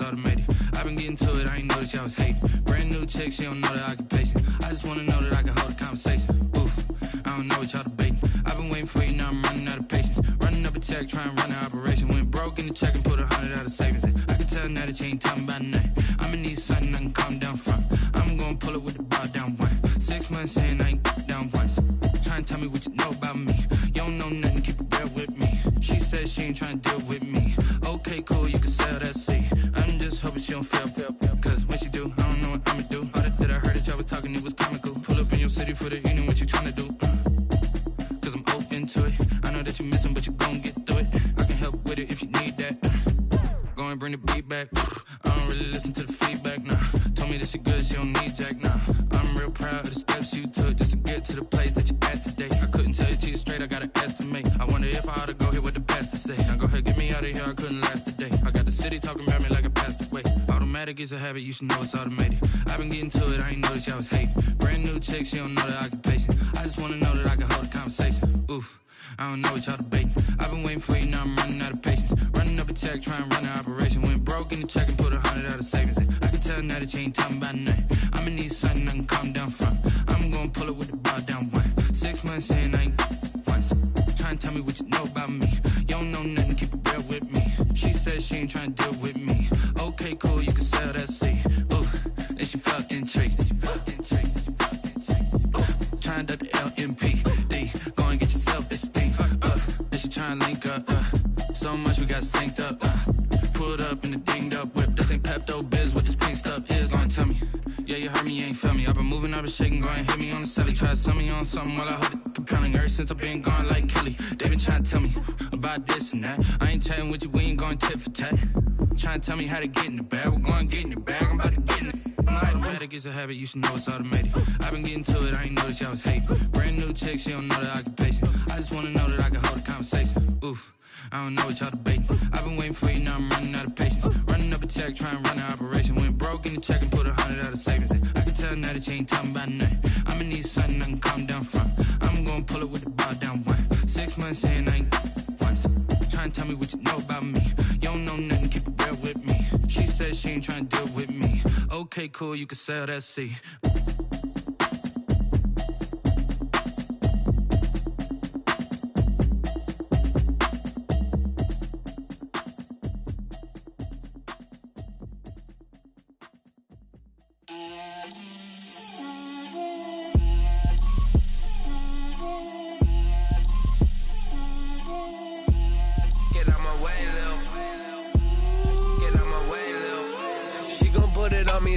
automated. I've been getting to it, I ain't noticed y'all was hating. Brand new chick, she don't know the occupation. I just wanna know that I can hold a conversation. Oof, I don't know what y'all debating. I've been waiting for you, now I'm running out of patience. Running up a check, trying to run an operation. Went broke in the check and put 100 out of savings in. I can tell now that you ain't talking about nothing. I'ma need something I can calm down from. I'm gonna pull it with the bar down one. 6 months in, I ain't down once. Trying to tell me what you know about me. You don't know nothing, keep it real with me. She said she ain't trying to deal with me. Okay, cool, you can sell that seat. I'm just hoping she don't fail. Cause when she do, I don't know what I'ma do. All that I heard that y'all was talking, it was comical. Pull up in your city for the evening, what you trying to do? Cause I'm open to it. I know that you're missing, but you gon' get through it. I can help with it if you need that. Go and bring the beat back. I don't really listen to the feedback, nah. Told me that she good, she don't need Jack, nah. I'm real proud of the steps you took just to get to the place that you're at today. I couldn't tell you to you straight, I gotta estimate. I wonder if I ought to go here with the pastor say. Now go ahead, get me out of here, I couldn't last a day. I got the city talking about me like I passed away. Automatic is a habit, you should know it's automated. I've been getting to it, I ain't noticed y'all was hating. Brand new chick, she don't know the occupation. I just wanna know that I can hold a conversation. Oof, I don't know what y'all debating. I've been waiting for you, now I'm running out of patience. Running up a check, trying to run an operation. Went broke in the check and put 100 out of savings in. I can tell now that you ain't talking about nothing. I'ma need something I can calm down from. I'm gonna pull it with the bar down one. 6 months in, I ain't once. Trying to tell me what you know about me. You don't know nothing, keep it real with me. She said she ain't trying to deal with me. Okay, cool, you can sell that seat. Ooh, and she felt intrigued. Trying to the LMPD. Go and get your self-esteem. And she trying to link up. So much we got synced up. Pulled up in the dinged up whip. This ain't Pepto-Biz, what this pink stuff is. Gonna tell me. Yeah, you heard me, you ain't felt me. I've been moving, I've been shaking, go and hit me on the celly. Try to sell me on something while I hold it compelling. Ever since I've been gone like Kelly, they been trying to tell me about this and that. I ain't chatting with you, we ain't going tit for tat. Trying to tell me how to get in the bag. We're going to get in the bag, I'm about to get in it. I'm like, automatic is a habit, you should know it's automated. I've been getting to it, I ain't noticed y'all was hating. Brand new chick, she don't know the occupation. I just wanna know that I can hold a conversation. Oof, I don't know what y'all debating. I've been waiting for you, now I'm running out of patience. Running up a check, trying to run an operation. Went broke in the check and put 100 out of savings in. I can tell now that you ain't talking about nothing. I'ma need something I can calm down from. I'm gonna pull it with the bar down one. 6 months in, I ain't once. Trying to tell me what you know about me. You don't know nothing, keep it real with me. She said she ain't trying to deal with me. Okay, cool, you can sell that seat.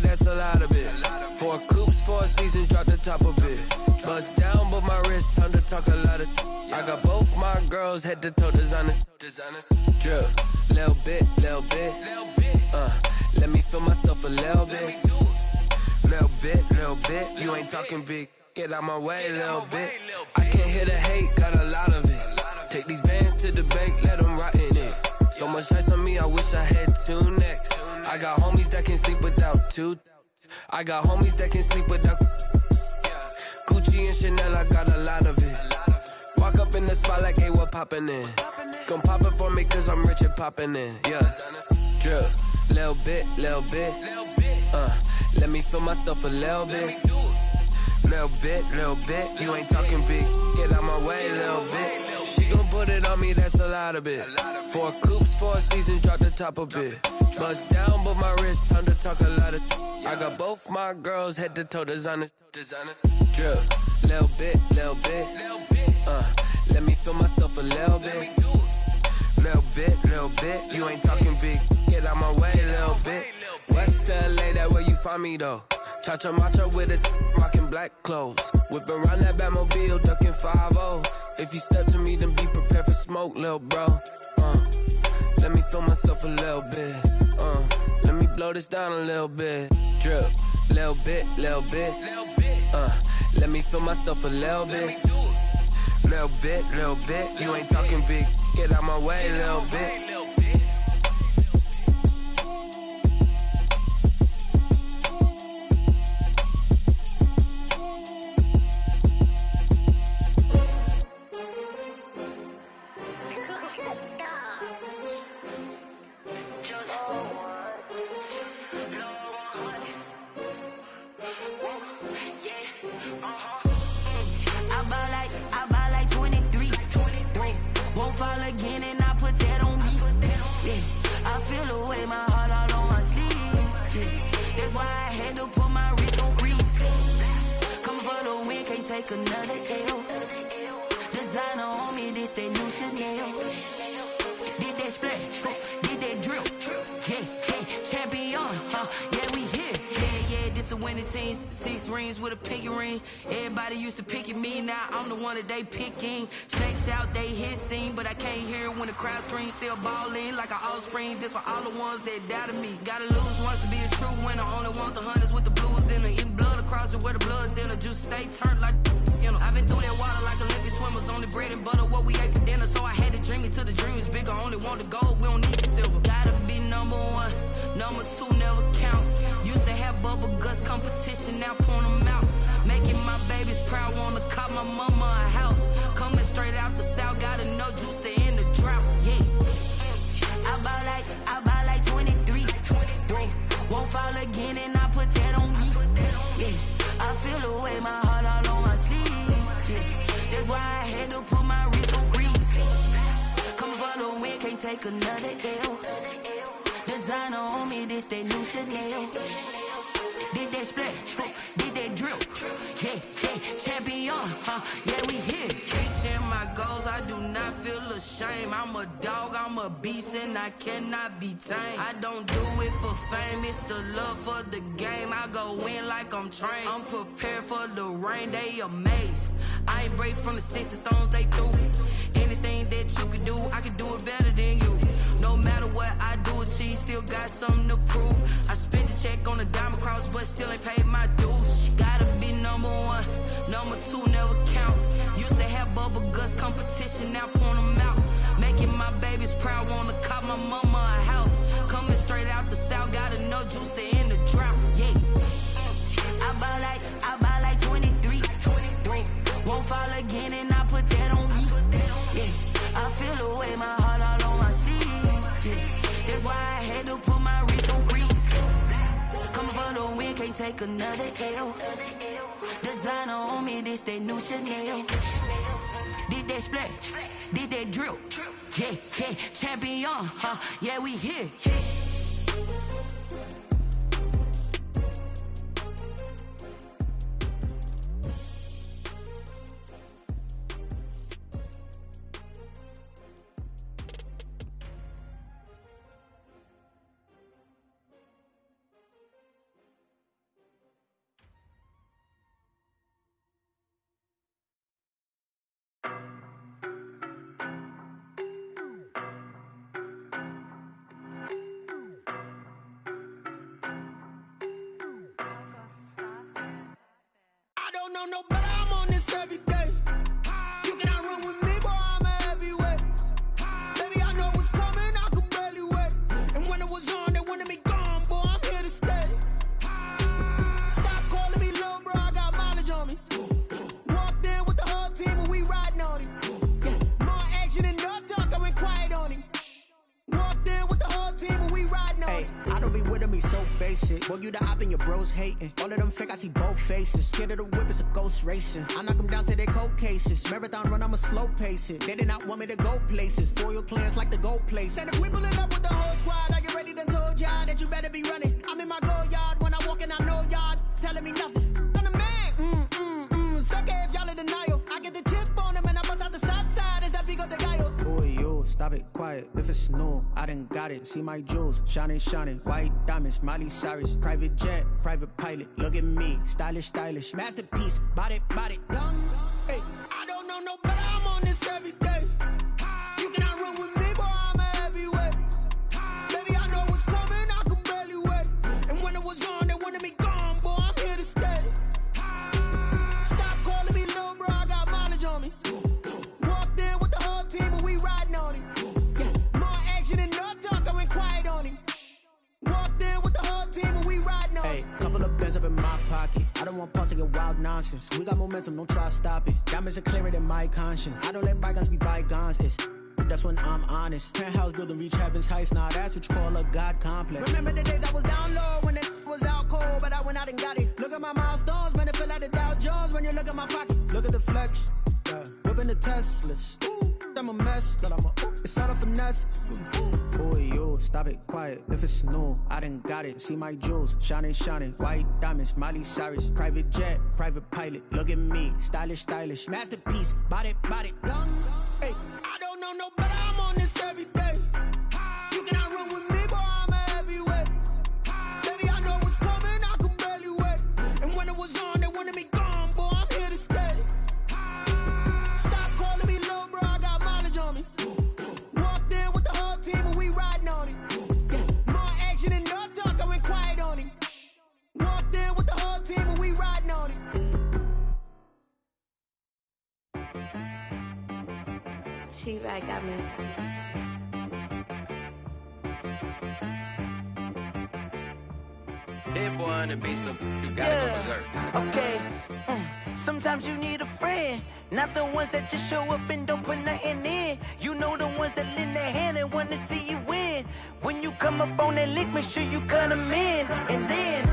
That's a lot of it. 4 coops, 4 seasons, drop the top of it. Bust down, but my wrist, time to talk a lot of. I got both my girls head to toe designer. Drip, little bit. Let me feel myself a little bit. Little bit. You ain't talking big. Get out my way, little bit. I can't hear the hate, got a lot of it. Take these bands to the bank, let them rot in it. So much ice on me, I wish I had 2 necks. I got homies that can sleep without 2. I got homies that can sleep without Gucci and Chanel, I got a lot of it. Walk up in the spot like, hey, what poppin' in? Gon' pop it for me cause I'm rich and poppin' in, yeah. Drip, little bit. Let me feel myself a little bit. Little bit. You ain't talking big, get out my way, little bit. She gon' put it on me, that's a lot of it. 4 coops, 4 seasons, drop the top of it. Bust down, but my wrist, time to talk a lot of. I got both my girls head to toe designer. Drip, little bit. Let me feel myself a little bit. Little bit. You ain't talking big, get out my way, little bit. West LA, that where you find me though. Cha-cha matcha with a rockin' black clothes. Whip around that Batmobile, duckin' 5-0. If you step to me, then be prepared for smoke, lil' bro. Let me feel myself a little bit. Let me blow this down a little bit. Drip, little bit. Let me feel myself a little bit. Little bit. You ain't talking big. Get out my way, little bit. rings with a pinky ring. Everybody used to pick at me, now I'm the one that they picking. Snakes out, they hissing, but I can't hear when the crowd screams. Still balling like an offspring. This for all the ones that doubted me. Gotta lose once to be a true winner. Only want the hunters with the blues in it. Eating blood across it where the blood dinner. Juice stay turned like, you know. I've been through that water like Olympic swimmers. Only bread and butter what we ate for dinner. So I had to dream it till the dream is bigger. Only want the gold, we don't need the silver. Gotta be number one, number two never count. Used to have bubble guts competition, now point them out. Making my babies proud, wanna cop my mama a house. Coming straight out the south, gotta know juice to end the drought, yeah. I buy like 23. Won't fall again and I put that on me, yeah. I feel the way, my heart all on my sleeve, yeah. That's why I had to put my wrist on freeze. Coming for the win, can't take another L. Designer on me, this that new Chanel. Did that split, did that drill, yeah, yeah, champion, yeah, we here. Reaching my goals, I do not feel ashamed. I'm a dog, I'm a beast, and I cannot be tamed. I don't do it for fame, it's the love for the game. I go in like I'm trained. I'm prepared for the rain, they amazed. I ain't break from the sticks and stones they threw. Anything that you could do, I could do it better than you. No matter what I do, achieve, still got something to prove. I spent the check on the diamond cross, but still ain't paid my dues. Gotta be number one, number two never count. Used to have bubble guts competition, now point them out. Making my babies proud, wanna cop my mama a house. Coming straight out the south, gotta know juice to end the drought, yeah. I buy like 23. Won't fall again and I put that on me, yeah. I feel the way, my heart all on my sleeve, yeah. That's why I had to put my wrist on freeze. Coming for the win, can't take another L. Designer on me, this that new Chanel. Did that split, did that drill, yeah, yeah, champion, yeah, we here. No, but I'm on this every day. You cannot run with me, boy, I'm a heavyweight. Baby, I know what's coming, I could barely wait. And when it was on, they wanted me gone, boy, I'm here to stay. Stop calling me little bro, I got mileage on me. Walked in with the whole team and we riding on him. Yeah, more action and no talk, I went quiet on him. Walked in with the whole team and we riding on him. I don't be with me so basic. Boy, you the op and your bros hating. All of them fake, I see both faces. Scared of the whip, it's a ghost racing. I knock them down to their cold cases. Marathon run, I'ma slow pace it. They did not want me to go places. Foil plans like the gold place. And if we pulling up with the whole squad, are you ready? Done told y'all that you better be running. I'm in my go yard when I walk in, I know y'all telling me nothing. I'm the man, suck it if y'all in denial. I get the chip on them and I bust out the south side. Is that Vigo the Gallo? Boy, you, stop it, quiet. If it's new, I done got it. See my jewels, shining, shining. White diamonds, Miley Cyrus. Private jet, private pilot. Look at me, stylish, stylish. Masterpiece, body, done. Hey, I don't know no better, I'm on this every day. You cannot run with me, boy, I'm a heavyweight. Baby, I know what's coming, I could barely wait. And when it was on, they wanted me gone, boy, I'm here to stay. Stop calling me little bro, I got mileage on me. Walked in with the whole team and we riding on him. Yeah, more action and no talk, I went quiet on him. Walked in with the whole team and we riding on him. Hey, couple of bands up in my pocket. I don't want pause to get wild nonsense. We got momentum, don't try to stop it. Diamonds are clearer than my conscience. I don't let bygones be bygones. It's that's when I'm honest. Penthouse building reach heaven's heights. Nah, that's what you call a God complex. Remember the days I was down low when it was out cold, but I went out and got it. Look at my milestones, man, it feel like the Dow Jones when you look at my pocket. Look at the flex, yeah. Whipping the Teslas. I'm a mess, but it's all a finesse. Boy, you, stop it, quiet. If it's new, I done got it. See my jewels, shining, shining. White diamonds, Miley Cyrus. Private jet, private pilot. Look at me, stylish, stylish. Masterpiece, body, done. Hey, I don't know no better, I'm on this every day. You cannot run with me, boy, I'm a heavyweight. Baby, I know what's coming, I could barely wait. And when it was on, they wanted cheap, I got me. Hit boy on the beat, so you gotta go berserk. Okay. Sometimes you need a friend, not the ones that just show up and don't put nothing in. You know the ones that lend their hand and wanna see you win. When you come up on that lick, make sure you cut them in. And then,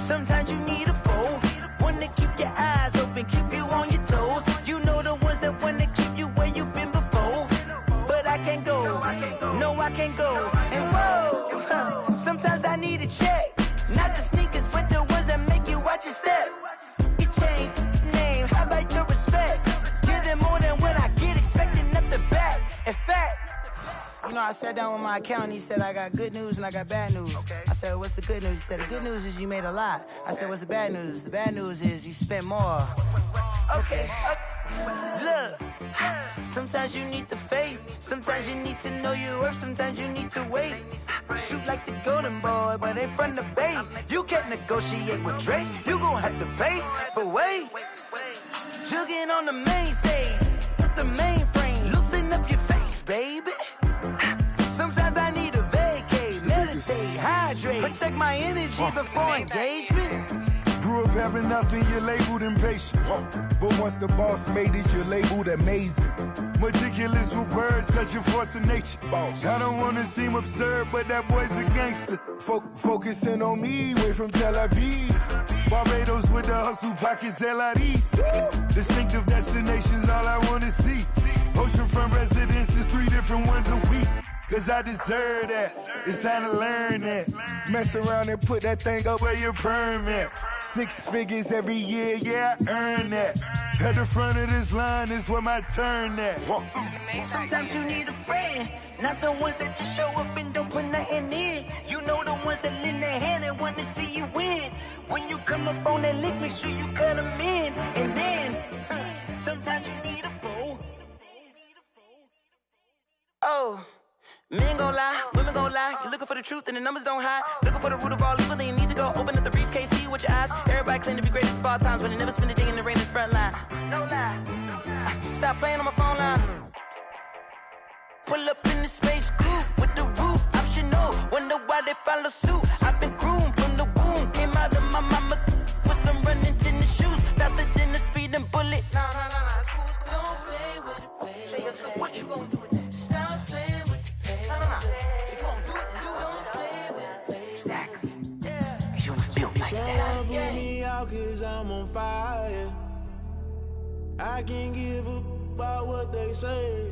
sometimes you need a foe, one to keep your eyes open, keep you on your toes. You know the ones that wanna keep you where you've been before. But I can't go, no I can't go. And whoa, sometimes I need a check. Not the sneakers, but the ones that make you watch your step. You change name, how about your respect? Give them more than what I get, expecting nothing back. In fact, you know, I sat down with my accountant, he said, I got good news and I got bad news. Okay. I said, what's the good news? He said, the good news is you made a lot. I said, what's the bad news? The bad news is you spent more. Okay. Look, sometimes you need the faith, sometimes you need to know your worth, sometimes you need to wait. Shoot like the golden boy, but ain't from the bay. You can't negotiate with Drake, you gon' have to pay. But wait, jugging on the main stage with the mainframe, loosen up your face, baby. Sometimes I need a vacate, meditate, hydrate, protect my energy before engagement. Grew up having nothing, you're labeled impatient. But once the boss made it, you're labeled amazing. Meticulous with words, such a force of nature. I don't wanna seem absurd, but that boy's a gangster. Focusing on me, way from Tel Aviv. Barbados with the hustle pockets, LIDs. Distinctive destinations, all I wanna see. Oceanfront residences, 3 different ones a week. Cause I deserve that, it's time to learn that. Mess around and put that thing up where your permit. 6 figures every year, yeah, I earn that. At the front of this line is where my turn at. Sometimes you need a friend, not the ones that just show up and don't put nothing in. You know the ones that lend their hand and want to see you win. When you come up on that lick, make sure you cut them in. And then, sometimes you need a foe. Oh. Men gon' lie, women gon' lie. You're looking for the truth and the numbers don't hide. Looking for the root of all evil, then you need to go open up the briefcase, see with your eyes. Everybody claim to be great at small times, but they never spend a day in the rain in the front line. No lie. Stop playing on my phone line. Pull up in the space coupe with the roof optional. Wonder why they follow suit. I've been groomed from the womb. Came out of my mama with some running tennis shoes. Faster than the speeding bullet. Nah, it's cool, it's cool. Don't play with it, baby. Say so what you gon' do with it? Stop playing with it. If you gon' do it, then don't play with it, baby. Exactly. Yeah. You don't feel like that. Someone put me out 'cause I'm on fire. I can't give up about what they say.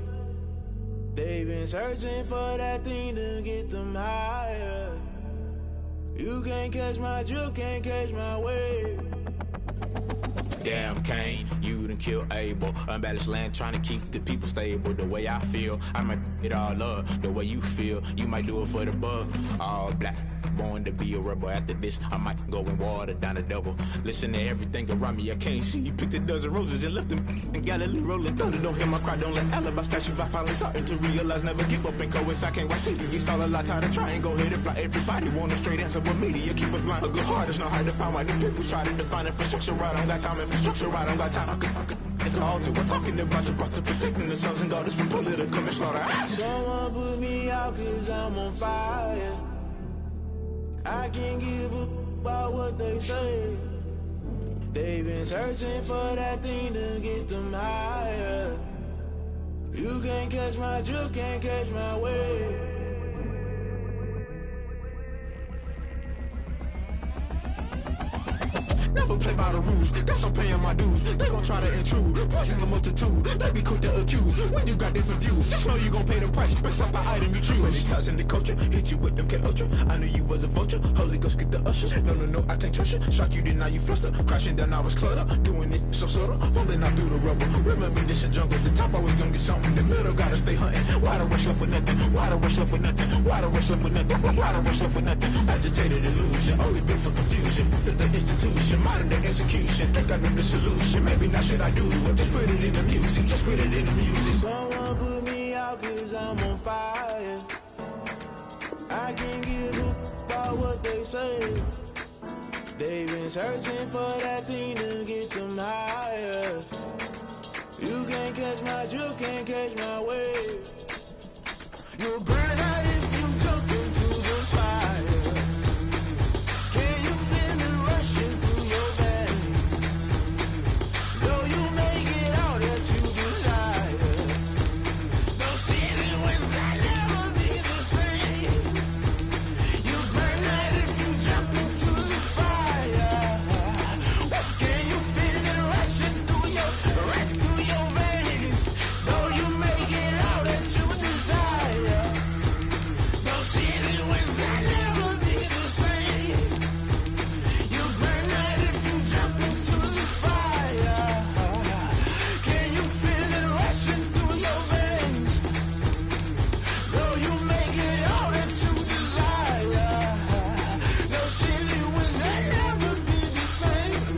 They've been searching for that thing to get them higher. You can't catch my drift, can't catch my wave. Damn Kane, you done kill Abel. Unbalanced land trying to keep the people stable. The way I feel, I might it all up. The way you feel, you might do it for the bug. All black, born to be a rebel. After this, I might go and water down the devil. Listen to everything around me, I can't see. You picked a dozen roses and left them in Galilee rolling thunder. Don't hear my cry, don't let alibis pass you. I finally starting to realize, never give up and coincide. I can't watch TV, it's all a lot. Time to try and go ahead and fly. Everybody want a straight answer with media, keep us blind. A good heart is not hard to find. Why the people try to define infrastructure right? I don't got time, infrastructure right, I don't got time. I could it's all to we're talking about you brought to protecting the sons and daughters from political and slaughter. Someone put me out 'cause I'm on fire. I can't give up about what they say. They've been searching for that thing to get them higher. You can't catch my drift, can't catch my wave. Never play by the rules, guess I'm paying my dues. They gon' try to intrude, poison the multitude. They be quick to accuse, when you got different views. Just know you gon' pay the price, based off the item you choose. Many times in the culture, hit you with them K-Ultra. I knew you was a vulture, Holy Ghost get the ushers. No, I can't trust you. Shock you, then now you fluster. Crashing down, I was cluttered. Doing this so subtle, falling out through the rubble. Remember this in jungle, the top always gonna get something. The middle gotta stay hunting. Why the rush left for nothing? Why the rush left for nothing? Why the rush left for nothing? Why the rush left for nothing? Agitated illusion, only built for confusion. The institution, modern day execution. Think I know the solution. Maybe not should I do it? Just put it in the music. Just put it in the music. Someone put me out 'cause I'm on fire. I can't give up about what they say. They've been searching for that thing to get them higher. You You can't catch my wave. You'll burn out if you jump into the fire. Can you feel it rushing through your veins? Though you may get all that you desire, no ceiling with that never be the same. You burn out if you jump into the fire. Can you feel it rushing through your veins? Though you may get all that you desire, no ceiling with that never be the same. You burn out if you jump into the fire. Can you feel it rushing through your veins? Though you may get all that you desire, no ceiling with that never be the same.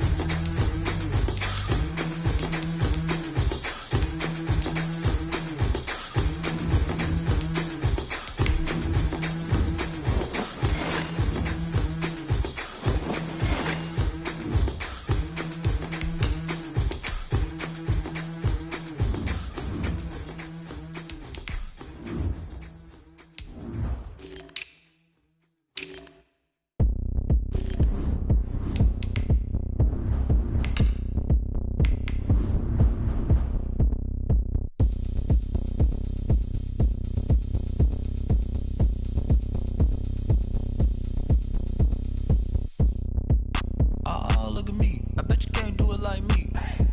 Oh, look at me. I bet you can't do it like me.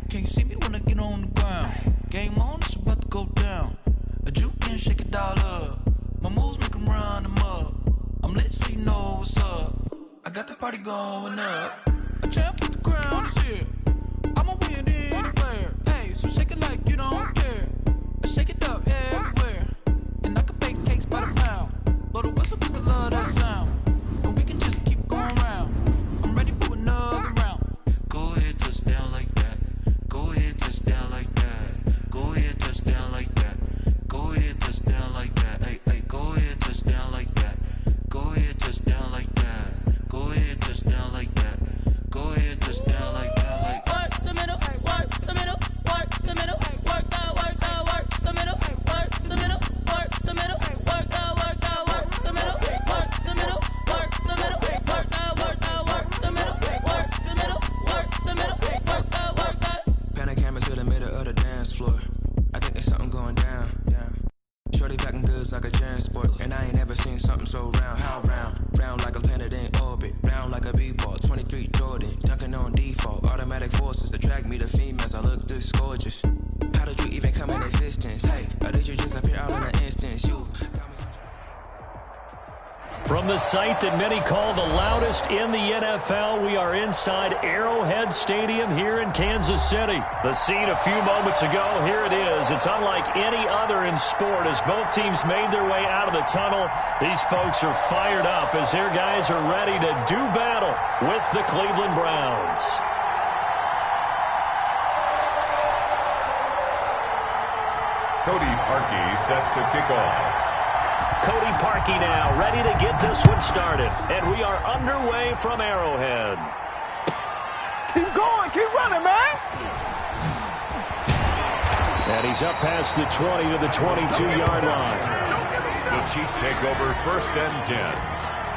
Can't see me when I get on the ground. Game on, it's about to go down. A juke can shake it all up. My moves make 'em run them up. I'm lit so you know what's up. I got the party going up. A champ with the crown is here. I'ma win anywhere. Hey, so shake it like you don't care. I shake it up everywhere. And I can bake cakes by the pound. Blow the whistle 'cause I love that sound. And we can just keep going round. I'm ready for another round. Go ahead, touch down like that. Go ahead, touch down like that. Go ahead, touch down like that. Go ahead, touch down like that. Hey, hey, go ahead, touch down like that. Go ahead, touch down like that. Go ahead, touch down like that. Go ahead, touch down like that. Like Work the middle, work the middle, work the middle, work the middle, work the middle, work the middle, work the middle, work the middle, work the middle, work the middle, work the middle, work the middle, work the. Pan the camera to the middle of the dance floor. I think there's something going down. Shorty packing goods like a transport, and I ain't never seen something so round. How round? Round like a planet in orbit, round like a b-ball. 23 Jordan, dunking on default. Automatic forces attract me to females. I look this gorgeous. How did you even come in existence? Hey, or did you just appear out in an instance? You got me. From the site that many call the loudest in the NFL, we are inside Arrowhead Stadium here in Kansas City. The scene a few moments ago, here it is. It's unlike any other in sport as both teams made their way out of the tunnel. These folks are fired up as their guys are ready to do battle with the Cleveland Browns. Cody Parkey set to kick off. Cody Parkey now ready to get this one started. And we are underway from Arrowhead. Keep going, keep running, man. And he's up past the 20 to the 22-yard line. The Chiefs take over 1st and 10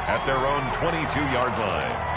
at their own 22-yard line.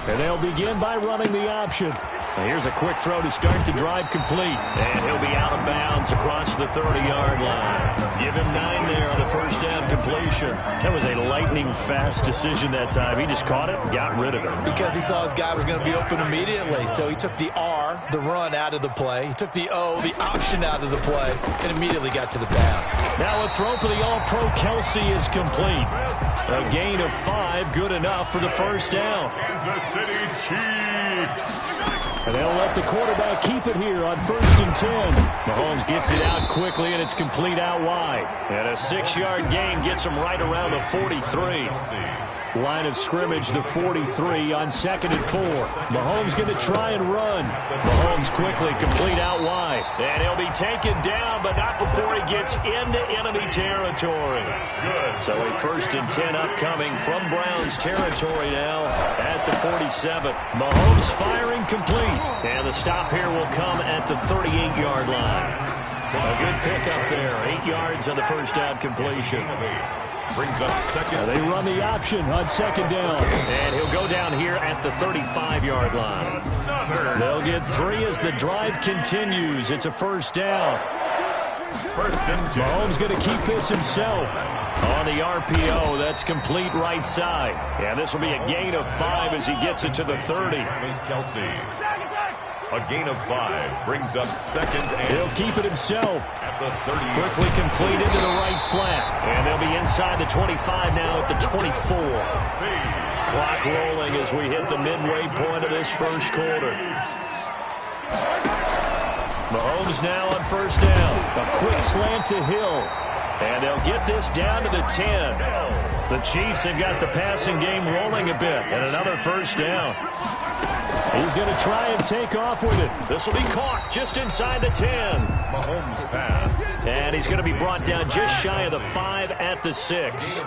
And they'll begin by running the option. And here's a quick throw to start the drive complete. And he'll be out of bounds across the 30-yard line. Give him 9 there on the first down completion. That was a lightning-fast decision that time. He just caught it and got rid of it. Because he saw his guy was going to be open immediately. So he took the R, the run, out of the play. He took the O, the option, out of the play, and immediately got to the pass. Now a throw for the All-Pro Kelsey is complete. A gain of 5, good enough for the first down. Kansas City Chiefs. And they'll let the quarterback keep it here on 1st and 10. Mahomes gets it out quickly, and it's complete out wide. And a 6-yard gain gets him right around the 43. Line of scrimmage, the 43 on 2nd and 4. Mahomes going to try and run. Mahomes quickly complete out wide. And he'll be taken down, but not before he gets into enemy territory. So a 1st and 10 upcoming from Browns territory now at the 47. Mahomes firing complete. And the stop here will come at the 38-yard line. A good pickup there. 8 yards on the first down completion. Brings up second. They run the option on 2nd down. And he'll go down here at the 35-yard line. They'll get 3 as the drive continues. It's a 1st down. 1st and 10. Mahomes going to keep this himself. On the RPO, that's complete right side. And this will be a gain of 5 as he gets it to the 30. Is Kelsey. A gain of 5 brings up 2nd and. He'll keep it himself. At the 30. Quickly complete into the right flat. And they'll be inside the 25 now at the 24. Clock rolling as we hit the midway point of this first quarter. Mahomes now on 1st down. A quick slant to Hill. And they'll get this down to the 10. The Chiefs have got the passing game rolling a bit. And another 1st down. He's going to try and take off with it. This will be caught just inside the 10. Mahomes pass. And he's going to be brought down just shy of the 5 at the 6.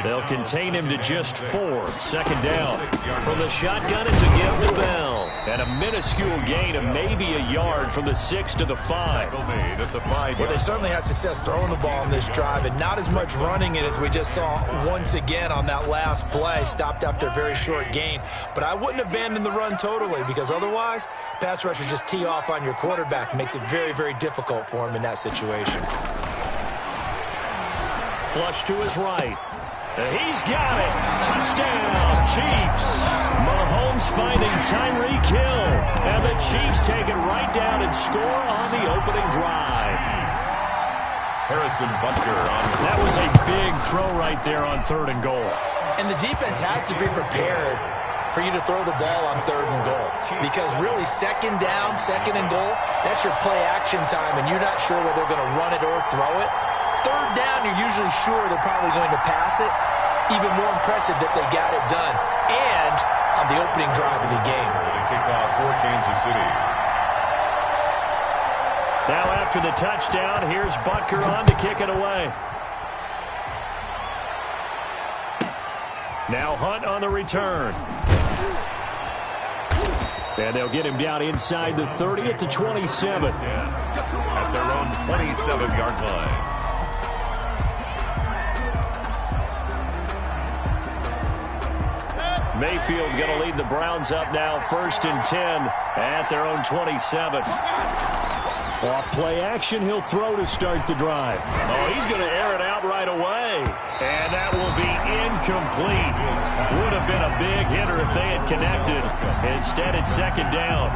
They'll contain him to just 4. 2nd down. From the shotgun, it's a give to Bell. And a minuscule gain of maybe a yard from the 6 to the 5. Well, they certainly had success throwing the ball on this drive, and not as much running it as we just saw once again on that last play. Stopped after a very short gain. But I wouldn't abandon the run totally, because otherwise, pass rushers just tee off on your quarterback. Makes it very, very difficult for him in that situation. Flush to his right. He's got it. Touchdown, Chiefs. Mahomes finding Tyreek Hill. And the Chiefs take it right down and score on the opening drive. Harrison Butker on. That was a big throw right there on 3rd and goal. And the defense has to be prepared for you to throw the ball on 3rd and goal. Because really, 2nd down, 2nd and goal, that's your play action time, and you're not sure whether they're going to run it or throw it. 3rd down, you're usually sure they're probably going to pass it. Even more impressive that they got it done. And on the opening drive of the game. Kickoff for Kansas City. Now after the touchdown, here's Butker on to kick it away. Now Hunt on the return. And they'll get him down inside the 30 at the 27. At their own 27-yard line. Mayfield going to lead the Browns up now, 1st and 10 at their own 27. Off play action, he'll throw to start the drive. Oh, he's going to air it out right away. And that will be incomplete. Would have been a big hitter if they had connected. Instead, it's 2nd down.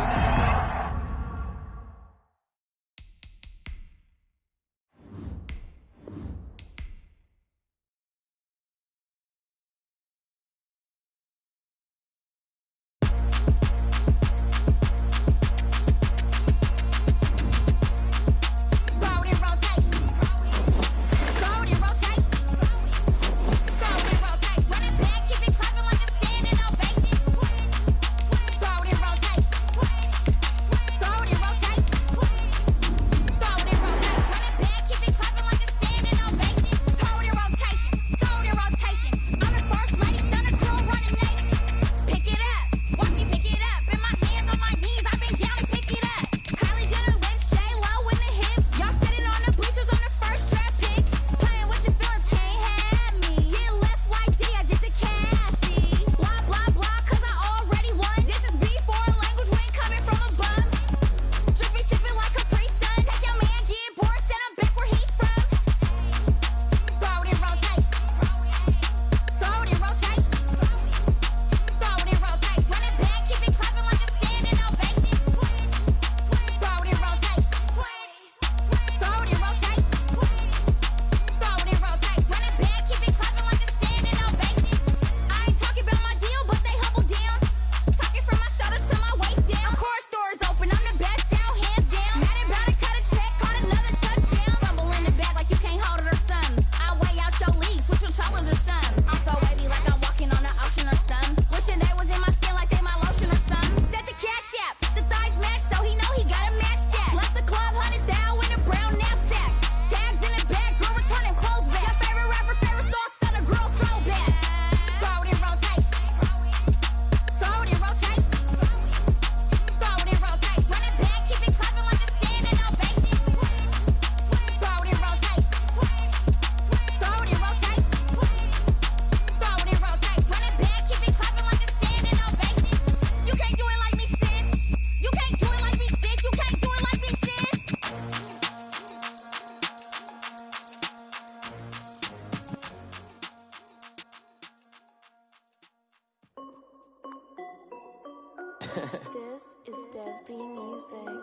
This is Desby Music.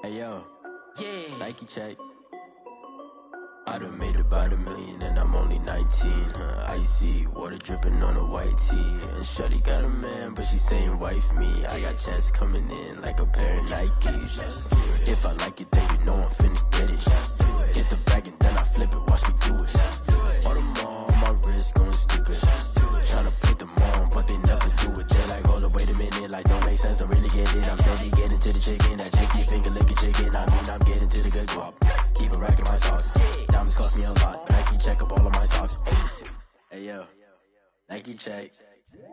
Hey yo, yeah. Nike check. I done made about $1 million and I'm only 19. Icy water dripping on a white tee. And shorty got a man, but she saying wife me. I got checks coming in like a pair of Nikes. If I like it, then you know I'm finna get it. Get the bag and then I flip it. Watch me do it. All them on my wrist going stupid. Tryna put them on, but they never do it. They like, hold up, wait a minute. Like, don't make sense, don't really get it. I'm steady getting to the chicken. That chicky finger licking chicken. I mean, I'm getting to the good guap. Keep a rack in my sauce. Diamonds cost me a lot. Nike check up all of my stocks. Hey yo, Nike check.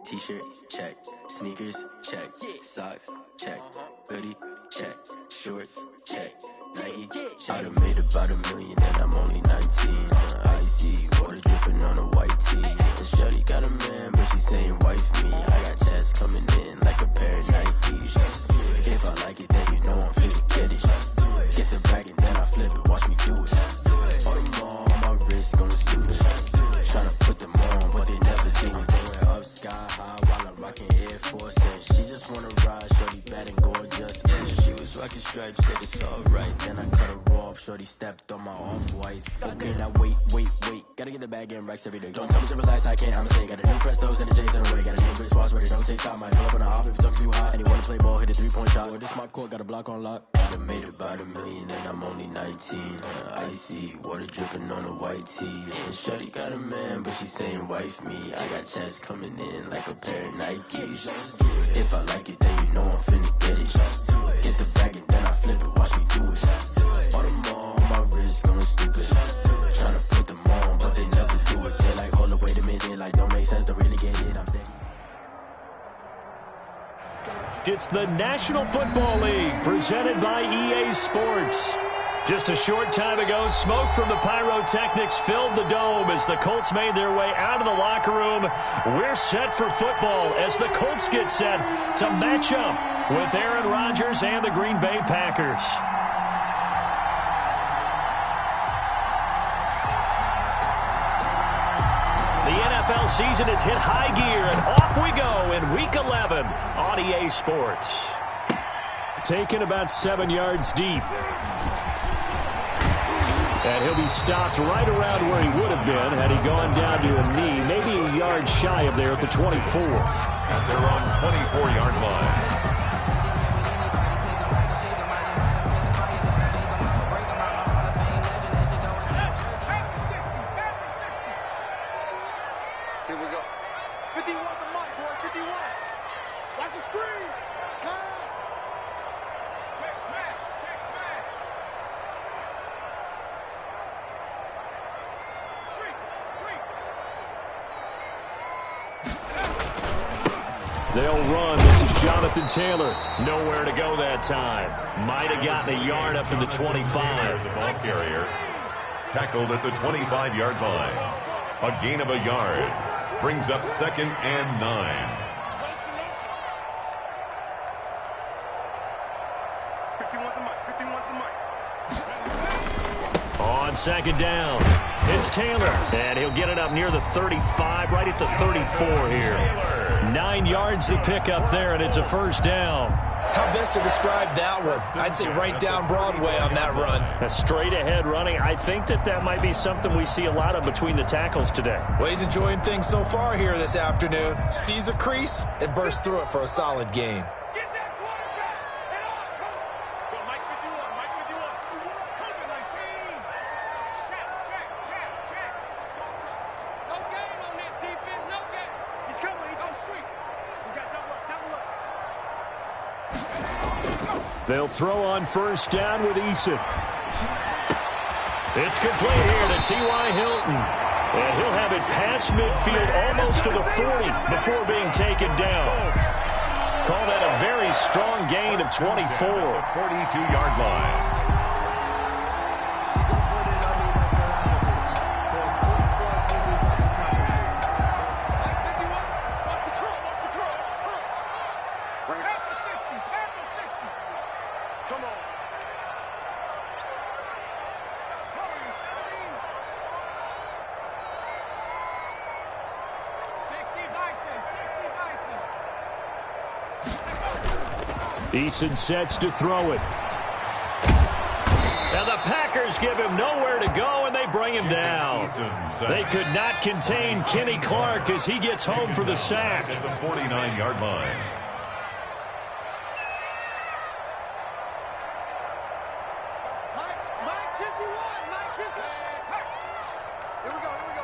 T-shirt check. Sneakers check. Socks check. Hoodie check. Shorts check. Nike I done made about $1 million and I'm only 19. Icy water dripping on a white tee. And shorty got a man, but she saying wife me. I got checks coming in like a pair of Nikes. If I like it, then you know I'm fit to get it. Get the bag and then I flip it. Watch me do it. All them on my wrist going stupid. Tryna put them on, but they never do it. Going up sky high while I'm rocking Air Force. And she just wanna ride, shorty bad and gorgeous. And she was rocking stripes, said it's alright. Then I cut her off, shorty stepped on my off-whites. Okay, now wait. Gotta get the bag and racks every day. Don't tell me to relax, I can't, I'm saying. Got a new Prestos and a J's in the way. Got a new Chris Watch, but it don't take time. I pull up on a hop if it's up too high. And he wanna play ball, hit a 3-point shot. Or this my court, got a block on lock. I done made about $1 million and I'm only 19. Icy water dripping on a white tee. And shorty got a man, but she saying wife me. I got checks coming in like a pair of Nikes. If I like it, then you know I'm finna get it. Get the bag and then I flip it. Watch me do it. All them on my wrist going stupid. Tryna put them on, but they never do it. They like, hold up, wait a minute. Like, don't make sense, don't really get it. I'm steady. It's the National Football League presented by EA Sports. Just a short time ago, smoke from the pyrotechnics filled the dome as the Colts made their way out of the locker room. We're set for football as the Colts get set to match up with Aaron Rodgers and the Green Bay Packers. The NFL season has hit high gear, and off we go in Week 11 on EA Sports. Taken about 7 yards deep. And he'll be stopped right around where he would have been had he gone down to a knee, maybe a yard shy of there at the 24. At their own 24-yard line. Here we go. 51 the mic, boy. 51. Watch the screen. Pass. Check smash. Check smash. They'll run. This is Jonathan Taylor. Nowhere to go that time. Might have gotten a yard up to the 25. The ball carrier tackled at the 25-yard line. A gain of a yard. Brings up 2nd and 9. 51's the mic. 51's the mic. On 2nd down, it's Taylor. And he'll get it up near the 35, right at the 34 here. 9 yards to pick up there, and it's a first down. How best to describe that one? I'd say right down Broadway on that run. A straight ahead running. I think that might be something we see a lot of between the tackles today. Well, he's enjoying things so far here this afternoon. Sees a crease and bursts through it for a solid gain. Get that quarterback. And on, coach. Go, Mike 51. Mike 51. COVID-19. Check. No game on this defense. No game. He's coming. He's on street. We got double up. They'll throw on first down with Eason. It's complete here to T.Y. Hilton. And he'll have it past midfield almost to the 40 before being taken down. Call that a very strong gain of 24. 42-yard line. Eason sets to throw it. And the Packers give him nowhere to go, and they bring him down. They could not contain Kenny Clark as he gets home for the sack. At the 49-yard line. Mike 51, Mike 50. Here we go, here we go.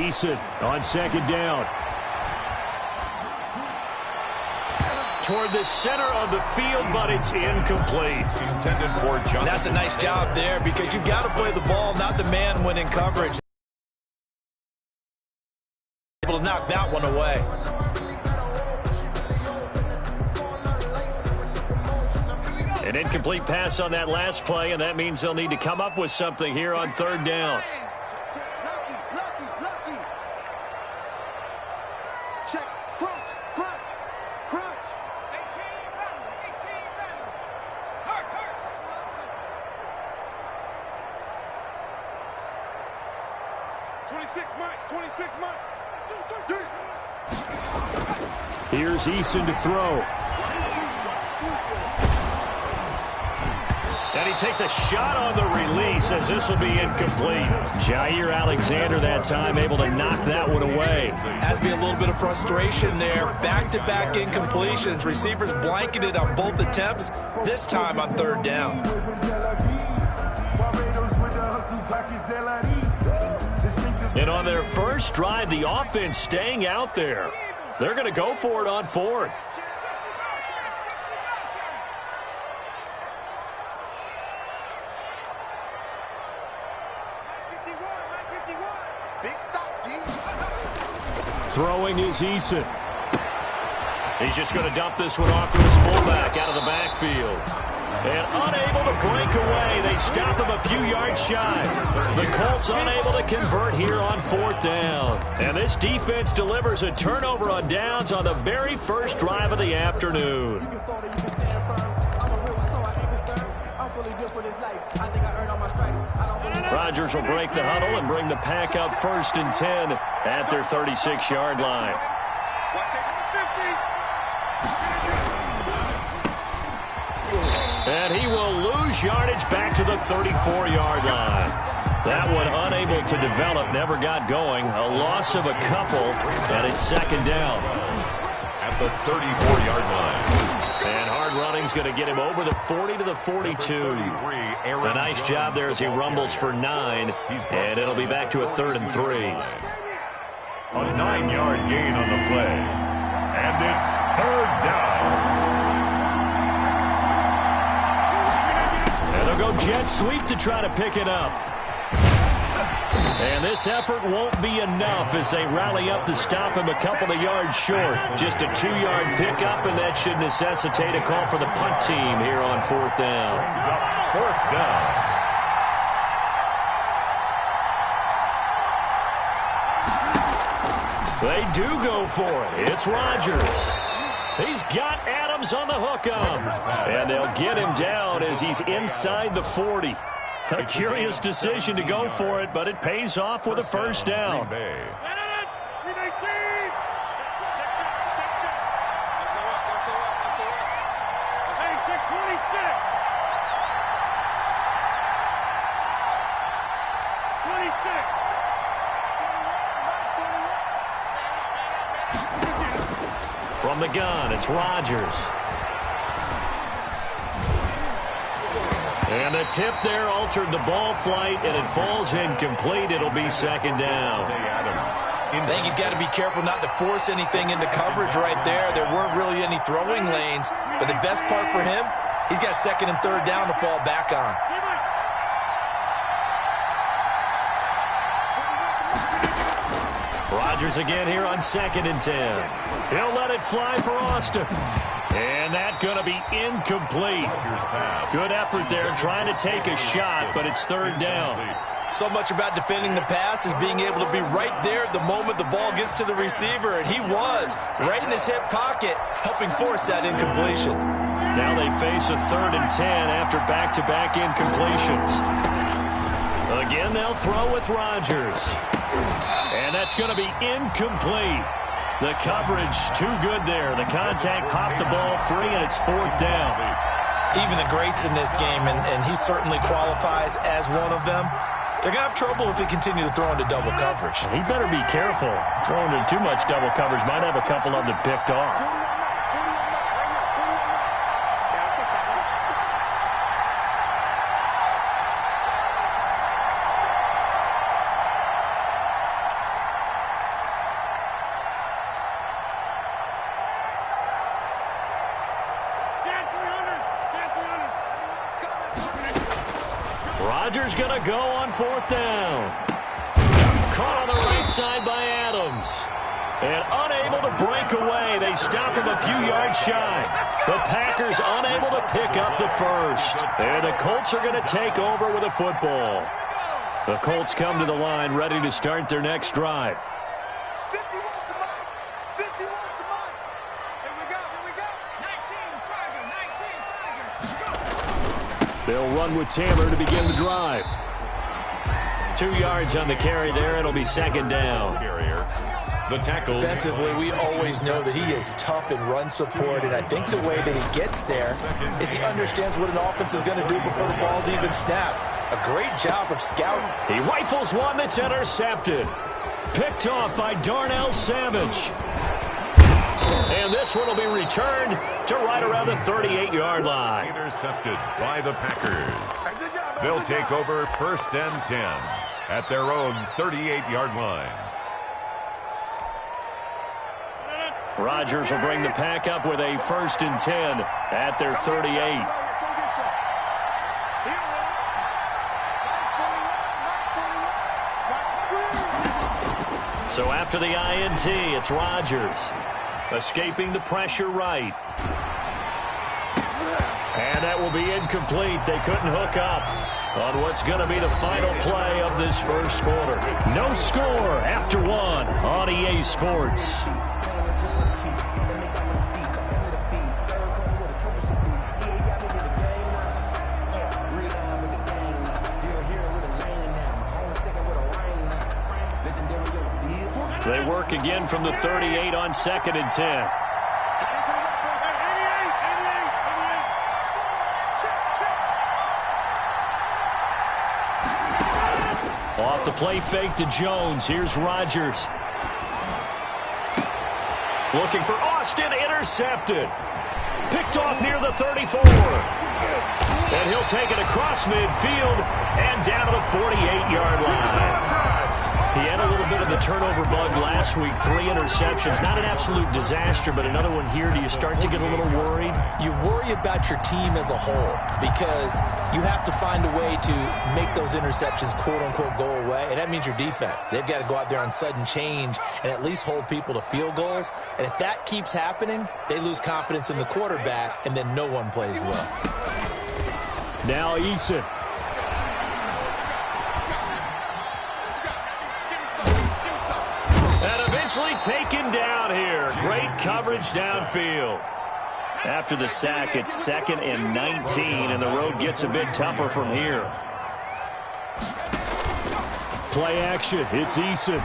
18, Eason on second down. Toward the center of the field, but it's incomplete. Intended for Jonathan. That's a nice job there because you've got to play the ball, not the man when in coverage. Able to knock that one away. An incomplete pass on that last play, and that means they'll need to come up with something here on third down. Lucky. Check, crunch. 18, hurt. 26, Mike. Here's Eason to throw. And he takes a shot on the release as this will be incomplete. Jair Alexander that time able to knock that one away. Has to be a little bit of frustration there. Back-to-back incompletions. Receivers blanketed on both attempts, this time on third down. And on their first drive, the offense staying out there. They're going to go for it on fourth. Throwing is Eason. He's just going to dump this one off to his fullback out of the backfield. And unable to break away. They stop him a few yards shy. The Colts unable to convert here on fourth down. And this defense delivers a turnover on downs on the very first drive of the afternoon. Rodgers will break the huddle and bring the pack up 1st and 10 at their 36-yard line. And he will lose yardage back to the 34-yard line. That one unable to develop, never got going. A loss of a couple, and it's second down. At the 34-yard line. And hard running's going to get him over the 40 to the 42. A nice job there as he rumbles for 9, and it'll be back to a 3rd and 3. A 9-yard gain on the play. And it's third down. And they'll go jet sweep to try to pick it up. And this effort won't be enough as they rally up to stop him a couple of yards short. Just a 2-yard pickup, and that should necessitate a call for the punt team here on fourth down. Brings up fourth down. They do go for it. It's Rodgers. He's got Adams on the hook up. And they'll get him down as he's inside the 40. A curious decision to go for it, but it pays off with a first down. From the gun, it's Rodgers. And the tip there altered the ball flight, and it falls incomplete. It'll be second down. I think he's got to be careful not to force anything into coverage right there. There weren't really any throwing lanes, but the best part for him, he's got 2nd and 3rd down to fall back on. Rodgers again here on 2nd and 10. He'll let it fly for Austin. And that's going to be incomplete. Good effort there trying to take a shot, but it's 3rd down. So much about defending the pass is being able to be right there at the moment the ball gets to the receiver, and he was right in his hip pocket, helping force that incompletion. Now they face a 3rd and 10 after back-to-back incompletions. Again, they'll throw with Rodgers. And that's going to be incomplete. The coverage too good there. The contact popped the ball free, and it's 4th down. Even the greats in this game, and he certainly qualifies as one of them, they're going to have trouble if they continue to throw into double coverage. He better be careful. Throwing into too much double coverage might have a couple of them picked off. Rodgers going to go on 4th down. Caught on the right side by Adams. And unable to break away. They stop him a few yards shy. The Packers unable to pick up the first. And the Colts are going to take over with a football. The Colts come to the line ready to start their next drive. They'll run with Taylor to begin the drive. 2 yards on the carry there. It'll be 2nd down. The tackle. Defensively, we always know that he is tough in run support, and I think the way that he gets there is he understands what an offense is going to do before the ball's even snapped. A great job of scouting. He rifles one that's intercepted. Picked off by Darnell Savage. And this one will be returned to right around the 38-yard line. Intercepted by the Packers. They'll take over 1st and 10 at their own 38-yard line. Rodgers will bring the pack up with a 1st and 10 at their 38. So after the INT, it's Rodgers. Escaping the pressure right. And that will be incomplete. They couldn't hook up on what's going to be the final play of this first quarter. No score after 1 on EA Sports. They work again from the 38 on 2nd and 10. Off the play fake to Jones. Here's Rodgers. Looking for Austin. Intercepted. Picked off near the 34. And he'll take it across midfield and down to the 48-yard line. He had a little bit of the turnover bug last week. 3 interceptions. Not an absolute disaster, but another one here. Do you start to get a little worried? You worry about your team as a whole because you have to find a way to make those interceptions, quote-unquote, go away, and that means your defense. They've got to go out there on sudden change and at least hold people to field goals. And if that keeps happening, they lose confidence in the quarterback, and then no one plays well. Now Eason. Taken down here. Great coverage downfield. After the sack, it's 2nd and 19, and the road gets a bit tougher from here. Play action. It's Eason.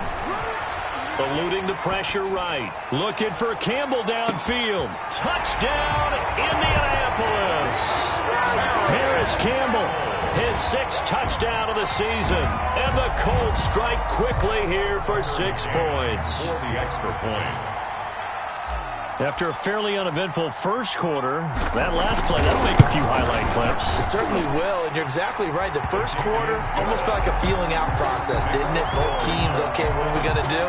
Eluding the pressure right. Looking for Campbell downfield. Touchdown, Indianapolis. Paris Campbell, his 6th touchdown of the season. And the Colts strike quickly here for 6 points. For the extra point. After a fairly uneventful first quarter, that last play, that'll make a few highlight clips. It certainly will, and you're exactly right. The first quarter almost felt like a feeling out process, didn't it? Both teams, okay, what are we going to do?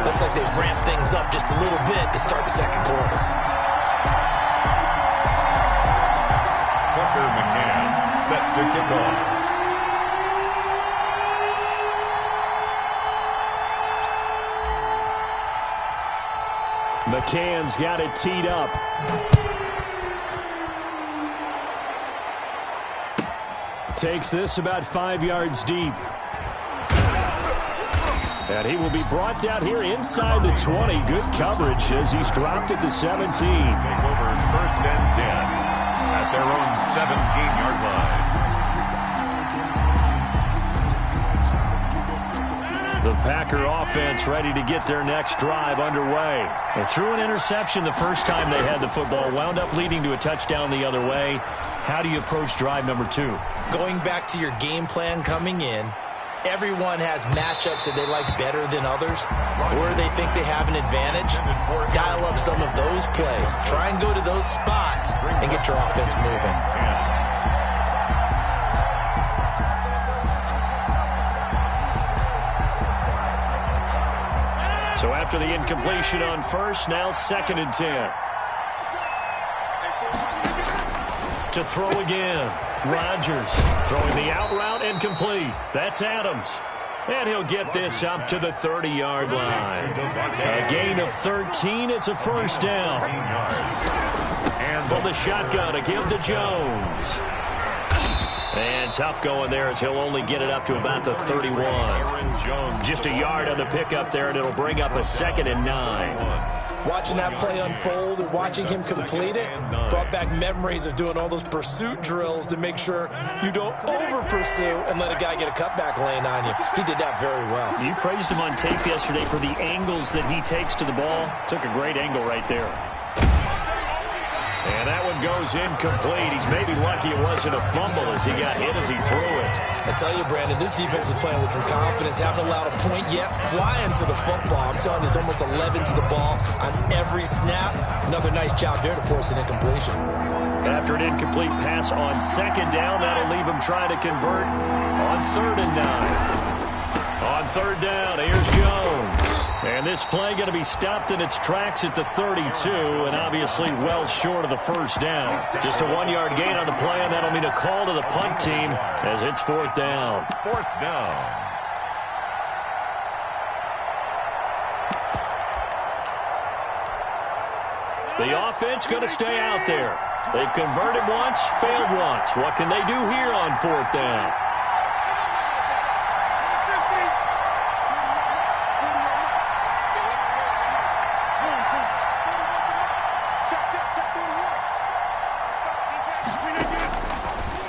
Looks like they ramped things up just a little bit to start the second quarter. Tucker McCann set to kick off. McCann's got it teed up. Takes this about 5 yards deep. And he will be brought down here inside the 20. Good coverage as he's dropped at the 17. Take over 1st and 10 at their own 17-yard line. Packer offense ready to get their next drive underway. They threw an interception the first time they had the football, wound up leading to a touchdown the other way. How do you approach drive number 2? Going back to your game plan coming in, everyone has matchups that they like better than others, or they think they have an advantage. Dial up some of those plays. Try and go to those spots and get your offense moving. So after the incompletion on first, now 2nd and 10. To throw again. Rodgers throwing the out route incomplete. That's Adams. And he'll get this up to the 30-yard line. A gain of 13. It's a first down. And from the shotgun, a give to Jones. And tough going there as he'll only get it up to about the 31. Just a yard on the pickup there, and it'll bring up a 2nd and 9. Watching that play unfold and watching him complete it brought back memories of doing all those pursuit drills to make sure you don't over-pursue and let a guy get a cutback lane on you. He did that very well. You praised him on tape yesterday for the angles that he takes to the ball. Took a great angle right there. And that one goes incomplete. He's maybe lucky it wasn't a fumble as he got hit as he threw it. I tell you, Brandon, this defense is playing with some confidence. Haven't allowed a point yet. Flying to the football. I'm telling you, it's almost 11 to the ball on every snap. Another nice job there to force an incompletion. After an incomplete pass on 2nd down, that'll leave him trying to convert on 3rd and 9. On 3rd down, here's Jones. And this play going to be stopped in its tracks at the 32, and obviously well short of the first down. Just a 1-yard gain on the play, and that'll mean a call to the punt team as it's 4th down. 4th down. The offense going to stay out there. They've converted once, failed once. What can they do here on 4th down?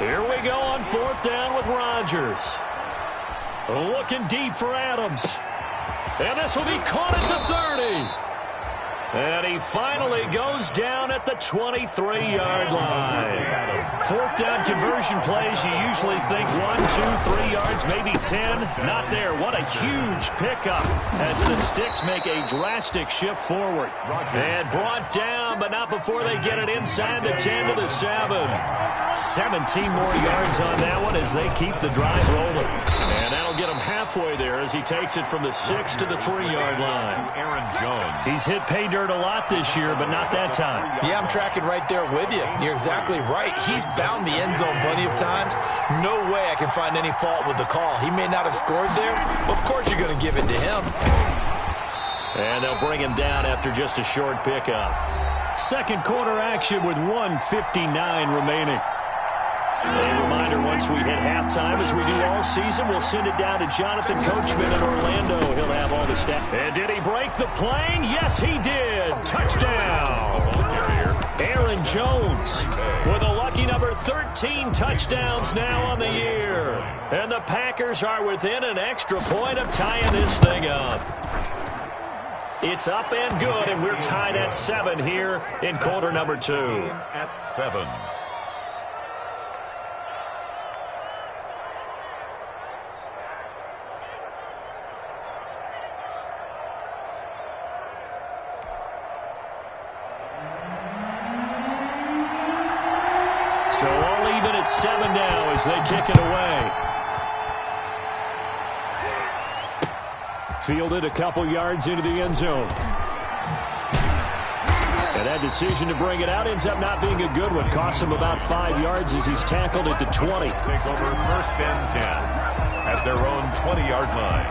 Here we go on 4th down with Rodgers. Looking deep for Adams. And this will be caught at the 30. And he finally goes down at the 23-yard line. 4th down conversion plays, you usually think 1, 2, 3 yards, maybe 10. Not there. What a huge pickup as the Sticks make a drastic shift forward. And brought down, but not before they get it inside the 10 to the 7. 17 more yards on that one as they keep the drive rolling. And that'll get him halfway there as he takes it from the 6 to the 3-yard line. Aaron Jones. He's hit pay dirt a lot this year, but not that time. Yeah, I'm tracking right there with you. You're exactly right. He's bound the end zone plenty of times. No way I can find any fault with the call. He may not have scored there, but of course you're going to give it to him. And they'll bring him down after just a short pickup. 2nd quarter action with 1:59 remaining. A reminder, once we hit halftime, as we do all season, we'll send it down to Jonathan Coachman in Orlando. He'll have all the stats. And did he break the plane? Yes, he did. Touchdown. Aaron Jones with a lucky number 13 touchdowns now on the year. And the Packers are within an extra point of tying this thing up. It's up and good, and we're tied at 7 here in quarter number 2. At 7. So all even at 7 now as they kick it away. Fielded a couple yards into the end zone. And that decision to bring it out ends up not being a good one. Costs him about 5 yards as he's tackled at the 20. Take over 1st and 10 at their own 20-yard line.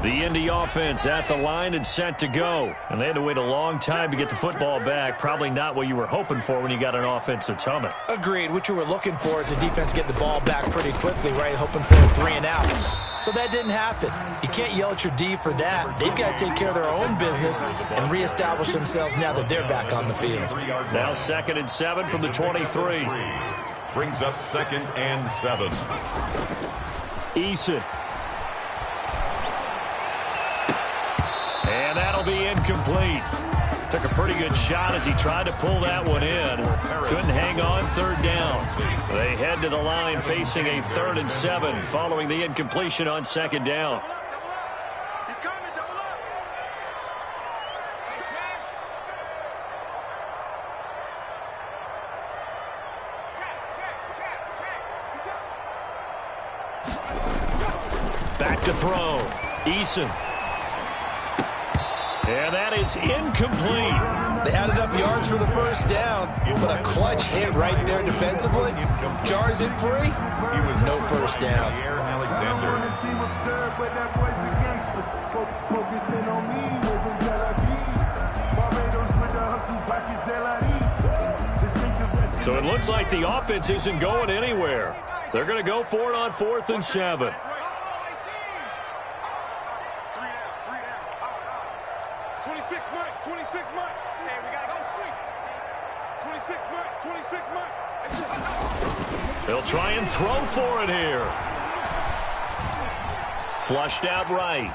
The Indy offense at the line and set to go. And they had to wait a long time to get the football back. Probably not what you were hoping for when you got an offense that's humming. Agreed. What you were looking for is the defense get the ball back pretty quickly, right? Hoping for a 3 and out. So that didn't happen. You can't yell at your D for that. They've got to take care of their own business and reestablish themselves now that they're back on the field. Now 2nd and 7 from the 23. Brings up 2nd and 7. Eason. And that'll be incomplete. Took a pretty good shot as he tried to pull that one in. Couldn't hang on, 3rd down. They head to the line facing a 3rd and 7 following the incompletion on 2nd down. Back to throw. Eason. And that is incomplete. They had enough yards for the 1st down, but a clutch hit right there defensively. Jars it free. No 1st down. So it looks like the offense isn't going anywhere. They're going to go for it on 4th and 7. They'll try and throw for it here. Flushed out right.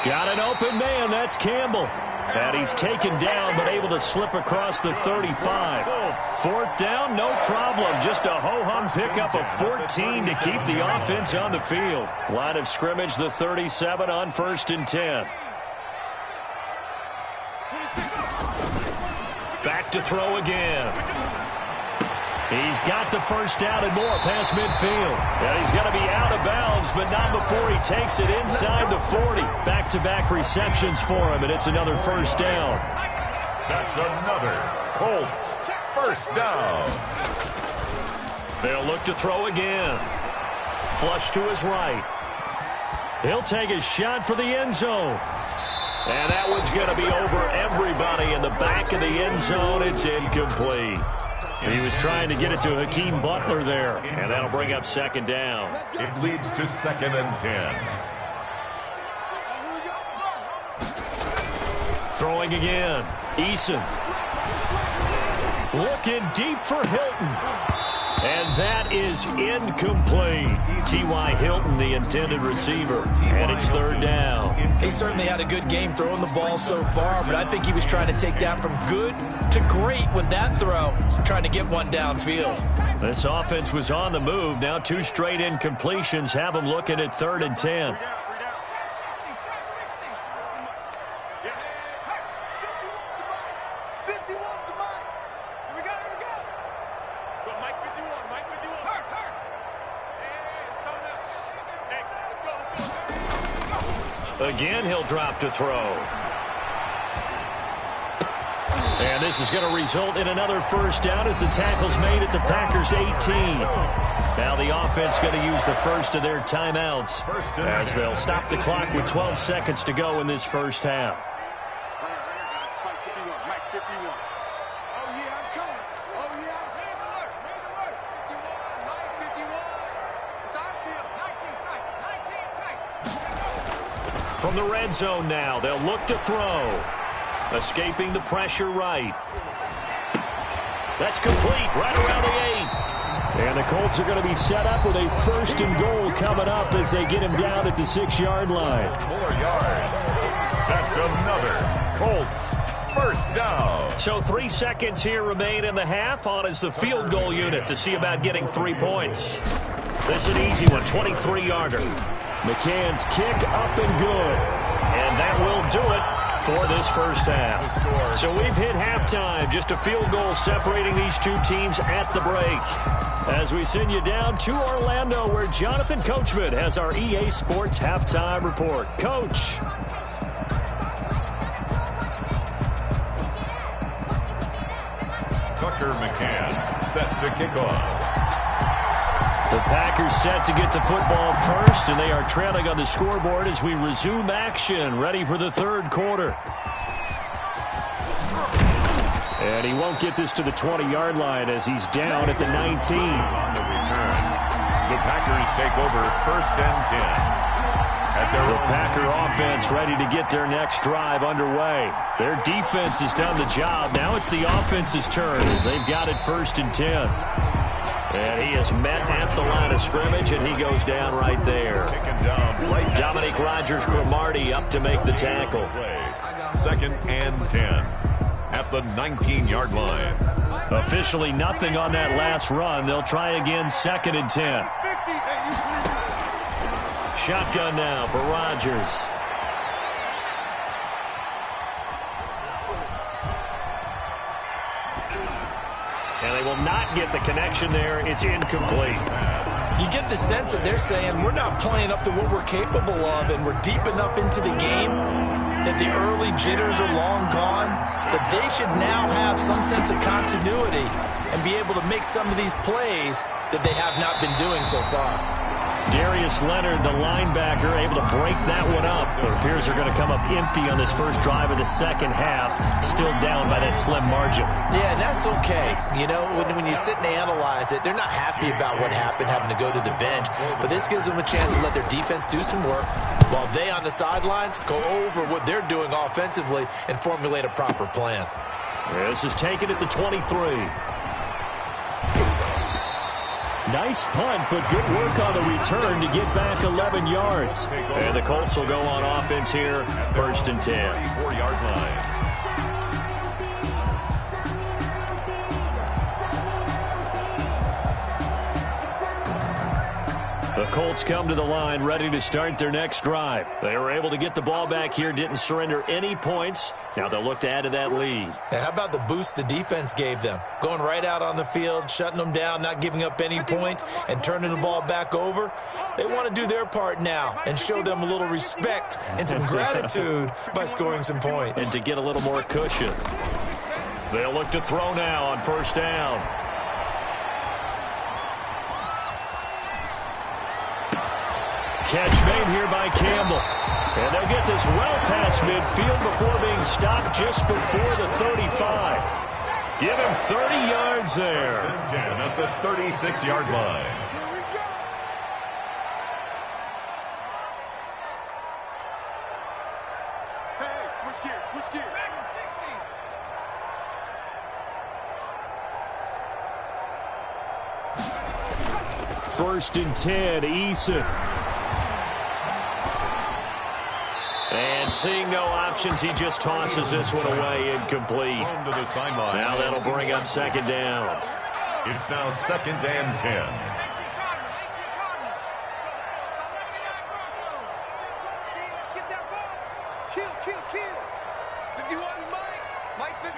Got an open man. That's Campbell. And he's taken down, but able to slip across the 35. 4th down, no problem. Just a ho-hum pickup of 14 to keep the offense on the field. Line of scrimmage, the 37 on 1st and 10. Back to throw again. He's got the 1st down and more past midfield. And he's going to be out of bounds, but not before he takes it inside the 40. Back-to-back receptions for him, and it's another 1st down. That's another Colts 1st down. They'll look to throw again. Flush to his right. He'll take a shot for the end zone. And that one's going to be over everybody in the back of the end zone. It's incomplete. He was trying to get it to Hakeem Butler there, and that'll bring up 2nd down. It leads to 2nd and 10. Throwing again. Eason. Looking deep for Hilton. And that is incomplete. T.Y. Hilton, the intended receiver. And it's 3rd down. He certainly had a good game throwing the ball so far, but I think he was trying to take that from good to great with that throw, trying to get one downfield. This offense was on the move. Now 2 straight incompletions have them looking at 3rd and 10. Again, he'll drop to throw. And this is going to result in another 1st down as the tackle's made at the Packers' 18. Now the offense going to use the first of their timeouts as they'll stop the clock with 12 seconds to go in this 1st half. From the red zone now, they'll look to throw. Escaping the pressure right. That's complete right around the 8. And the Colts are going to be set up with a 1st and goal coming up as they get him down at the 6-yard line. More yards. That's another Colts 1st down. So 3 seconds here remain in the half. On is the field goal unit to see about getting 3 points. This is an easy one, 23-yarder. McCann's kick up and good. And that will do it for this 1st half. So we've hit halftime. Just a field goal separating these 2 teams at the break. As we send you down to Orlando, where Jonathan Coachman has our EA Sports halftime report. Coach. Tucker McCann set to kick off. The Packers set to get the football first, and they are trailing on the scoreboard as we resume action, ready for the third quarter. And he won't get this to the 20-yard line as he's down at the 19. On the return, the Packers take over 1st and 10. The Packer offense ready to get their next drive underway. Their defense has done the job. Now it's the offense's turn as they've got it 1st and 10. And he is met at the line of scrimmage, and he goes down right there. Dominique Rodgers-Cromartie up to make the tackle. 2nd and 10 at the 19-yard line. Officially nothing on that last run. They'll try again 2nd and 10. Shotgun now for Rodgers. And they will not get the connection there. It's incomplete. You get the sense that they're saying we're not playing up to what we're capable of, and we're deep enough into the game that the early jitters are long gone, that they should now have some sense of continuity and be able to make some of these plays that they have not been doing so far. Darius Leonard, the linebacker, able to break that one up. It appears they're going to come up empty on this first drive of the second half, still down by that slim margin. Yeah, and that's okay. You know, when you sit and analyze it, they're not happy about what happened, having to go to the bench. But this gives them a chance to let their defense do some work while they on the sidelines go over what they're doing offensively and formulate a proper plan. This is taken at the 23. Nice punt, but good work on the return to get back 11 yards. And the Colts will go on offense here, 1st and 10. 4-yard line. The Colts come to the line ready to start their next drive. They were able to get the ball back here, didn't surrender any points. Now they'll look to add to that lead. Yeah, how about the boost the defense gave them? Going right out on the field, shutting them down, not giving up any points, and turning the ball back over. They want to do their part now and show them a little respect and some gratitude by scoring some points. And to get a little more cushion. They'll look to throw now on 1st down. Catch made here by Campbell. And they'll get this well past midfield before being stopped just before the 35. Give him 30 yards there. 10 at the 36-yard line. Hey, switch gears, switch gears. Back in 1st and 10, Eason. And seeing no options, he just tosses this one away, incomplete. To the sideline. Now that'll bring up 2nd down. It's now 2nd and 10. Kill. 51, Mike 50.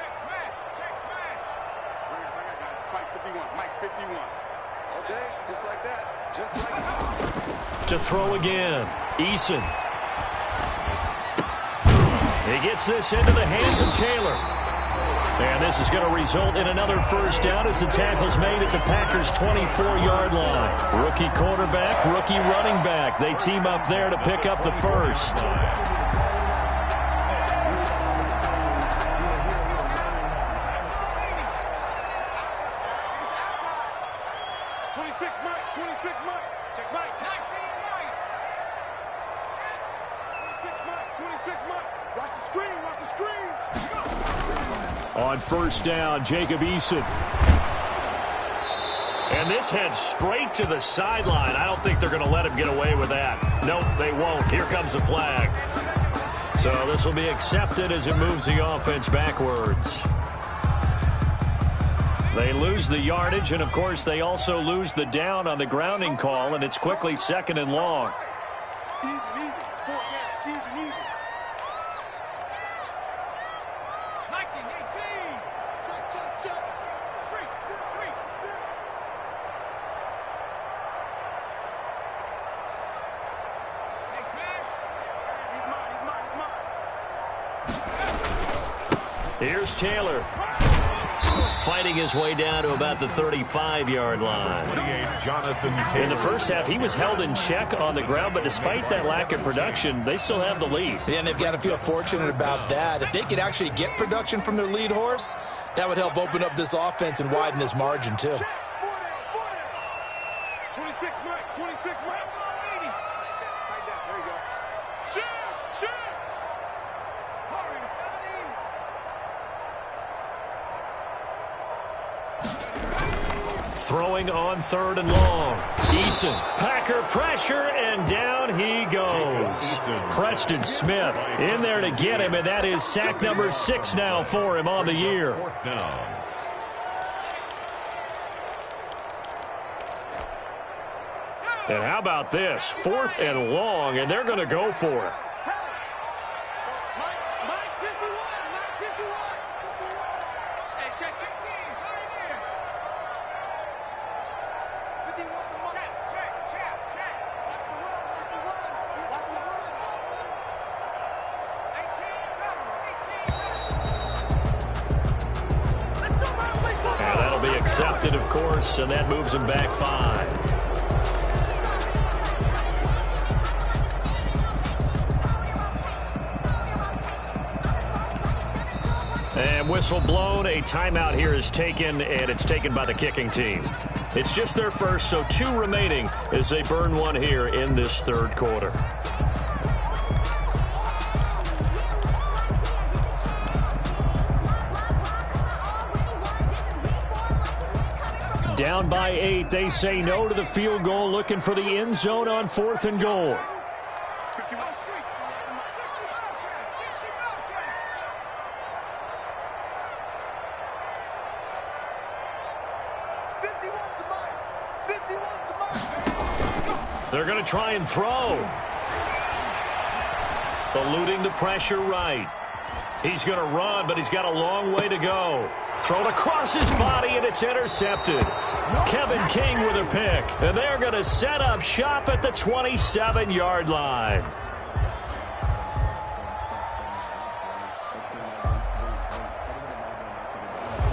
Check smash. Bring it, guys. Mike 51, Mike 51. All day, just like that. Just like that. To throw again, Eason. He gets this into the hands of Taylor. And this is going to result in another 1st down as the tackle's made at the Packers' 24-yard line. Rookie quarterback, rookie running back. They team up there to pick up the 1st. 26 Mike. Check Mike. 26 Mike. Watch the screen. On 1st down, Jacob Eason. And this heads straight to the sideline. I don't think they're going to let him get away with that. Nope, they won't. Here comes the flag. So this will be accepted as it moves the offense backwards. They lose the yardage, and of course they also lose the down on the grounding call, and it's quickly 2nd and long. Even. 18. Check. Street. Hey, smash. He's mine. Here's Taylor. fighting his way down to about the 35-yard line. Jonathan Taylor. In the first half, he was held in check on the ground, but despite that lack of production, they still have the lead. Yeah, and they've got to feel fortunate about that. If they could actually get production from their lead horse, that would help open up this offense and widen this margin, too. 26, Mike. 26, Mike. Throwing on 3rd and long. Eason. Packer pressure, and down he goes. Preston Smith in there to get him, and that is sack number 6 now for him on the year. 4th down. And how about this? 4th and long, and they're going to go for it. Accepted, of course, and that moves him back 5. And whistle blown. A timeout here is taken, and it's taken by the kicking team. It's just their first, so 2 remaining as they burn one here in this 3rd quarter. Down by 8, they say no to the field goal, looking for the end zone on 4th and goal. They're going to try and throw. Eluding the pressure right. He's going to run, but he's got a long way to go. Thrown across his body, and it's intercepted. Kevin King with a pick. And they're going to set up shop at the 27-yard line.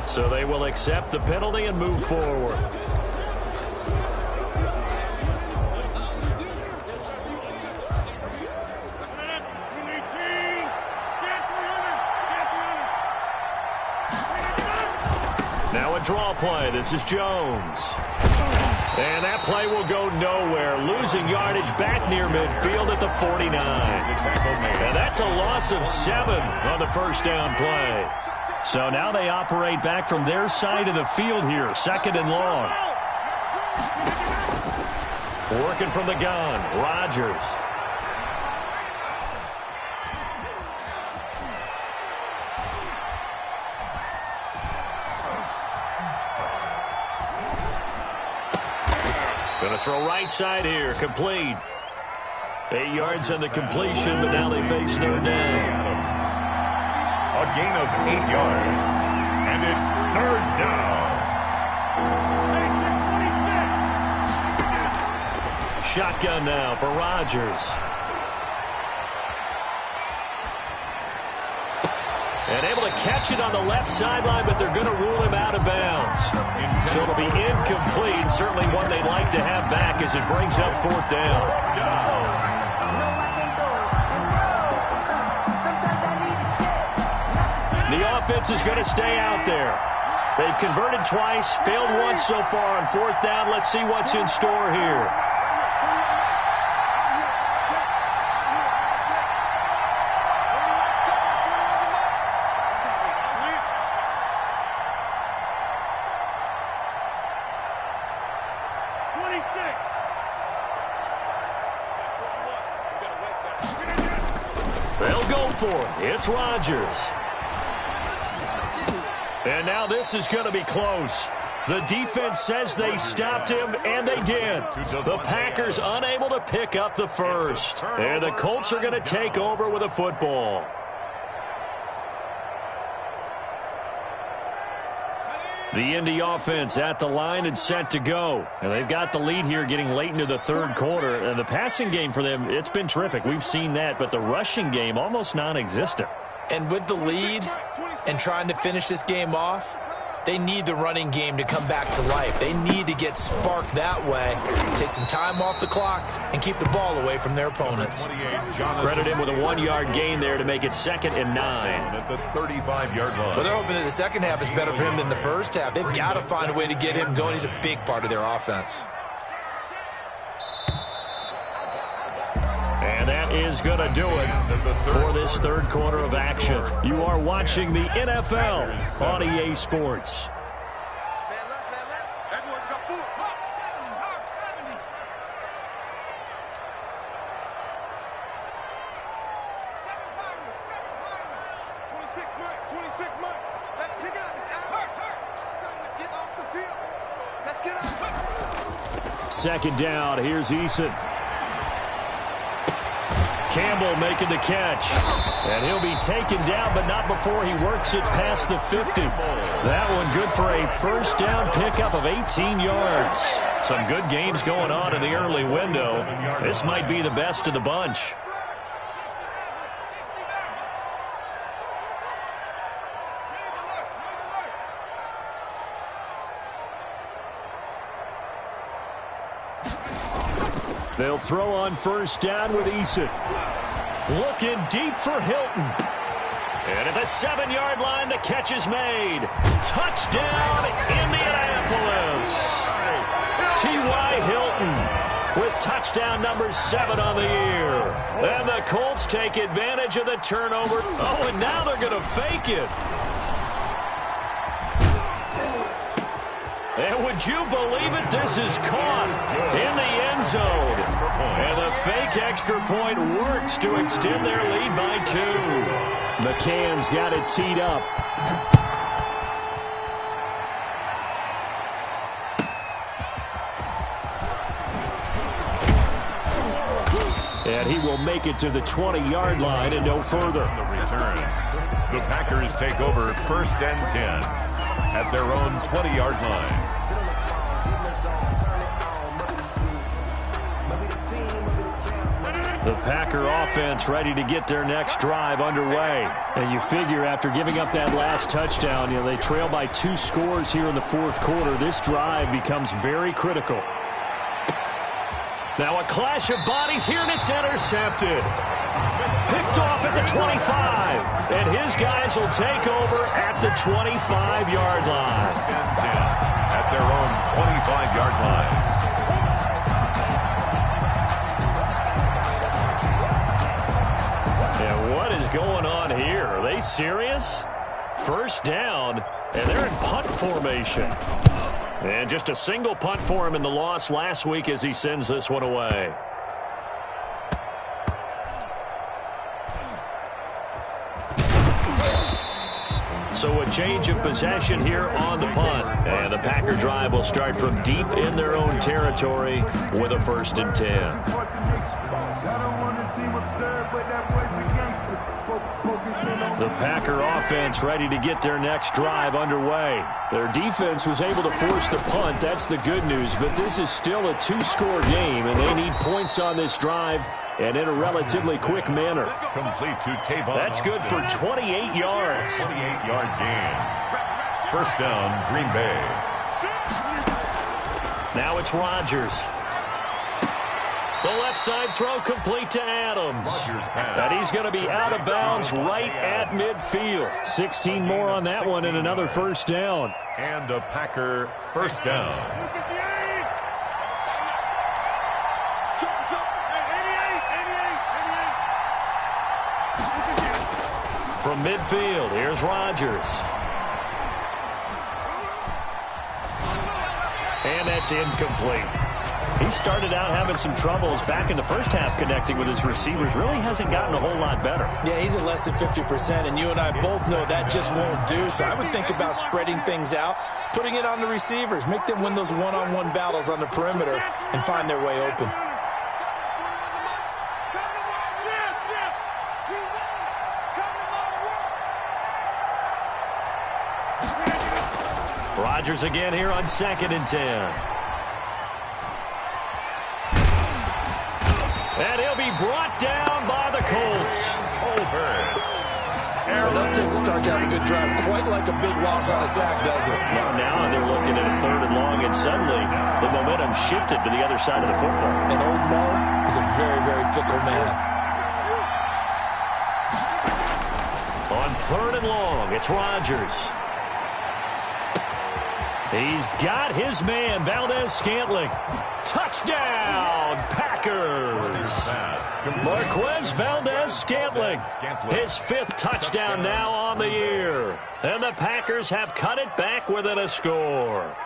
So they will accept the penalty and move forward. Now a draw play. This is Jones. And that play will go nowhere. Losing yardage back near midfield at the 49. And that's a loss of 7 on the first down play. So now they operate back from their side of the field here. 2nd and long. Working from the gun. Rodgers. Going to throw right side here. Complete. 8 yards on the completion, but now they face 3rd down. A gain of 8 yards. And it's 3rd down. Shotgun now for Rodgers. And able to catch it on the left sideline, but they're going to rule him out of bounds. So it'll be incomplete. Certainly one they'd like to have back as it brings up 4th down. The offense is going to stay out there. They've converted twice, failed once so far on 4th down. Let's see what's in store here. They'll go for it. It's Rodgers. And now this is going to be close. The defense says they stopped him, and they did. The Packers unable to pick up the first. And the Colts are going to take over with a football. The Indy offense at the line and set to go. And they've got the lead here getting late into the 3rd quarter. And the passing game for them, it's been terrific. We've seen that, but the rushing game almost non-existent. And with the lead and trying to finish this game off, They need the running game to come back to life. They need to get sparked that way, take some time off the clock, and keep the ball away from their opponents. Credit him with a 1-yard gain there to make it 2nd and 9. At the 35-yard line. Well, they're hoping that the second half is better for him than the first half. They've got to find a way to get him going. He's a big part of their offense. And that is going to do it for this third quarter of action. You are watching the NFL on EA Sports. Second down, here's Eason. Campbell making the catch. And he'll be taken down, but not before he works it past the 50. That one good for a first down pickup of 18 yards. Some good games going on in the early window. This might be the best of the bunch. They'll throw on first down with Eason. Looking deep for Hilton. And at the 7-yard line, the catch is made. Touchdown, Indianapolis. T.Y. Hilton with touchdown number 7 on the year. And the Colts take advantage of the turnover. Oh, and now they're going to fake it. And would you believe it? This is caught in the end zone. And the fake extra point works to extend their lead by 2. McCann's got it teed up. And he will make it to the 20-yard line and no further. The return. The Packers take over 1st and 10 at their own 20-yard line. The Packer offense ready to get their next drive underway. And you figure after giving up that last touchdown, they trail by 2 scores here in the 4th quarter. This drive becomes very critical. Now a clash of bodies here, and it's intercepted. Picked off at the 25. And his guys will take over at the 25-yard line. At their own 25-yard line. What is going on here? Are they serious? First down, and they're in punt formation. And just a single punt for him in the loss last week as he sends this one away. So a change of possession here on the punt. And the Packer drive will start from deep in their own territory with a 1st and 10. The Packer offense ready to get their next drive underway. Their defense was able to force the punt. That's the good news. But this is still a 2-score game, and they need points on this drive and in a relatively quick manner. Complete to Tavon. That's good for 28 yards. 28-yard gain. First down, Green Bay. Now it's Rodgers. The left side throw complete to Adams. And he's going to be out of bounds right at midfield. 16 more on that one and another first down. And a Packer first down. From midfield, here's Rodgers. And that's incomplete. He started out having some troubles back in the first half connecting with his receivers. Really hasn't gotten a whole lot better. Yeah, he's at less than 50%, and you and I both know that just won't do. So I would think about spreading things out, putting it on the receivers, make them win those one-on-one battles on the perimeter and find their way open. Rodgers again here on 2nd and 10. And he'll be brought down by the Colts. Over. Enough to start to have a good drive. Quite like a big loss on a sack, does it? Well, now they're looking at a 3rd and long, and suddenly the momentum shifted to the other side of the football. And old Mo is a very, very fickle man. On 3rd and long, it's Rodgers. He's got his man, Valdez-Scantling. Touchdown, Packers. Marquez Valdez-Scantling, his 5th touchdown now on the year. And the Packers have cut it back within a score.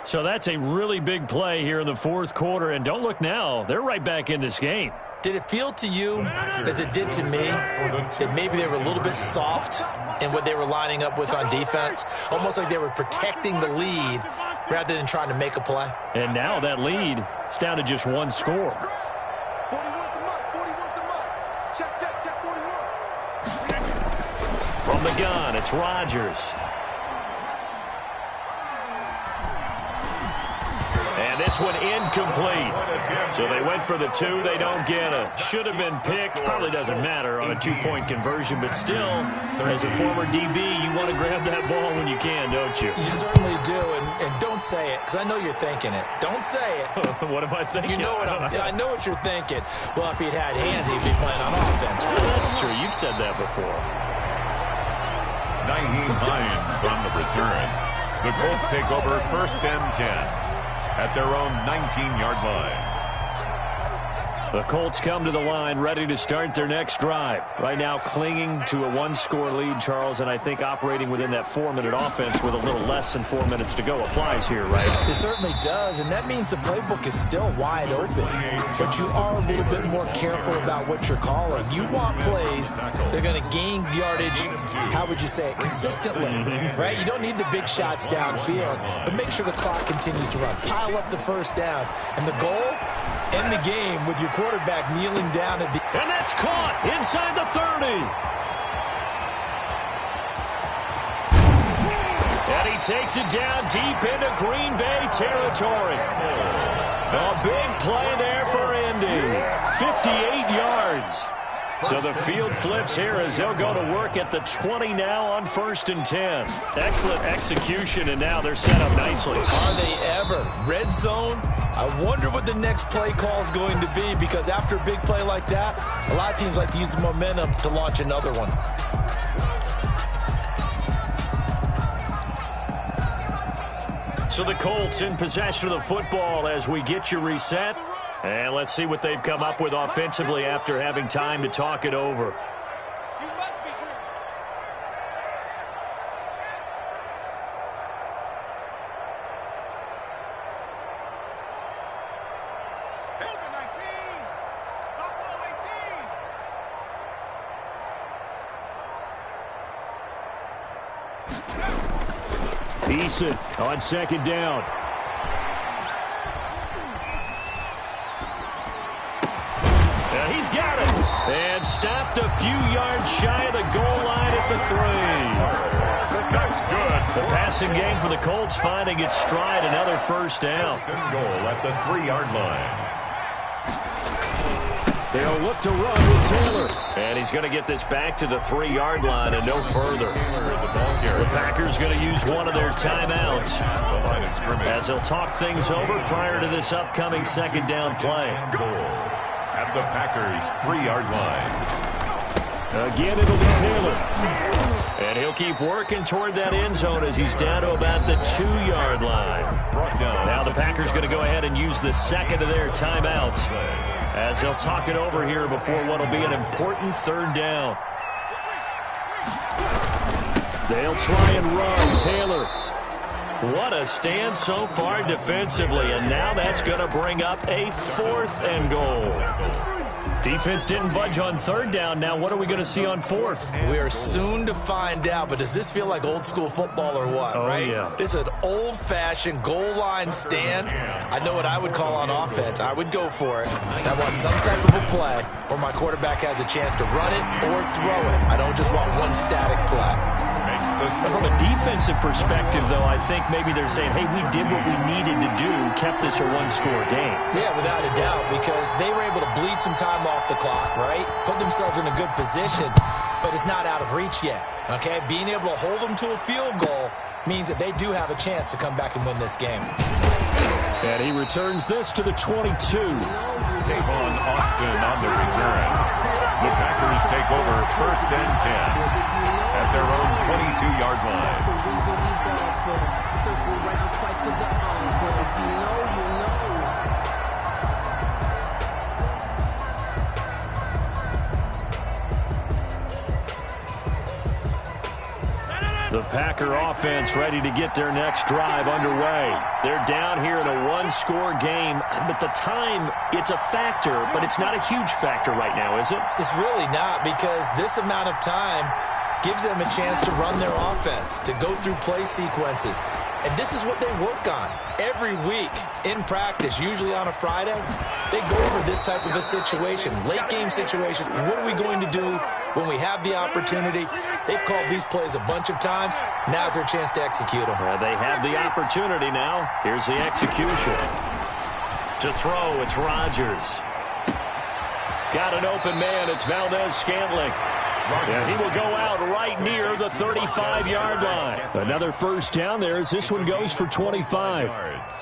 So that's a really big play here in the 4th quarter. And don't look now, they're right back in this game. Did it feel to you, as it did to me, that maybe they were a little bit soft in what they were lining up with on defense? Almost like they were protecting the lead rather than trying to make a play. And now that lead is down to just 1 score. 41's the mark. 41's the mark. Check 41. From the gun, it's Rodgers. And this one incomplete. So they went for the 2. They don't get it. Should have been picked. Probably doesn't matter on a 2-point conversion. But still, as a former DB, you want to grab that ball when you can, don't you? You certainly do. And don't say it, because I know you're thinking it. Don't say it. What am I thinking? You know what I know what you're thinking. Well, if he'd had hands, he'd be playing on offense. Well, that's true. You've said that before. Nyheim Hines on the return. The Colts take over 1st and 10. At their own 19-yard line. The Colts come to the line ready to start their next drive. Right now clinging to a 1-score lead, Charles, and I think operating within that 4-minute offense with a little less than 4 minutes to go applies here, right? It certainly does, and that means the playbook is still wide open. But you are a little bit more careful about what you're calling. You want plays that are going to gain yardage, how would you say it, consistently, right? You don't need the big shots downfield, but make sure the clock continues to run. Pile up the first downs, and the goal, end the game with your quarterback kneeling down at the... And that's caught inside the 30. And he takes it down deep into Green Bay territory. A big play there for Indy. 58 yards. So the field flips here as they'll go to work at the 20 now on 1st and 10. Excellent execution, and now they're set up nicely. Are they ever? Red zone? I wonder what the next play call is going to be, because after a big play like that, a lot of teams like to use the momentum to launch another one. So the Colts in possession of the football as we get you reset. And let's see what they've come up with offensively after having time to talk it over. Eason on 2nd down. He's got it. And stopped a few yards shy of the goal line at the 3. That's good. The passing game for the Colts finding its stride. Another 1st down. Goal at the 3-yard line. They'll look to run with Taylor. And he's going to get this back to the 3-yard line and no further. The Packers going to use one of their timeouts as they'll talk things over prior to this upcoming 2nd down play. At the Packers' 3-yard line. Again, it'll be Taylor. And he'll keep working toward that end zone as he's down to about the 2-yard line. Now the Packers going to go ahead and use the 2nd of their timeouts as they'll talk it over here before what will be an important 3rd down. They'll try and run. Taylor. What a stand so far defensively, and now that's going to bring up a 4th and goal. Defense didn't budge on 3rd down. Now what are we going to see on 4th? We are soon to find out, but does this feel like old school football or what, right? Yeah. This is an old-fashioned goal line stand. I know what I would call on offense. I would go for it. I want some type of a play where my quarterback has a chance to run it or throw it. I don't just want one static play. Makes the From a defensive perspective, though, I think maybe they're saying, hey, we did what we needed to do, kept this a one-score game. Yeah, without a doubt, because they were able to bleed some time off the clock, right? Put themselves in a good position, but it's not out of reach yet, okay? Being able to hold them to a field goal means that they do have a chance to come back and win this game. And he returns this to the 22. Tavon Austin on the return. The Packers take over 1st and 10 at their own 22-yard line. Circle round twice for the encore. If you know, you know. The Packer offense ready to get their next drive underway. They're down here in a one-score game, but the time, it's a factor, but it's not a huge factor right now, is it? It's really not, because this amount of time gives them a chance to run their offense, to go through play sequences. And this is what they work on every week in practice, usually on a Friday. They go over this type of a situation, late-game situation. What are we going to do when we have the opportunity? They've called these plays a bunch of times. Now's their chance to execute them. Well, they have the opportunity now. Here's the execution. To throw, it's Rodgers. Got an open man. It's Valdez-Scantling. And he will go out right near the 35-yard line. Another first down there as this one goes for 25.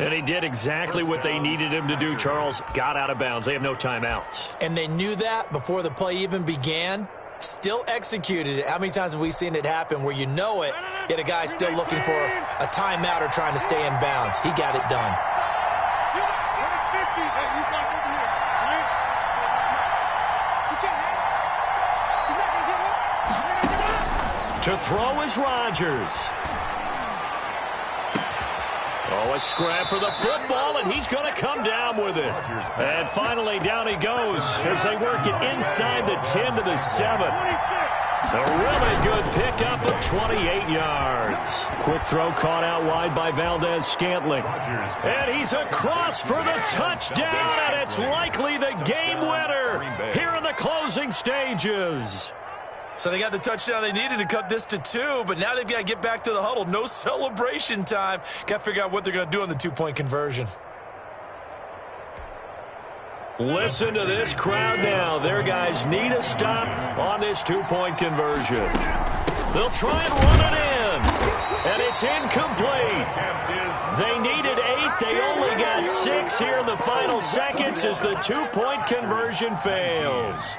And he did exactly what they needed him to do, Charles. Got out of bounds. They have no timeouts. And they knew that before the play even began. Still executed it. How many times have we seen it happen where you know it, yet a guy's still looking for a timeout or trying to stay in bounds? He got it done. To throw is Rodgers. Oh, a scrap for the football, and he's going to come down with it. And finally, down he goes as they work it inside the 10 to the 7. A really good pickup of 28 yards. Quick throw caught out wide by Valdez-Scantling. And he's across for the touchdown, and it's likely the game winner here in the closing stages. So they got the touchdown they needed to cut this to 2, but now they've got to get back to the huddle. No celebration time. Got to figure out what they're going to do on the two-point conversion. Listen to this crowd now. Their guys need a stop on this two-point conversion. They'll try and run it in, and it's incomplete. They needed 8. They only got 6 here in the final seconds as the two-point conversion fails.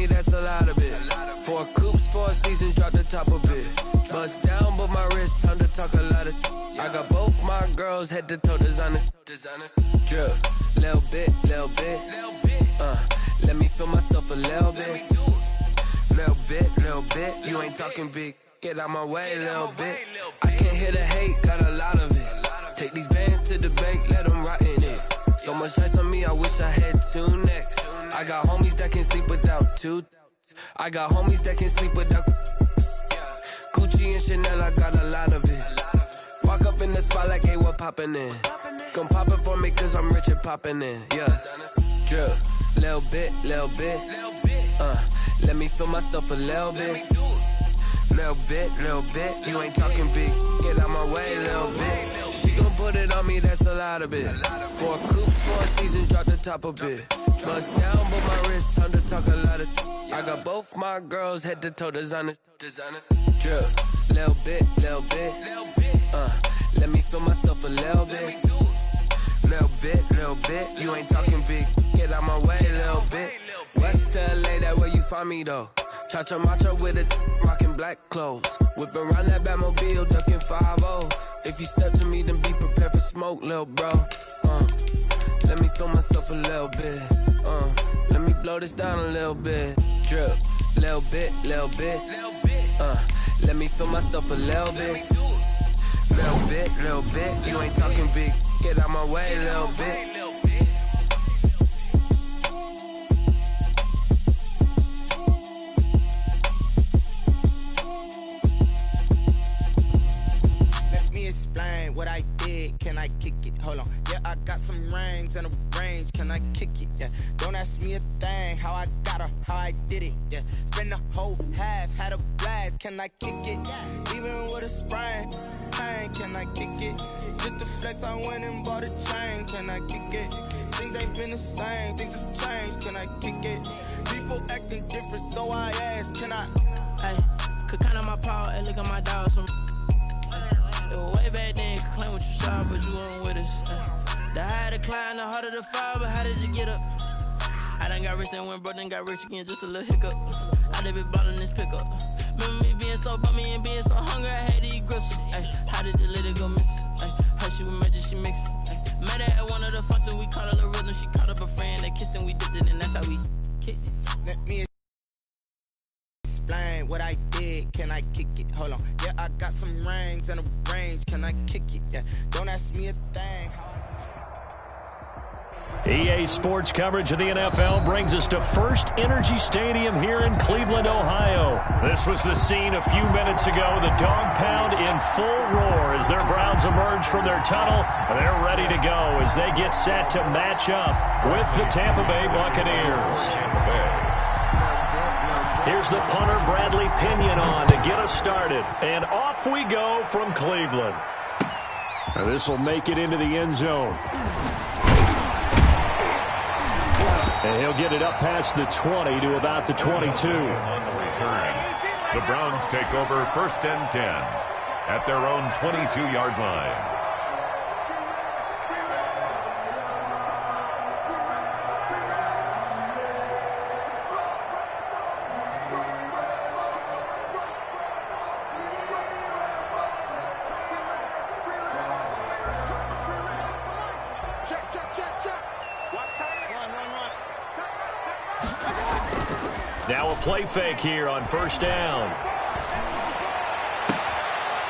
That's a lot of it. 4 coops, 4 seasons, drop the top of it. Bust down, but my wrist, time to talk a lot of. I got both my girls head to toe designer. Drip, little bit. Let me feel myself a little bit. Little bit. You ain't talking big. Get out my way, little bit. I can't hear the hate, got a lot of it. Take these bands to the bank, let them rot in it. So much ice on me, I wish I had 2 necks. I got homies that can sleep without 2. I got homies that can sleep without Gucci and Chanel, I got a lot of it. Walk up in the spot like, hey, what poppin' in? Come pop it for me, cause I'm rich and poppin' in. Yeah, drip, little bit. Let me feel myself a little bit. Little bit. You ain't talking big. Get out my way, little bit. She gon' put it on me, that's a lot of it. 4 coops, 4 seasons, drop the top a bit. Bust down, but my wrist, time to talk a lot of. I got both my girls head to toe designer. Drip, little bit. Let me feel myself a little bit. Little bit. You ain't talking big. Get out my way, little bit. West LA, that where you find me though. Cha-cha macho with it, rockin' black clothes. Whip around that Batmobile, duckin' 5-0. If you step to me, then be prepared for smoke, lil' bro. Let me feel myself a little bit. Let me blow this down a little bit. Drip, little bit. Let me feel myself a little bit. Little bit. You ain't talking big. Get out my way, little bit. What I did, can I kick it? Hold on, yeah, I got some rings and a range, can I kick it? Yeah, don't ask me a thing, how I got her, how I did it. Yeah, spend the whole half, had a blast, can I kick it? Even with a sprain, pain, can I kick it? Just to flex, I went and bought a chain, can I kick it? Things ain't been the same, things have changed, can I kick it? People acting different, so I ask, can I? Hey, could count on my paw and look at my dogs from. Way back then, could claim what you saw, but you weren't with us. The higher the climb, the harder the fall, but how did you get up? I done got rich and went broke, then got rich again, just a little hiccup. I done been ballin' this pickup. Remember me being so bummy and being so hungry, I had to eat gristle. How did the lady go miss? How she was magic, she mixed. Met her at one of the functions, we caught her rhythm, she caught up a friend, they kissed and we dipped it, and that's how we kicked it. Let me explain what I did, can I kick it? Hold on, yeah, I got some rings and a range, can I kick it? Yeah, don't ask me a thing. EA Sports coverage of the NFL brings us to First Energy Stadium here in Cleveland, Ohio. This was the scene a few minutes ago. The dog pound in full roar as their Browns emerge from their tunnel. They're ready to go as they get set to match up with the Tampa Bay Buccaneers. Here's the punter, Bradley Pinion, on to get us started. And off we go from Cleveland. This will make it into the end zone. And he'll get it up past the 20 to about the 22. On the return, the Browns take over 1st and 10 at their own 22-yard line. Now a play fake here on 1st down.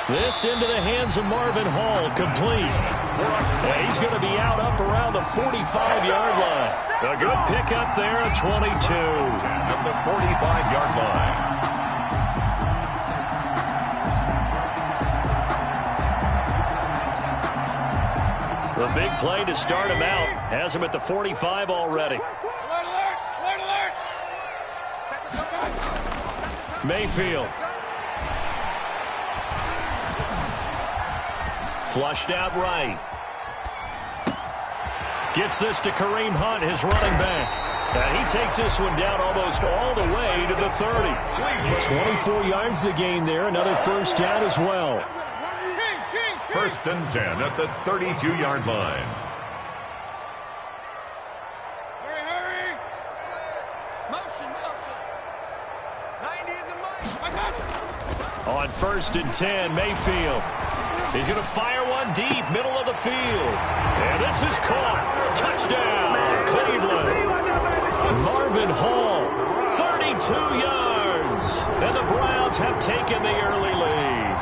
This into the hands of Marvin Hall, complete. And he's going to be out up around the 45-yard line. A good pickup there at 22. At the 45-yard line. The big play to start him out. Has him at the 45 already. Mayfield. Flushed out right. Gets this to Kareem Hunt, his running back. And he takes this one down almost all the way to the 30. 24 yards to gain there. Another 1st down as well. 1st and 10 at the 32-yard line. On 1st and 10, Mayfield. He's going to fire one deep, middle of the field. And this is caught. Touchdown, Cleveland. Marvin Hall, 32 yards. And the Browns have taken the early lead.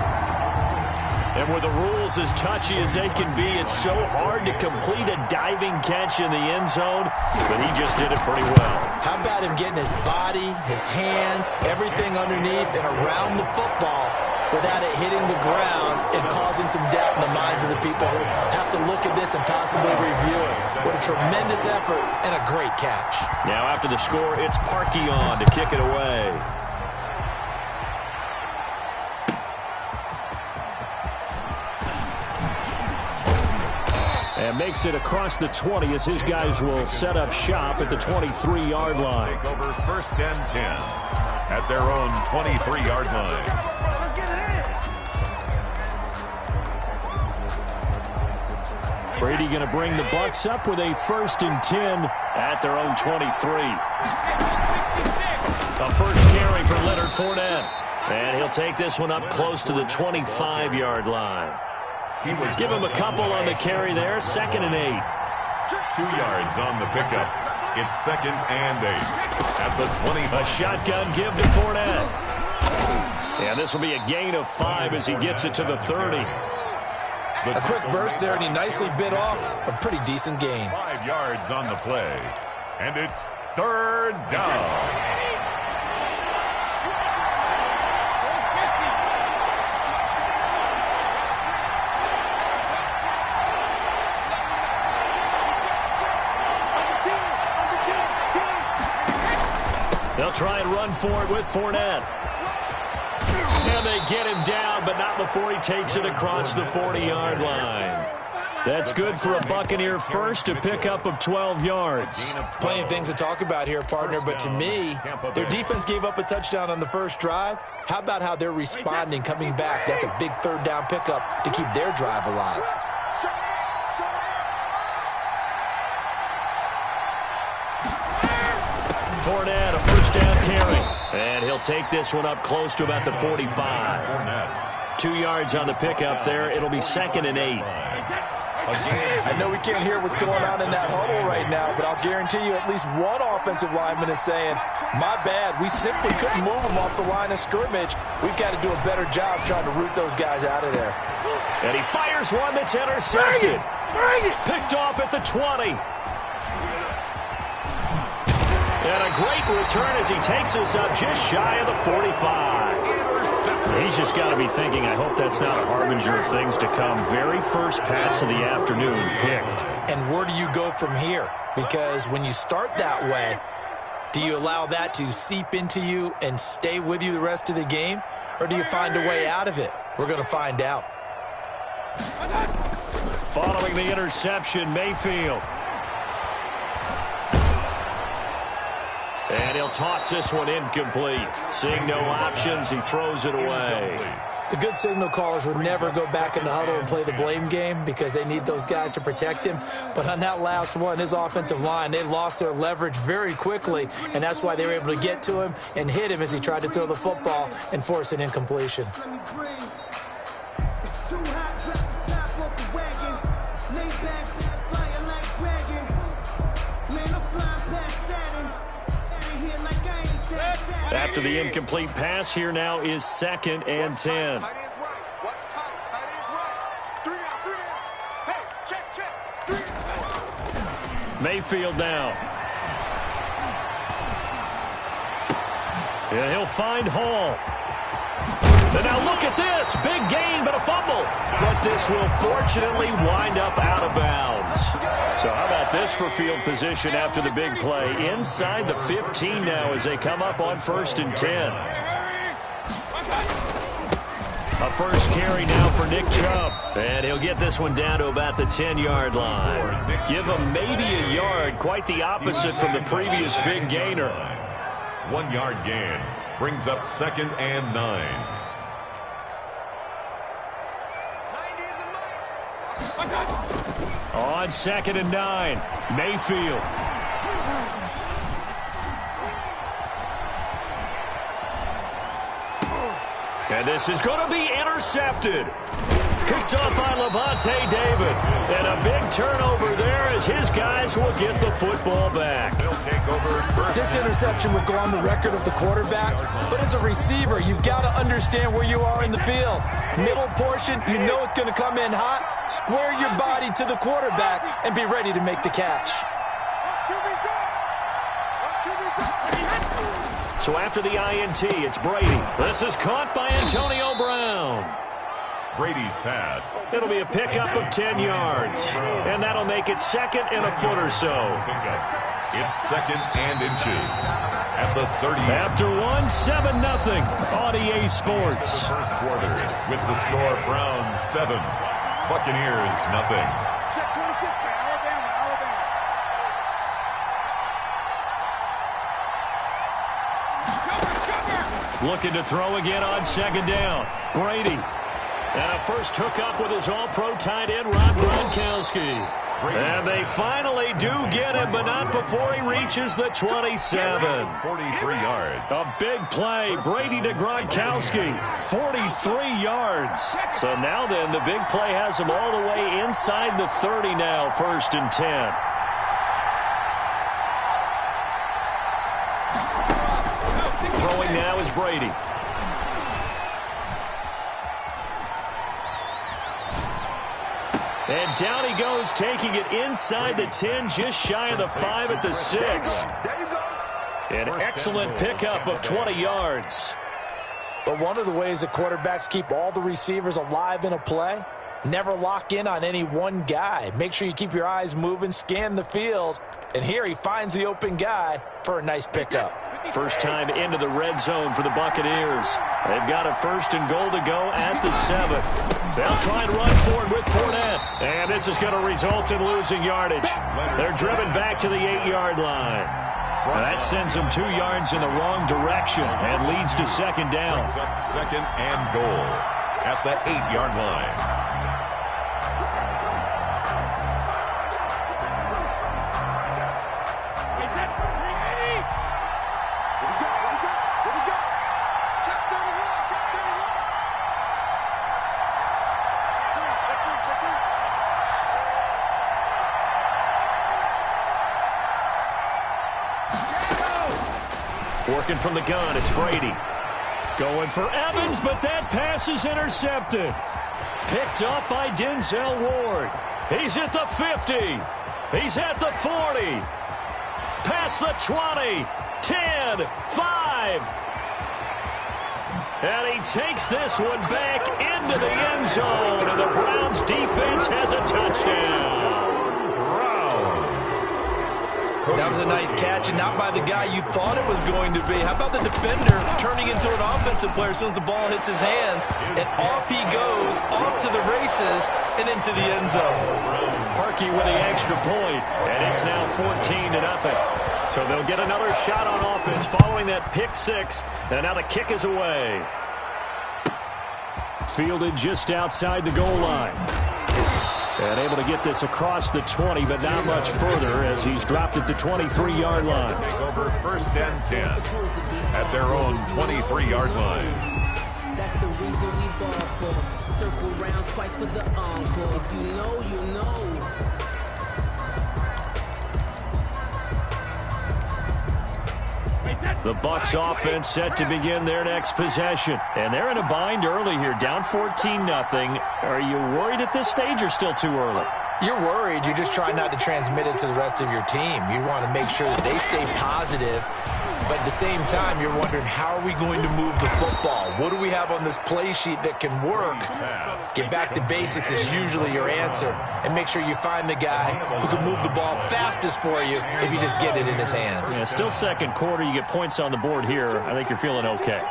And with the rules as touchy as they can be, it's so hard to complete a diving catch in the end zone, but he just did it pretty well. How about him getting his body, his hands, everything underneath and around the football without it hitting the ground and causing some doubt in the minds of the people who have to look at this and possibly review it. What a tremendous effort and a great catch. Now after the score, it's Parkey on to kick it away. And makes it across the 20 as his guys will set up shop at the 23-yard line. Take over 1st and 10 at their own 23-yard line. Brady going to bring the Bucs up with a 1st and 10 at their own 23. A first carry for Leonard Fournette. And he'll take this one up close to the 25-yard line. Give him a couple on the carry there. 2nd and 8. 2 yards on the pickup. It's 2nd and 8 at the 20. A shotgun give to Fournette. And this will be a gain of 5 as he gets it to the 30. A quick burst there, and he nicely bit off a pretty decent gain. 5 yards on the play, and it's 3rd down. They'll try and run for it with Fournette. And they get him down, but not before he takes it across the 40-yard line. That's good for a Buccaneer first, a pickup of 12 yards. Plenty of things to talk about here, partner, but to me, their defense gave up a touchdown on the first drive. How about how they're responding, coming back? That's a big 3rd down pickup to keep their drive alive. Fournette, a first down carry. And he'll take this one up close to about the 45. 2 yards on the pickup there. It'll be 2nd and 8. I know we can't hear what's going on in that huddle right now, but I'll guarantee you at least one offensive lineman is saying, my bad, we simply couldn't move them off the line of scrimmage. We've got to do a better job trying to root those guys out of there. And he fires one that's intercepted. Bring it. Picked off at the 20. And a great return as he takes us up just shy of the 45. He's just got to be thinking, I hope that's not a harbinger of things to come. Very first pass of the afternoon picked. And where do you go from here? Because when you start that way, do you allow that to seep into you and stay with you the rest of the game? Or do you find a way out of it? We're going to find out. Following the interception, Mayfield. And he'll toss this one incomplete. Seeing no options, he throws it away. The good signal callers would never go back in the huddle and play the blame game because they need those guys to protect him. But on that last one, his offensive line, they lost their leverage very quickly, and that's why they were able to get to him and hit him as he tried to throw the football and force an incompletion. After the incomplete pass, here now is 2nd and 10. Mayfield now. And he'll find Hall. And now look at this. Big gain, but a fumble. But this will fortunately wind up out of bounds. So how about this for field position after the big play? Inside the 15 now as they come up on 1st and 10. A first carry now for Nick Chubb. And he'll get this one down to about the 10-yard line. Give him maybe a yard. Quite the opposite from the previous big gainer. 1-yard gain brings up 2nd and 9. On 2nd and 9, Mayfield. And this is going to be intercepted. Picked off by Levante David. And a big turnover there as his guys will get the football back. They'll take over. This interception will go on the record of the quarterback, but as a receiver, you've got to understand where you are in the field. Middle portion, you know it's going to come in hot. Square your body to the quarterback and be ready to make the catch. So after the INT, it's Brady. This is caught by Antonio Brown. Brady's pass. It'll be a pickup of 10 yards. And that'll make it 2nd and a foot or so. It's 2nd and inches at the 30. After 1, 7-0 on EA Sports. The first quarter with the score Browns 7, Buccaneers nothing. Looking to throw again on 2nd down. Brady. And a first hookup with his all-pro tight end, Rob Gronkowski. And they finally do get him, but not before he reaches the 27. 43 yards. A big play. Brady to Gronkowski. 43 yards. So now then, the big play has him all the way inside the 30 now, 1st and 10. Throwing now is Brady. And down he goes, taking it inside the 10, just shy of the 5 at the 6. An excellent pickup of 20 yards. But one of the ways that quarterbacks keep all the receivers alive in a play, never lock in on any one guy. Make sure you keep your eyes moving, scan the field. And here he finds the open guy for a nice pickup. First time into the red zone for the Buccaneers. They've got a 1st and goal to go at the 7. They'll try and run forward with Fournette. And this is going to result in losing yardage. They're driven back to the 8-yard line. That sends them 2 yards in the wrong direction and leads to 2nd down. Second and goal at the 8-yard line. Working from the gun, it's Brady. Going for Evans, but that pass is intercepted. Picked up by Denzel Ward. He's at the 50. He's at the 40. Past the 20. 10, 5. And he takes this one back into the end zone, and the Browns defense has a touchdown. That was a nice catch, and not by the guy you thought it was going to be. How about the defender turning into an offensive player as soon as the ball hits his hands, and off he goes, off to the races, and into the end zone. Parkey with the extra point, and it's now 14-0. So they'll get another shot on offense following that pick 6, and now the kick is away. Fielded just outside the goal line. And able to get this across the 20, but not much further as he's dropped at the 23-yard line. Take over 1st and 10 at their own 23-yard line. That's the reason we ball for. Circle round twice for the encore. If you know, you know. The Bucs offense set to begin their next possession. And they're in a bind early here, down 14-0. Are you worried at this stage or still too early? You're worried. You're just trying not to transmit it to the rest of your team. You want to make sure that they stay positive. But at the same time, you're wondering, how are we going to move the football? What do we have on this play sheet that can work? Get back to basics is usually your answer. And make sure you find the guy who can move the ball fastest for you if you just get it in his hands. Yeah, still 2nd quarter. You get points on the board here. I think you're feeling okay.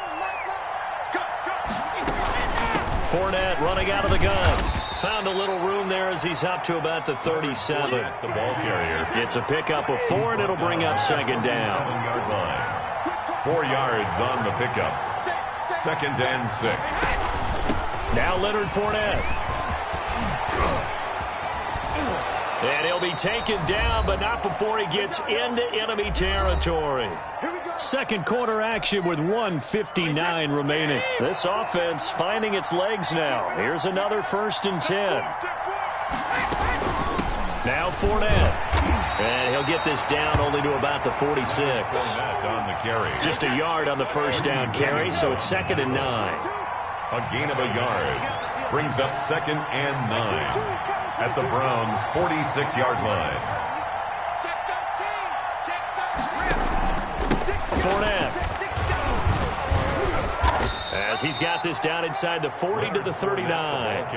Fournette running out of the gun. Found a little room there as he's up to about the 37. The ball carrier. It's a pickup of 4, and it'll bring up 2nd down. 7-yard line. 4 yards on the pickup. 2nd and 6. Now Leonard Fournette. And he'll be taken down, but not before he gets into enemy territory. 2nd quarter action with 1:59 remaining. This offense finding its legs now. Here's another 1st and 10. Now Fournette. And he'll get this down only to about the 46. On the carry. Just a yard on the 1st down carry, so it's 2nd and 9. A gain of a yard brings up 2nd and 9 at the Browns' 46-yard line. Fournette. As he's got this down inside the 40 to the 39.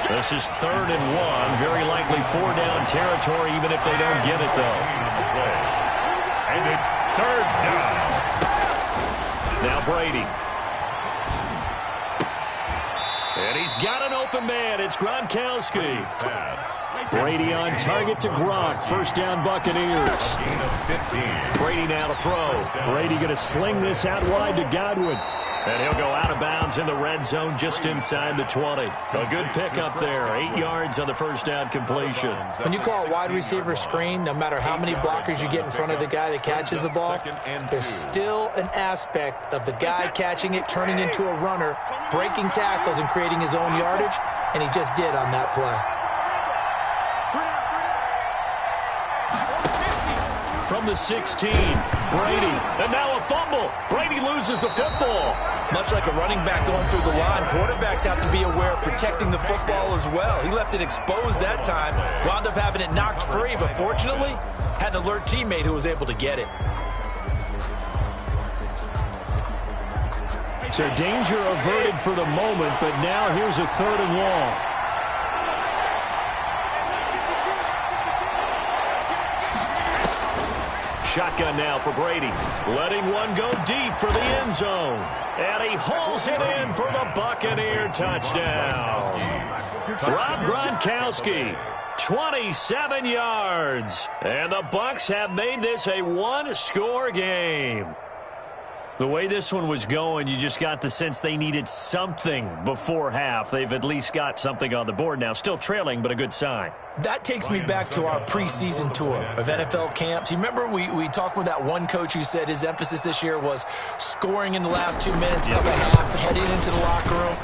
This is 3rd and 1. Very likely 4-down territory, even if they don't get it, though. And it's 3rd down. Now Brady. And he's got an open man. It's Gronkowski. Brady on target to Gronk. 1st down Buccaneers. Brady now to throw. Brady going to sling this out wide to Godwin. And he'll go out of bounds in the red zone just inside the 20. A good pickup there. 8 yards on the 1st down completion. When you call a wide receiver screen, no matter how many blockers you get in front of the guy that catches the ball, there's still an aspect of the guy catching it, turning into a runner, breaking tackles and creating his own yardage, and he just did on that play. From the 16, Brady. And now a fumble. Brady loses the football. Much like a running back going through the line, quarterbacks have to be aware of protecting the football as well. He left it exposed that time, wound up having it knocked free, but fortunately, had an alert teammate who was able to get it. So danger averted for the moment, but now here's a 3rd and long. Shotgun now for Brady. Letting one go deep for the end zone. And he hauls it in for the Buccaneer touchdown. Rob Gronkowski, 27 yards. And the Bucs have made this a one-score game. The way this one was going, you just got the sense they needed something before half. They've at least got something on the board now. Still trailing, but a good sign. That takes me back to our preseason tour of NFL camps. You remember we talked with that one coach who said his emphasis this year was scoring in the last 2 minutes of a half, heading into the locker room.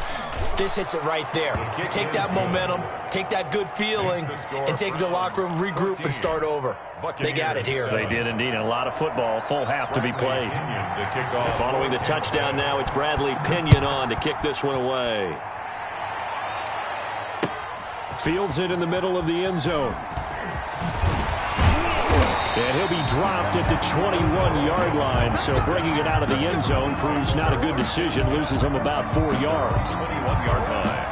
This hits it right there. Take that momentum, take that good feeling, and take the locker room, regroup, and start over. They got it here. They did indeed. And a lot of football, full half to be played. Following the touchdown now, it's Bradley Pinion on to kick this one away. Fields it in the middle of the end zone. And he'll be dropped at the 21-yard line. So bringing it out of the end zone proves not a good decision. Loses him about 4 yards. 21-yard line.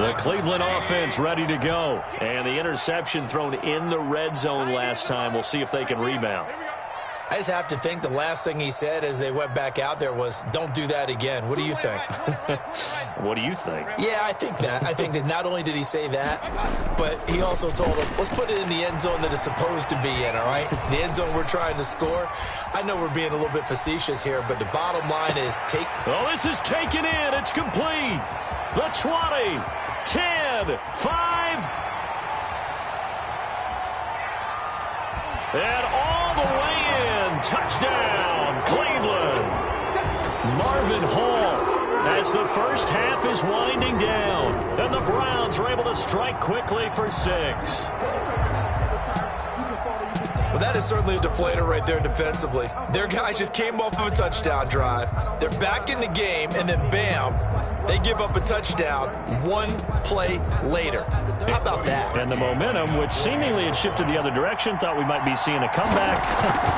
The Cleveland offense ready to go. And the interception thrown in the red zone last time. We'll see if they can rebound. I just have to think the last thing he said as they went back out there was, don't do that again. What do you think? What do you think? Yeah, I think that. I think that not only did he say that, but he also told them, let's put it in the end zone that it's supposed to be in, all right? The end zone we're trying to score. I know we're being a little bit facetious here, but the bottom line is take... Oh, this is taken in. It's complete. The 20, 10, 5. And all the way in. Touchdown, Cleveland. Marvin Hall, as the first half is winding down. And the Browns are able to strike quickly for 6. Well, that is certainly a deflator right there defensively. Their guys just came off of a touchdown drive. They're back in the game, and then bam, they give up a touchdown 1 play later. How about that? And the momentum, which seemingly had shifted the other direction, thought we might be seeing a comeback.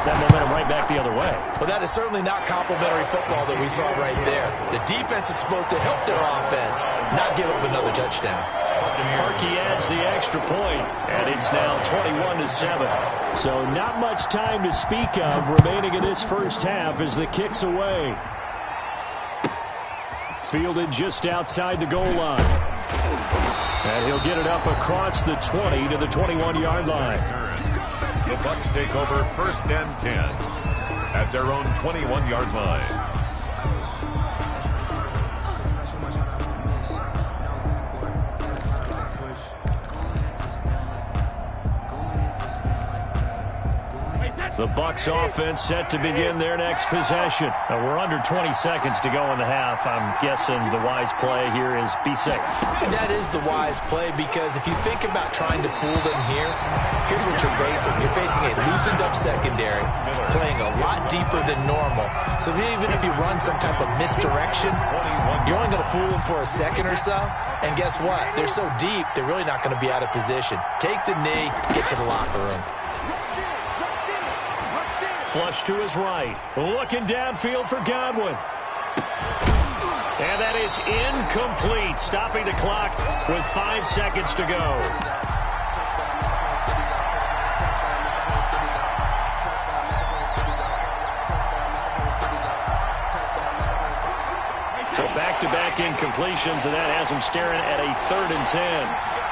That momentum right back the other way. Well, that is certainly not complimentary football that we saw right there. The defense is supposed to help their offense, not give up another touchdown. Parkey adds the extra point, and it's now 21-7. So not much time to speak of remaining in this first half as the kick's away. Fielded just outside the goal line. And he'll get it up across the 20 to the 21-yard line. The Bucs take over 1st and 10 at their own 21-yard line. The Bucs offense set to begin their next possession. Now we're under 20 seconds to go in the half. I'm guessing the wise play here is be safe. And that is the wise play, because if you think about trying to fool them here, here's what you're facing. You're facing a loosened up secondary, playing a lot deeper than normal. So even if you run some type of misdirection, you're only going to fool them for a second or so. And guess what? They're so deep, they're really not going to be out of position. Take the knee, get to the locker room. Flush to his right. Looking downfield for Godwin. And that is incomplete. Stopping the clock with 5 seconds to go. So back-to-back incompletions, and that has him staring at a 3rd and 10.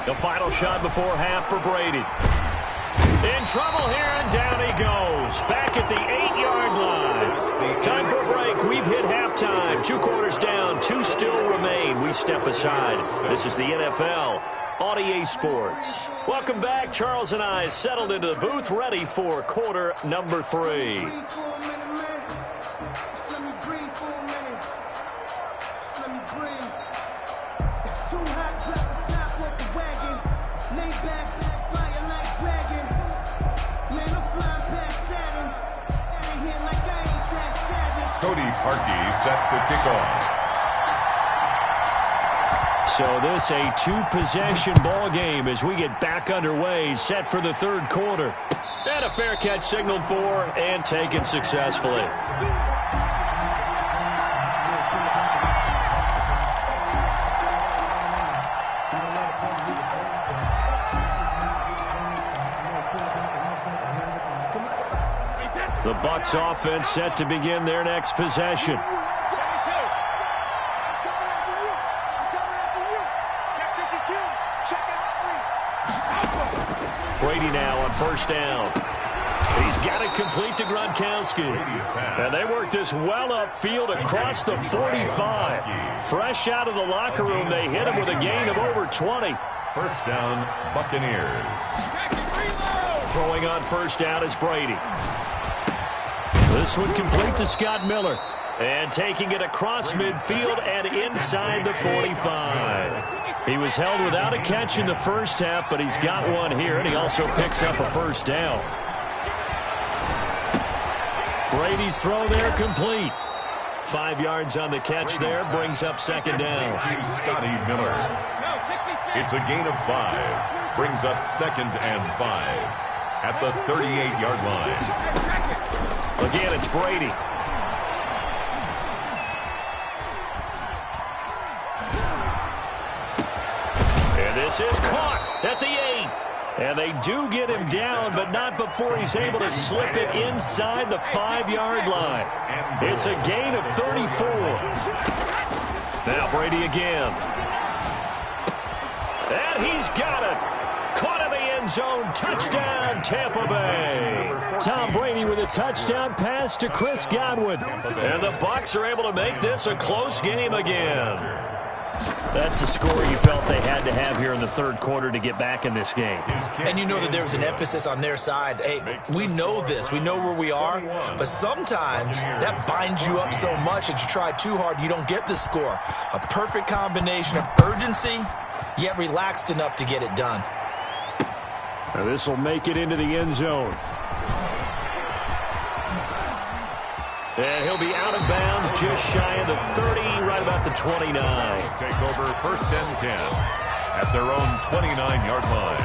The final shot before half for Brady. In trouble here, and down he goes. Back at the 8-yard line. Time for a break. We've hit halftime. 2 quarters down. 2 still remain. We step aside. This is the NFL on EA Sports. Welcome back. Charles and I settled into the booth, ready for quarter number 3. Cody Parkey set to kick off. So this a 2-possession ball game as we get back underway, set for the third quarter. And a fair catch signaled for and taken successfully. The Bucs offense set to begin their next possession. Brady now on first down. He's got it complete to Gronkowski. And they work this well upfield across the 45. Fresh out of the locker room, they hit him with a gain of over 20. First down, Buccaneers. Throwing on first down is Brady. This one complete to Scott Miller. And taking it across midfield and inside the 45. He was held without a catch in the first half, but he's got one here, and he also picks up a first down. Brady's throw there complete. 5 yards on the catch there, brings up second down. Scotty Miller. It's a gain of 5. Brings up second and 5 at the 38-yard line. Again, it's Brady. And this is caught at the 8. And they do get him down, but not before he's able to slip it inside the 5-yard line. It's a gain of 34. Now Brady again. And he's got it. Caught in the end zone. Touchdown, Tampa Bay. Tom Brady with a touchdown pass to Chris Godwin. And the Bucs are able to make this a close game again. That's a score you felt they had to have here in the third quarter to get back in this game. And you know that there was an emphasis on their side. Hey, we know this. We know where we are. But sometimes that binds you up so much that you try too hard, you don't get the score. A perfect combination of urgency, yet relaxed enough to get it done. Now this will make it into the end zone. And he'll be out of bounds just shy of the 30, right about the 29. Let's take over first and 10 at their own 29-yard line.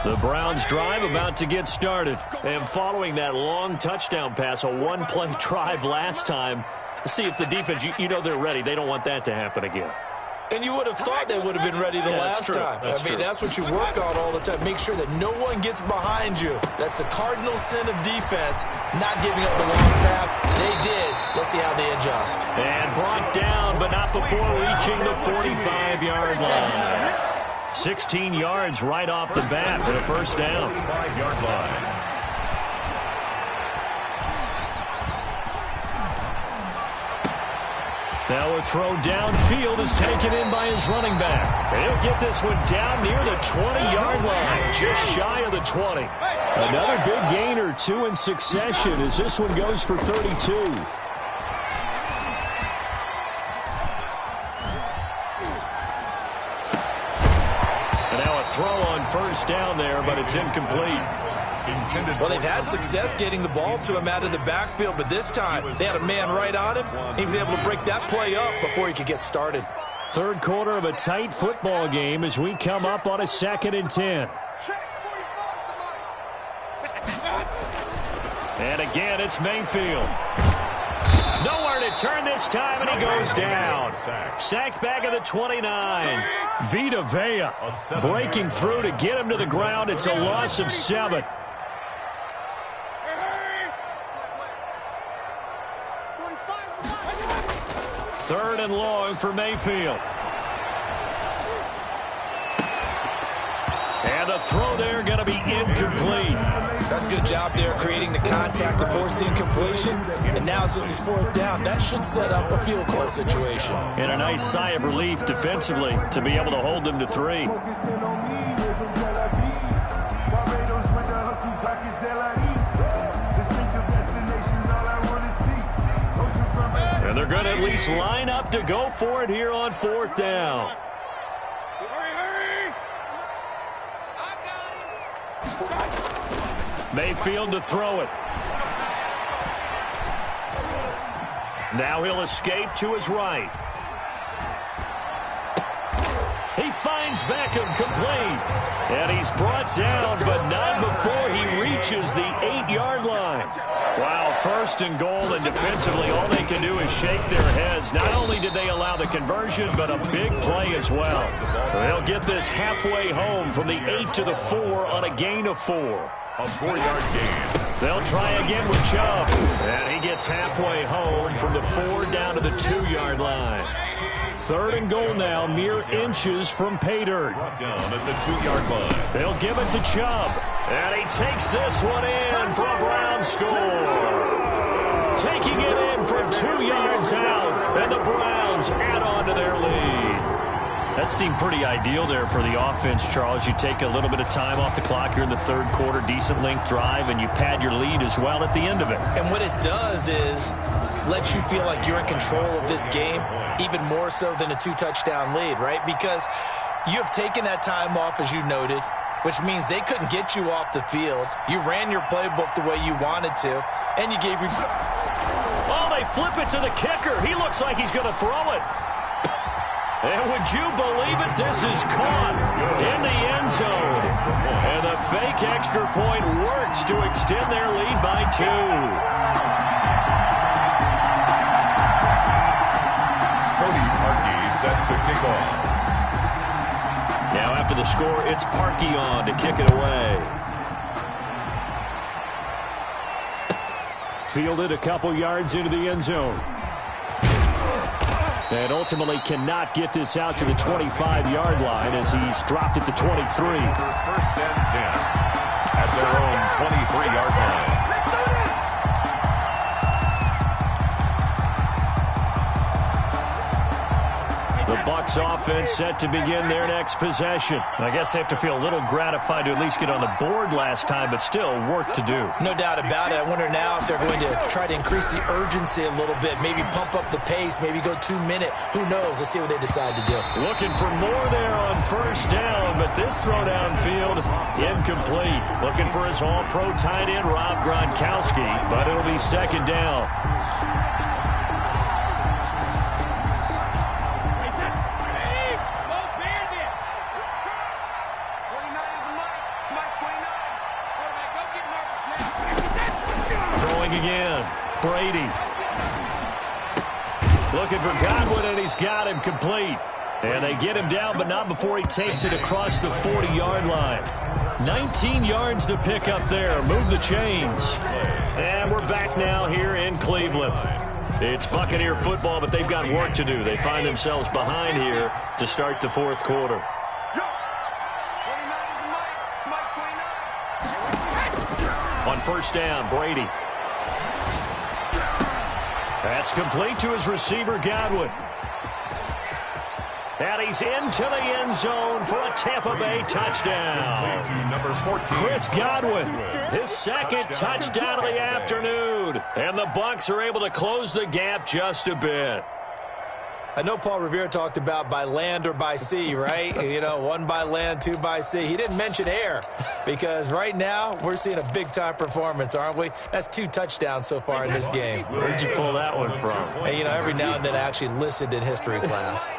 The Browns drive about to get started. And following that long touchdown pass, a one-play drive last time, see if the defense, you know they're ready. They don't want that to happen again. And you would have thought they would have been ready the last time. That's what you work on all the time. Make sure that no one gets behind you. That's the cardinal sin of defense, not giving up the long pass. They did. Let's see how they adjust. And brought down, but not before reaching the 45-yard line. 16 yards right off the bat for the first down. 5-yard line. Now a throw downfield is taken in by his running back. And he'll get this one down near the 20-yard line, just shy of the 20. Another big gain or two in succession as this one goes for 32. And now a throw on first down there, but it's incomplete. Well, they've had success getting the ball to him out of the backfield, but this time they had a man right on him. He was able to break that play up before he could get started. Third quarter of a tight football game as we come up on a 2nd and 10. And again, it's Mayfield. Nowhere to turn this time, and he goes down. Sacked back at the 29. Vita Vea breaking through to get him to the ground. It's a loss of 7. Third and long for Mayfield. And the throw there going to be incomplete. That's a good job there creating the contact, the forcing completion. And now since it's fourth down, that should set up a field goal situation. And a nice sigh of relief defensively to be able to hold them to 3. And they're going to at least line up to go for it here on fourth down. Mayfield to throw it. Now he'll escape to his right. He finds Beckham complete. And he's brought down, but not before he reaches the 8-yard line. Wow, first and goal, and defensively all they can do is shake their heads. Not only did they allow the conversion, but a big play as well. They'll get this halfway home from the 8 to the 4 on a gain of 4. A 4-yard gain. They'll try again with Chubb. And he gets halfway home from the 4 down to the 2-yard line. Third and goal now, mere inches from pay dirt. Down at the 2-yard line. They'll give it to Chubb. And he takes this one in for a Brown score. Taking it in from 2 yards out. And the Browns add on to their lead. That seemed pretty ideal there for the offense, Charles. You take a little bit of time off the clock here in the third quarter, decent length drive, and you pad your lead as well at the end of it. And what it does is let you feel like you're in control of this game, even more so than a 2-touchdown lead, right? Because you have taken that time off, as you noted, which means they couldn't get you off the field. You ran your playbook the way you wanted to, and you gave your... Oh, they flip it to the kicker. He looks like he's going to throw it. And would you believe it? This is caught in the end zone. And the fake extra point works to extend their lead by 2. Cody Parkey set to kick off. Now after the score, it's Parkey on to kick it away. Fielded a couple yards into the end zone. And ultimately cannot get this out to the 25-yard line as he's dropped it to 23. First and 10 at their own 23-yard line. The Bucs offense set to begin their next possession. I guess they have to feel a little gratified to at least get on the board last time, but still work to do. No doubt about it. I wonder now if they're going to try to increase the urgency a little bit, maybe pump up the pace, maybe go 2-minute. Who knows? Let's see what they decide to do. Looking for more there on first down, but this throw downfield, incomplete. Looking for his all-pro tight end, Rob Gronkowski, but it'll be second down. Again, Brady looking for Godwin, and he's got him complete. And they get him down, but not before he takes it across the 40-yard line. 19 yards to pick up there. Move the chains. And we're back now here in Cleveland. It's Buccaneer football, but they've got work to do. They find themselves behind here to start the fourth quarter. On first down, Brady. That's complete to his receiver, Godwin. And he's into the end zone for a Tampa Bay touchdown. Number 14. Chris Godwin, his second touchdown of the afternoon. And the Bucs are able to close the gap just a bit. I know Paul Revere talked about by land or by sea, right? You know, 1 by land, 2 by sea. He didn't mention air because right now we're seeing a big-time performance, aren't we? That's 2 touchdowns so far in this game. Where'd you pull that one from? And, you know, every now and then I actually listened in history class.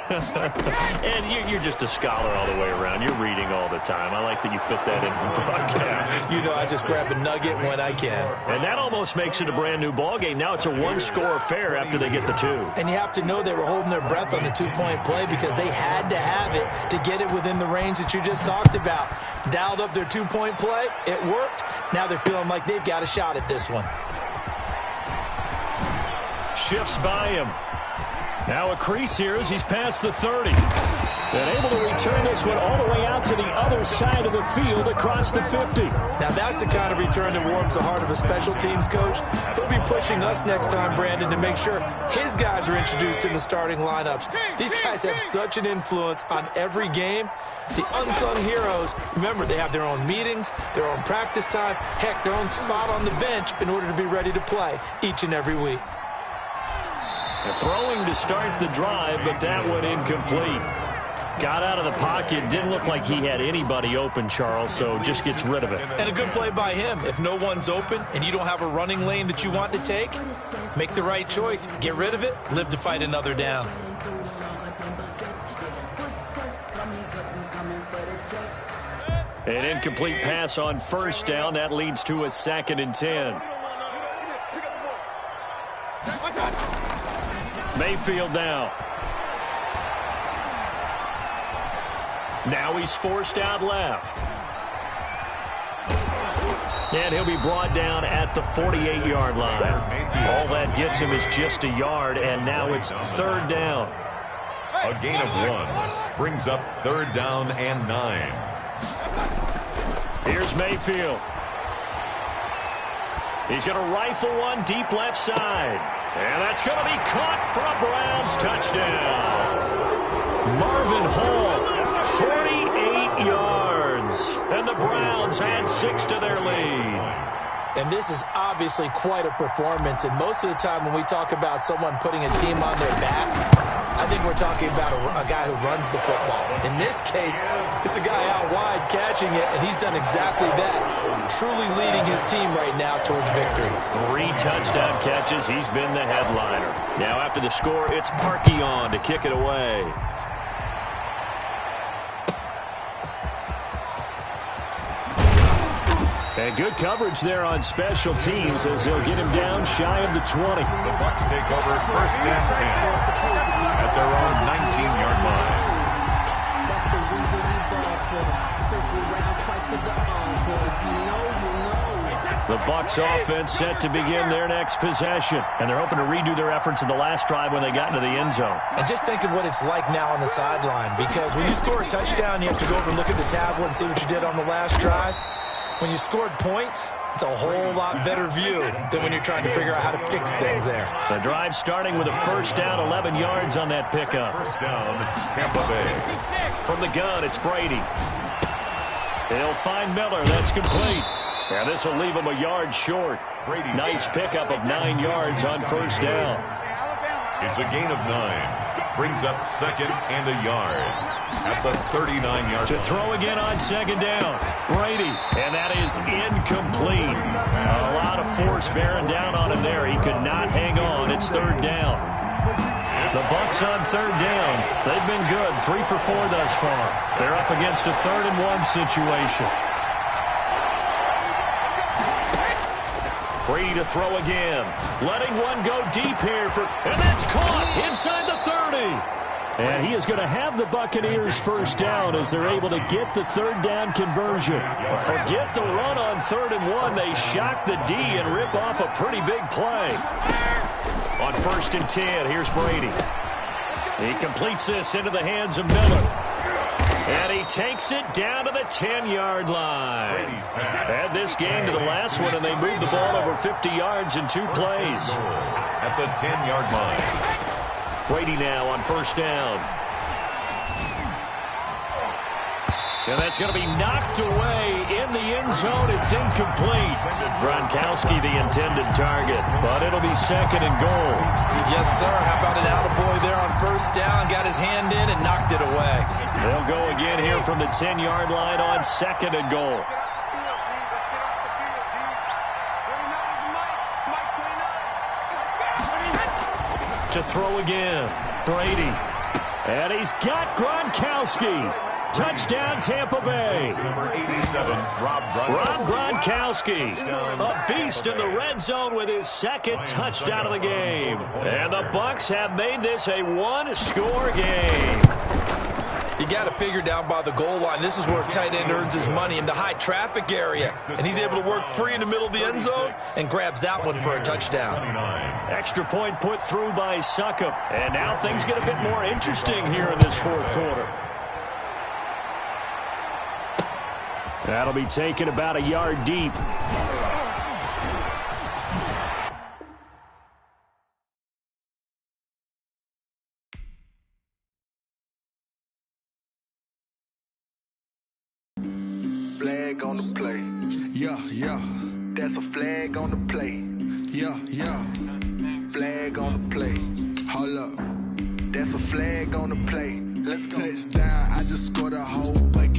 And you're just a scholar all the way around. You're reading all the time. I like that you fit that in the broadcast. You know, I just grab a nugget when I can. And that almost makes it a brand-new ballgame. Now it's a 1-score affair after they get the 2. And you have to know they were holding their breath on the 2-point play because they had to have it to get it within the range that you just talked about. Dialed up their 2-point play. It worked. Now they're feeling like they've got a shot at this one. Shifts by him. Now a crease here as he's past the 30. And able to return this one all the way out to the other side of the field across the 50. Now that's the kind of return that warms the heart of a special teams coach. He'll be pushing us next time, Brandon, to make sure his guys are introduced in the starting lineups. These guys have such an influence on every game. The unsung heroes, remember, they have their own meetings, their own practice time, heck, their own spot on the bench in order to be ready to play each and every week. Throwing to start the drive, but that one incomplete. Got out of the pocket. Didn't look like he had anybody open, Charles, so just gets rid of it. And a good play by him. If no one's open and you don't have a running lane that you want to take, make the right choice. Get rid of it. Live to fight another down. An incomplete pass on first down. That leads to a 2nd and 10. Mayfield now. Now he's forced out left. And he'll be brought down at the 48-yard line. All that gets him is just a yard, and now it's 3rd down. A gain of 1 brings up 3rd down and 9. Here's Mayfield. He's going to rifle one deep left side. And that's going to be caught for a Browns touchdown. Marvin Hall, 48 yards. And the Browns add 6 to their lead. And this is obviously quite a performance. And most of the time when we talk about someone putting a team on their back, I think we're talking about a guy who runs the football. In this case, it's a guy out wide catching it, and he's done exactly that, truly leading his team right now towards victory. 3 touchdown catches. He's been the headliner. Now after the score, it's Parkey on to kick it away. And good coverage there on special teams as they'll get him down shy of the 20. The Bucs take over 1st and 10 at their own 19-yard line. That's the reason we ball for. Circle round twice for the encore. If you know, you know. The Bucs offense set to begin their next possession. And they're hoping to redo their efforts in the last drive when they got into the end zone. And just think of what it's like now on the sideline, because when you score a touchdown, you have to go over and look at the tablet and see what you did on the last drive. When you scored points, it's a whole lot better view than when you're trying to figure out how to fix things there. The drive starting with a 1st down, 11 yards on that pickup. 1st down, Tampa Bay. From the gun, it's Brady. They'll find Miller. That's complete. Yeah, this will leave him a yard short. Brady. Nice pickup of 9 yards on 1st down. It's a gain of 9. Brings up 2nd and a yard at the 39-yard line. To throw again on 2nd down. Brady. And that is incomplete. A lot of force bearing down on him there. He could not hang on. It's 3rd down. The Bucs on 3rd down. They've been good. 3 for 4 thus far. They're up against a 3rd and 1 situation. Brady to throw again. Letting one go deep here. And that's caught inside the 30. And he is going to have the Buccaneers 1st down as they're able to get the 3rd down conversion. Forget the run on 3rd and 1. They shock the D and rip off a pretty big play. On 1st and 10, here's Brady. He completes this into the hands of Miller. And he takes it down to the 10-yard line. Add this game to the last one, and they moved the ball over 50 yards in 2 plays. At the 10-yard line. Brady now on 1st down. And that's going to be knocked away in the end zone. It's incomplete. Gronkowski the intended target, but it'll be 2nd and goal. Yes, sir. How about an attaboy there on 1st down? Got his hand in and knocked it away. They'll go again here from the 10-yard line on 2nd and goal. To throw again, Brady. And he's got Gronkowski. Touchdown, Tampa Bay. Number 87, Rob Gronkowski, a beast in the red zone with his 2nd touchdown of the game. And the Bucs have made this a 1-score game. You got to figure down by the goal line. This is where a tight end earns his money, in the high traffic area. And he's able to work free in the middle of the end zone and grabs that one for a touchdown. Extra point put through by Succop. And now things get a bit more interesting here in this fourth quarter. That'll be taken about a yard deep. Flag on the play. Yeah, yeah. That's a flag on the play. Yeah, yeah. Flag on the play. Hold up. That's a flag on the play. Let's go. Touchdown, I just scored a whole bucket.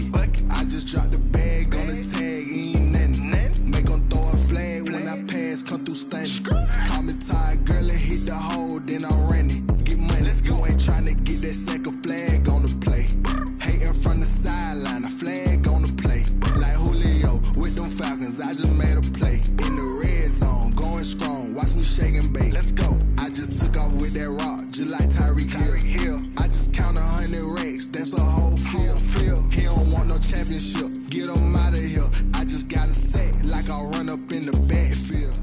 I just dropped the bag on the tag, ain't nothing. Make them throw a flag when I pass, come through stunning. Call me tired, girl, and hit the hole, then I'm running. Get money, you ain't tryna get that second flag on the play. Hating from the sideline, a flag on the play. Like Julio with them Falcons, I just made a play. In the red zone, going strong, watch me shake and bake. Let's go. I just took off with that rock, just like Tyreek Hill. I just count 100 racks, that's a whole field. He don't want no championship, get him out of here. I just got a sack, like I run up in the backfield.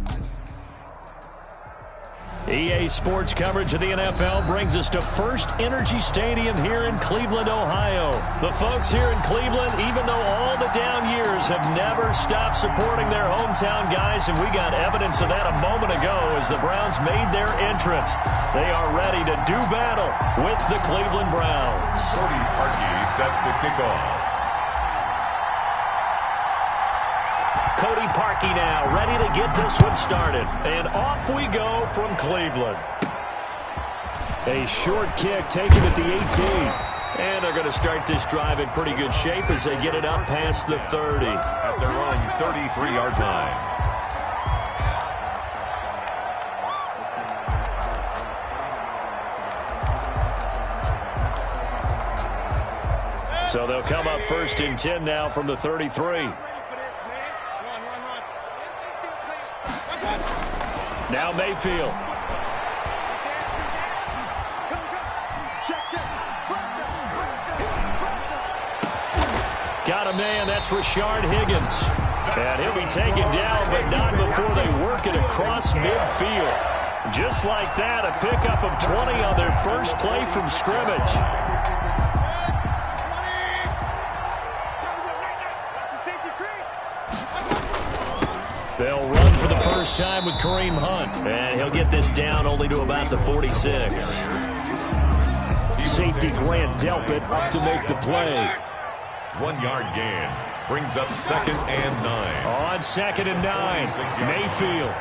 EA Sports coverage of the NFL brings us to First Energy Stadium here in Cleveland, Ohio. The folks here in Cleveland, even though all the down years, have never stopped supporting their hometown guys, and we got evidence of that a moment ago as the Browns made their entrance. They are ready to do battle with the Cleveland Browns. Cody Parkey set to kick off. Cody Parkey now ready to get this one started. And off we go from Cleveland. A short kick taken at the 18. And they're going to start this drive in pretty good shape as they get it up past the 30. At their own 33-yard line. So they'll come up 1st and 10 now from the 33. Now Mayfield. Got a man, that's Rashard Higgins. And he'll be taken down, but not before they work it across midfield. Just like that, a pickup of 20 on their first play from scrimmage. They'll run for the first time with Kareem Hunt. And he'll get this down only to about the 46. Safety Grant Delpit up to make the play. 1-yard gain brings up 2nd and 9. On 2nd and 9, Mayfield.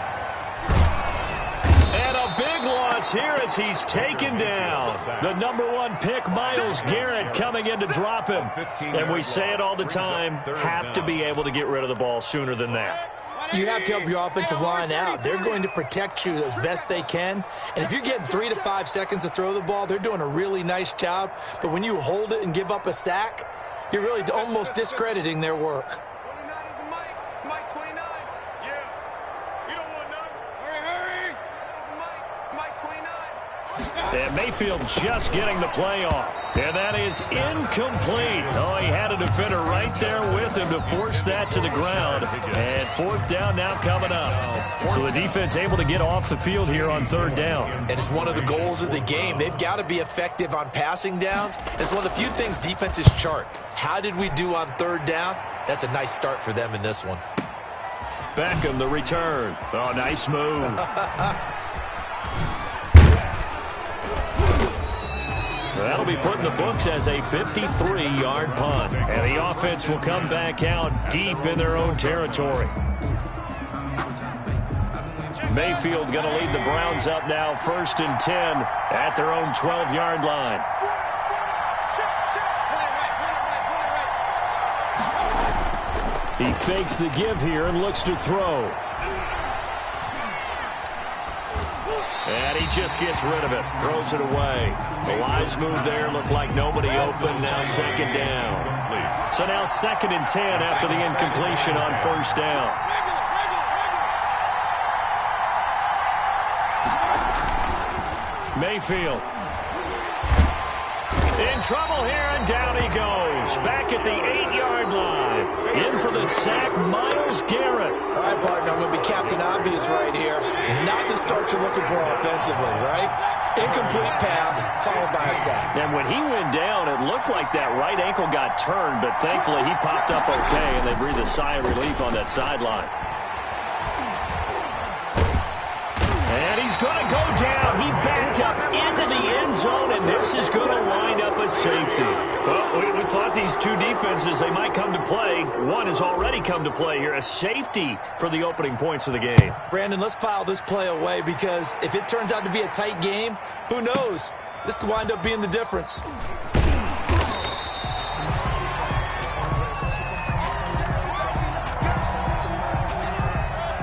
And a big loss here as he's taken down. The #1 pick, Myles Garrett, coming in to drop him. And we say it all the time, have to be able to get rid of the ball sooner than that. You have to help your offensive line out. They're going to protect you as best they can. And if you're getting 3 to 5 seconds to throw the ball, they're doing a really nice job. But when you hold it and give up a sack, you're really almost discrediting their work. 29 is the Mike 29. Yeah. You don't want none. Hurry. Mike 29. And Mayfield just getting the play off. And that is incomplete. Oh, he had a defender right there with him to force that to the ground. And 4th down now coming up. So the defense able to get off the field here on 3rd down. And it's one of the goals of the game. They've got to be effective on passing downs. It's one of the few things defenses chart. How did we do on 3rd down? That's a nice start for them in this one. Beckham, the return. Oh, nice move. That'll be put in the books as a 53-yard punt. And the offense will come back out deep in their own territory. Mayfield going to lead the Browns up now 1st and 10 at their own 12-yard line. He fakes the give here and looks to throw. And he just gets rid of it, throws it away. The wise move there, looked like nobody open, now 2nd down. So now 2nd and 10 after the incompletion on 1st down. Mayfield. trouble here, and down he goes. Back at the 8-yard line. In for the sack, Myles Garrett. All right, partner, I'm going to be Captain Obvious right here. Not the start you're looking for offensively, right? Incomplete pass, followed by a sack. And when he went down, it looked like that right ankle got turned, but thankfully he popped up okay, and they breathed a sigh of relief on that sideline. And he's going to go down. He backed up into the end zone, and this is going to wind up a safety. Well, we thought these two defenses, they might come to play. One has already come to play here. A safety for the opening points of the game. Brandon, let's file this play away because if it turns out to be a tight game, who knows? This could wind up being the difference.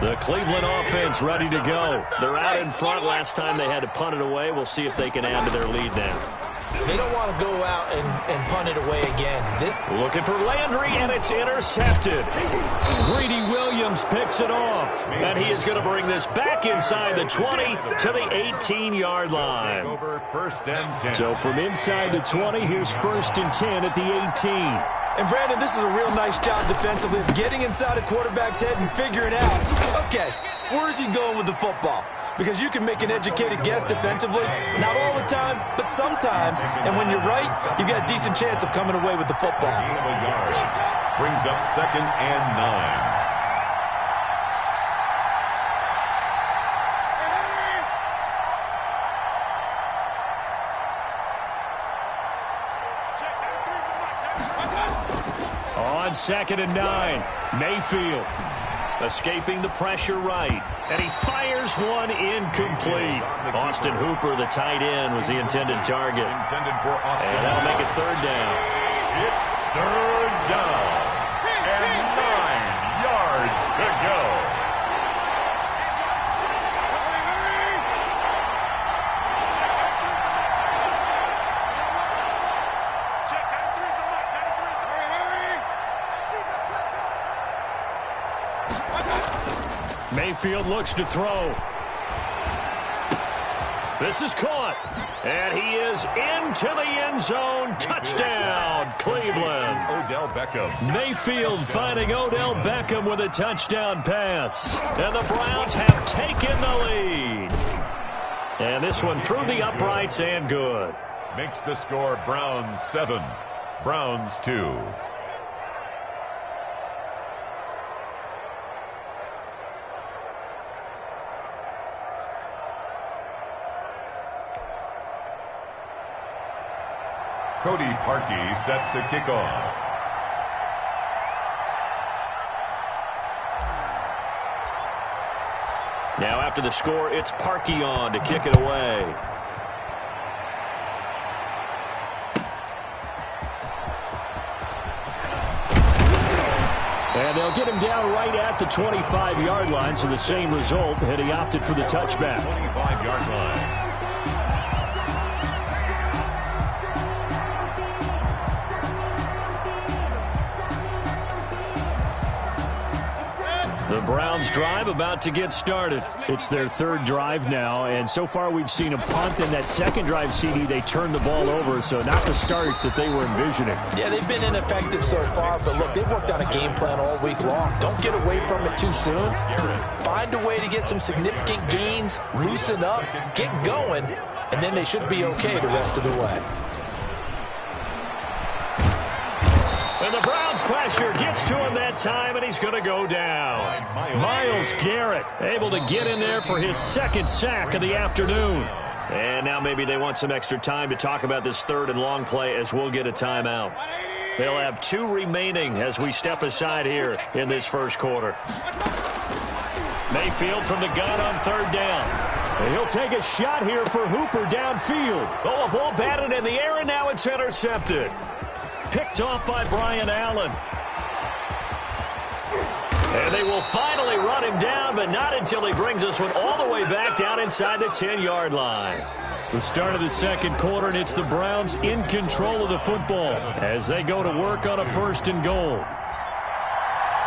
The Cleveland offense ready to go. They're out in front. Last time they had to punt it away. We'll see if they can add to their lead now. They don't want to go out and punt it away again. Looking for Landry, and it's intercepted. Greedy Williams picks it off, and he is going to bring this back inside the 20 to the 18-yard line. Over 1st and 10. So from inside the 20, here's 1st and 10 at the 18. And, Brandon, this is a real nice job defensively of getting inside a quarterback's head and figuring out, okay, where is he going with the football? Because you can make an educated guess defensively, not all the time, but sometimes. And when you're right, you've got a decent chance of coming away with the football. Gain of a yard. Brings up 2nd and 9. On 2nd and 9, Mayfield escaping the pressure right, and he fires one incomplete. Austin Hooper, the tight end, was the intended target. Intended for Austin. And that'll make it 3rd down. It's 3rd down, and 9 yards to go. Mayfield looks to throw. This is caught. And he is into the end zone. Touchdown, Cleveland. Odell Beckham. Mayfield finding Odell Beckham with a touchdown pass. And the Browns have taken the lead. And this one through the uprights and good. Makes the score Browns 7, Browns 2. Cody Parkey set to kick off. Now after the score, it's Parkey on to kick it away. And they'll get him down right at the 25-yard line, so the same result, and he opted for the touchback. 25-yard line. The Browns drive about to get started. It's their 3rd drive now, and so far we've seen a punt, and that 2nd drive, CD, they turned the ball over, so not the start that they were envisioning. Yeah, they've been ineffective so far, but look, they've worked on a game plan all week long. Don't get away from it too soon. Find a way to get some significant gains, loosen up, get going, and then they should be okay the rest of the way. And the Browns pressure gets to him that time, and he's going to go down. Myles Garrett able to get in there for his 2nd sack of the afternoon. And now maybe they want some extra time to talk about this 3rd and long play as we'll get a timeout. They'll have 2 remaining as we step aside here in this 1st quarter. Mayfield from the gun on 3rd down. And he'll take a shot here for Hooper downfield. Oh, a ball batted in the air, and now it's intercepted. Picked off by Brian Allen. And they will finally run him down, but not until he brings this one all the way back down inside the 10-yard line. The start of the 2nd quarter, and it's the Browns in control of the football as they go to work on a 1st and goal.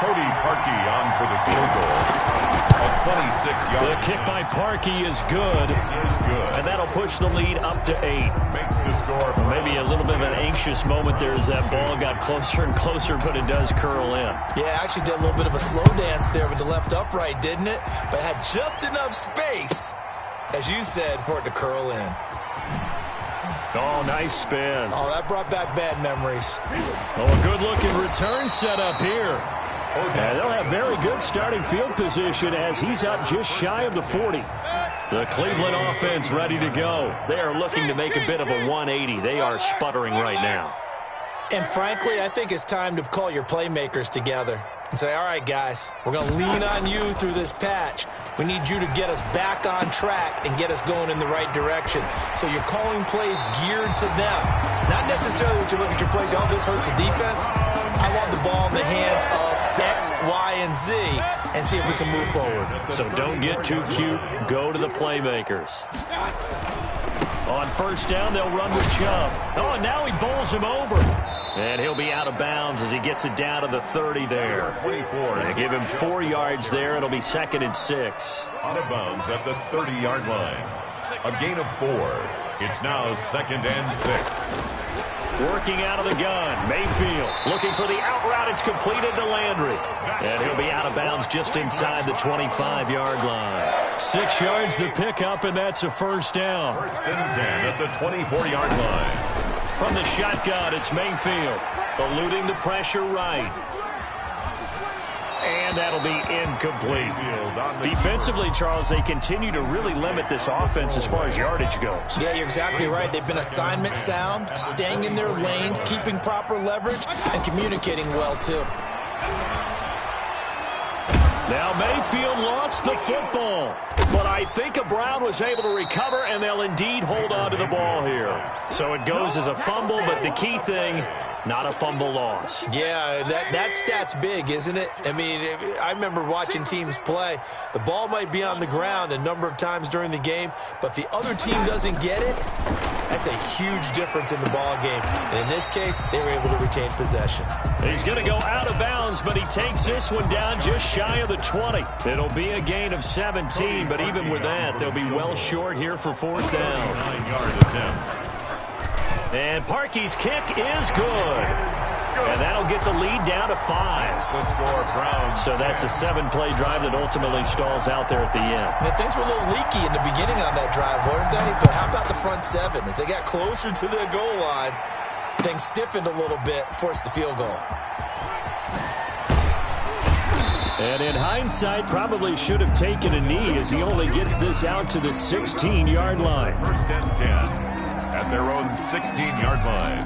Cody Parkey on for the field goal. A 26-yard. The kick by Parkey is good. It is good. And that'll push the lead up to 8. Makes the score. Maybe a little bit of an precious moment there as that ball got closer and closer, but it does curl in. Yeah, actually did a little bit of a slow dance there with the left upright, didn't it? But had just enough space, as you said, for it to curl in. Oh, nice spin. Oh, that brought back bad memories. Oh, a good-looking return set up here. And they'll have very good starting field position as he's up just shy of the 40. The Cleveland offense ready to go. They are looking to make a bit of a 180. They are sputtering right now. And frankly, I think it's time to call your playmakers together and say, all right, guys, we're going to lean on you through this patch. We need you to get us back on track and get us going in the right direction. So you're calling plays geared to them. Not necessarily when you look at your plays, oh, this hurts the defense. I want the ball in the hands of X, Y, and Z and see if we can move forward. So don't get too cute. Go to the playmakers. On first down, they'll run with Chubb. Oh, and now he bowls him over. And he'll be out of bounds as he gets it down to the 30 there. 24. They give him 4 yards there. It'll be 2nd and 6. Out of bounds at the 30-yard line. A gain of 4. It's now 2nd and 6. Working out of the gun, Mayfield looking for the out route. It's completed to Landry. And he'll be out of bounds just inside the 25-yard line. 6 yards the pickup, and that's a first down. 1st and 10 at the 24-yard line. From the shotgun, it's Mayfield. Eluding the pressure right. And that'll be incomplete. Defensively, Charles, they continue to really limit this offense as far as yardage goes. Yeah, you're exactly right. They've been assignment sound, staying in their lanes, keeping proper leverage, and communicating well, too. Now Mayfield lost the football, but I think Brown was able to recover, and they'll indeed hold on to the ball here. So it goes as a fumble, but the key thing, not a fumble loss. Yeah, that stat's big, isn't it? I mean, I remember watching teams play. The ball might be on the ground a number of times during the game, but the other team doesn't get it. That's a huge difference in the ball game. And in this case, they were able to retain possession. He's going to go out of bounds, but he takes this one down just shy of the 20. It'll be a gain of 17, but even with that, they'll be well short here for 4th down. 9-yard attempt. And Parkey's kick is good. And that'll get the lead down to 5. The score, Browns. So that's a 7-play drive that ultimately stalls out there at the end. And things were a little leaky in the beginning on that drive, weren't they? But how about the front 7? As they got closer to the goal line, things stiffened a little bit, forced the field goal. And in hindsight, probably should have taken a knee as he only gets this out to the 16-yard line. 1st and 10 at their own 16-yard line.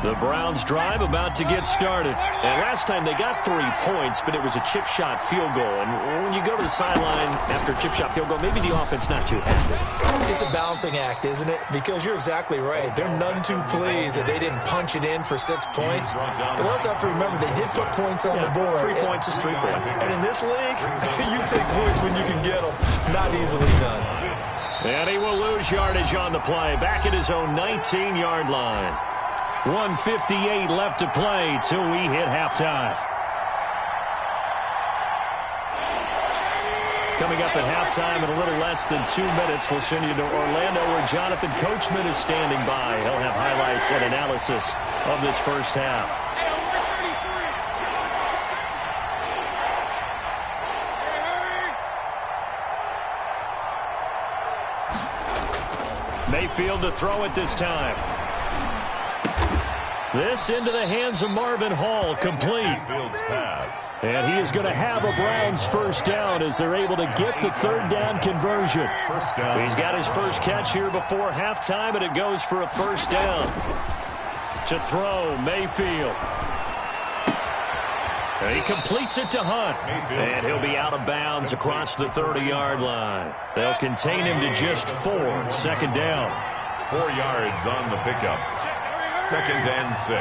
The Browns drive about to get started. And last time they got 3 points, but it was a chip shot field goal. And when you go to the sideline after a chip shot field goal, maybe the offense not too happy. It's a balancing act, isn't it? Because you're exactly right. They're none too pleased that they didn't punch it in for 6 points. But we also have to remember they did put points on the board. 3 points is 3 points. And in this league, you take points when you can get them. Not easily done. And he will lose yardage on the play. Back at his own 19-yard line. 1:58 left to play till we hit halftime. Coming up at halftime in a little less than 2 minutes, we'll send you to Orlando where Jonathan Coachman is standing by. He'll have highlights and analysis of this first half. Mayfield to throw it this time. This into the hands of Marvin Hall, complete. And he is going to have a Browns first down as they're able to get the 3rd down conversion. He's got his first catch here before halftime, and it goes for a first down. To throw, Mayfield. And he completes it to Hunt. And he'll be out of bounds across the 30-yard line. They'll contain him to just 4, 2nd down. 4 yards on the pickup. 2nd and 6.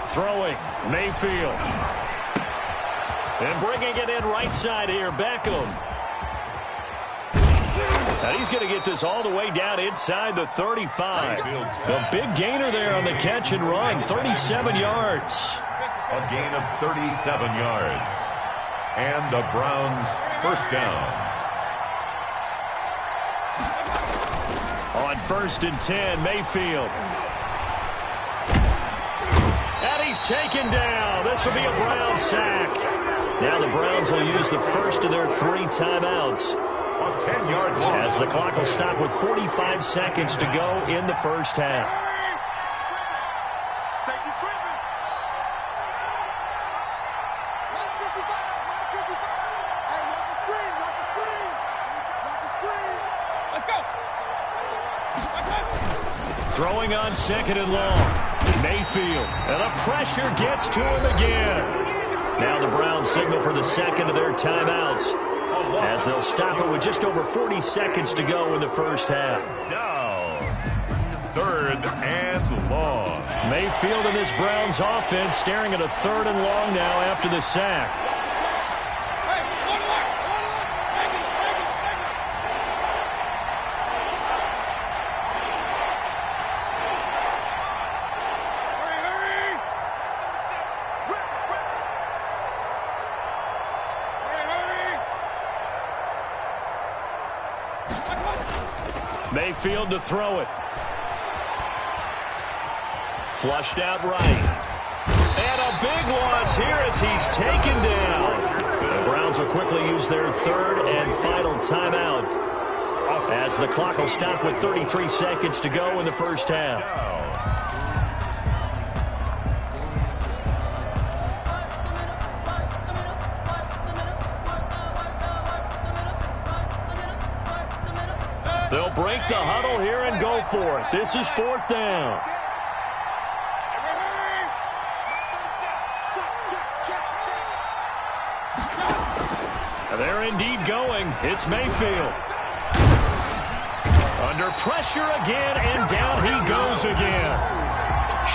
Throwing, Mayfield. And bringing it in right side here, Beckham. And he's going to get this all the way down inside the 35. A big gainer there on the catch and run, 37 yards. A gain of 37 yards. And the Browns first down. On 1st and 10, Mayfield. And he's taken down. This will be a Brown sack. Now the Browns will use the first of their 3 timeouts. A 10-yard loss. As the clock will stop with 45 seconds to go in the first half. Safety's creeping. 155, 155. Hey, watch the screen, watch the screen. Watch the screen. Let's go. Throwing on 2nd and long. Mayfield. And the pressure gets to him again. Now the Browns signal for the 2nd of their timeouts, as they'll stop it with just over 40 seconds to go in the first half. Now, 3rd and long. Mayfield and this Browns offense staring at a 3rd and long now after the sack. Mayfield to throw it. Flushed out right. And a big loss here as he's taken down. The Browns will quickly use their 3rd and final timeout, as the clock will stop with 33 seconds to go in the first half. They'll break the huddle here and go for it. This is 4th down. They're indeed going. It's Mayfield. Under pressure again, and down he goes again.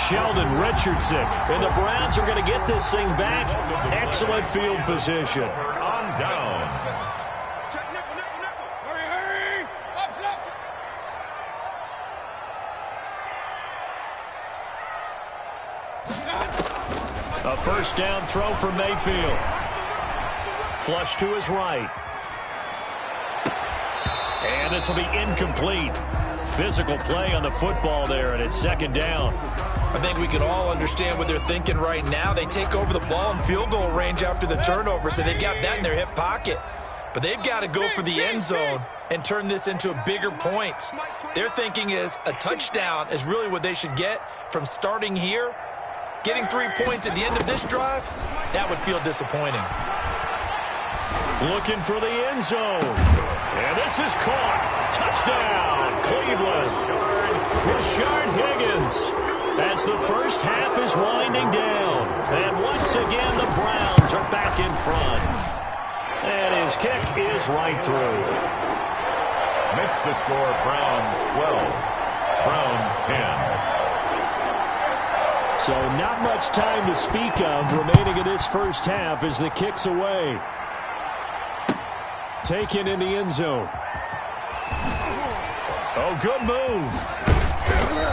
Sheldon Richardson. And the Browns are going to get this thing back. Excellent field position. On downs. A first down throw for Mayfield. Flush to his right. And this will be incomplete. Physical play on the football there, and it's 2nd down. I think we can all understand what they're thinking right now. They take over the ball in field goal range after the turnover, so they've got that in their hip pocket. But they've got to go for the end zone and turn this into bigger points. Their thinking is a touchdown is really what they should get from starting here. Getting 3 points at the end of this drive, that would feel disappointing. Looking for the end zone. And this is caught. Touchdown, Cleveland. Rashard Higgins. As the first half is winding down. And once again, the Browns are back in front. And his kick is right through. Makes the score Browns 12. Browns 10. So not much time to speak of remaining in this first half as the kick's away. Taken in the end zone. Oh, good move.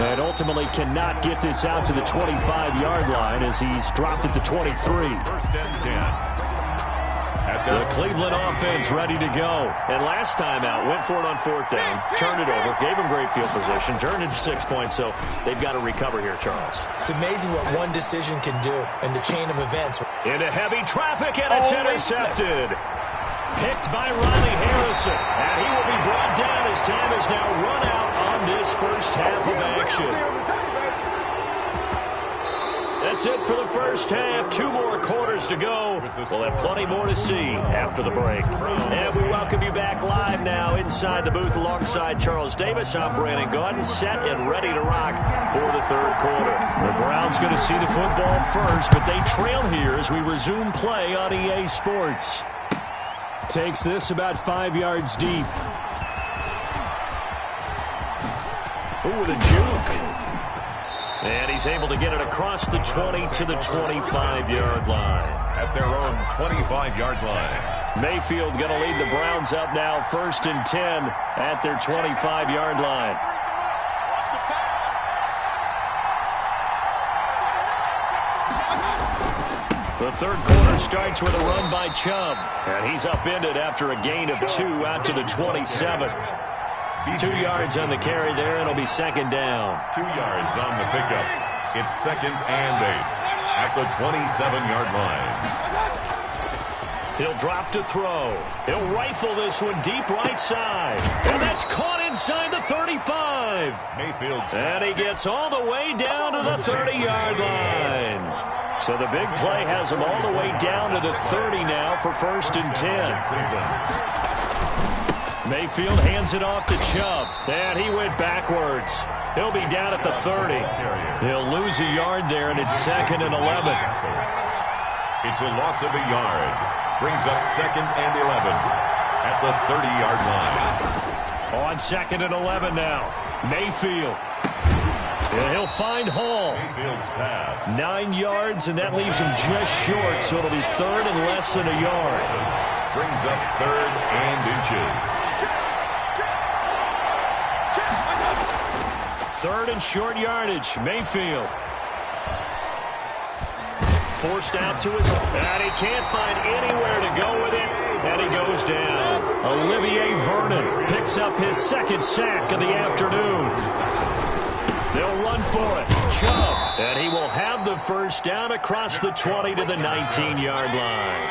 And ultimately cannot get this out to the 25-yard line as he's dropped it to 23. 1st and 10. The Cleveland offense ready to go. And last time out, went for it on 4th down, turned it over, gave him great field position, turned it to 6 points, so they've got to recover here, Charles. It's amazing what one decision can do in the chain of events. Into heavy traffic, and it's intercepted. Picked by Riley Harrison, and he will be brought down as time is now run out on this first half of action. That's it for the first half. 2 more quarters to go. We'll have plenty more to see after the break. And we welcome you back live now inside the booth alongside Charles Davis. I'm Brandon Gordon, set and ready to rock for the 3rd quarter. The Browns going to see the football first, but they trail here as we resume play on EA Sports. Takes this about 5 yards deep. Ooh, the juke. And he's able to get it across the 20 to the 25-yard line. At their own 25-yard line. Mayfield going to lead the Browns up now, 1st and 10 at their 25-yard line. The third quarter starts with a run by Chubb, and he's upended after a gain of 2 out to the 27. 2 yards on the carry there, and it'll be second down. 2 yards on the pickup. It's 2nd and 8 at the 27-yard line. He'll drop to throw. He'll rifle this one deep right side. And that's caught inside the 35. Mayfield's. And he gets all the way down to the 30-yard line. So the big play has him all the way down to the 30 now for 1st and 10. Mayfield hands it off to Chubb. And he went backwards. He'll be down at the 30. He'll lose a yard there, and it's 2nd and 11. It's a loss of a yard. Brings up 2nd and 11 at the 30-yard line. On 2nd and 11 now. Mayfield. And he'll find Hall. Mayfield's pass. 9 yards, and that leaves him just short, so it'll be 3rd and less than a yard. Brings up 3rd and inches. 3rd and short yardage. Mayfield. Forced out to his, and he can't find anywhere to go with it, and he goes down. Olivier Vernon picks up his 2nd sack of the afternoon. They'll run for it. Chubb, and he will have the first down across the 20 to the 19-yard line.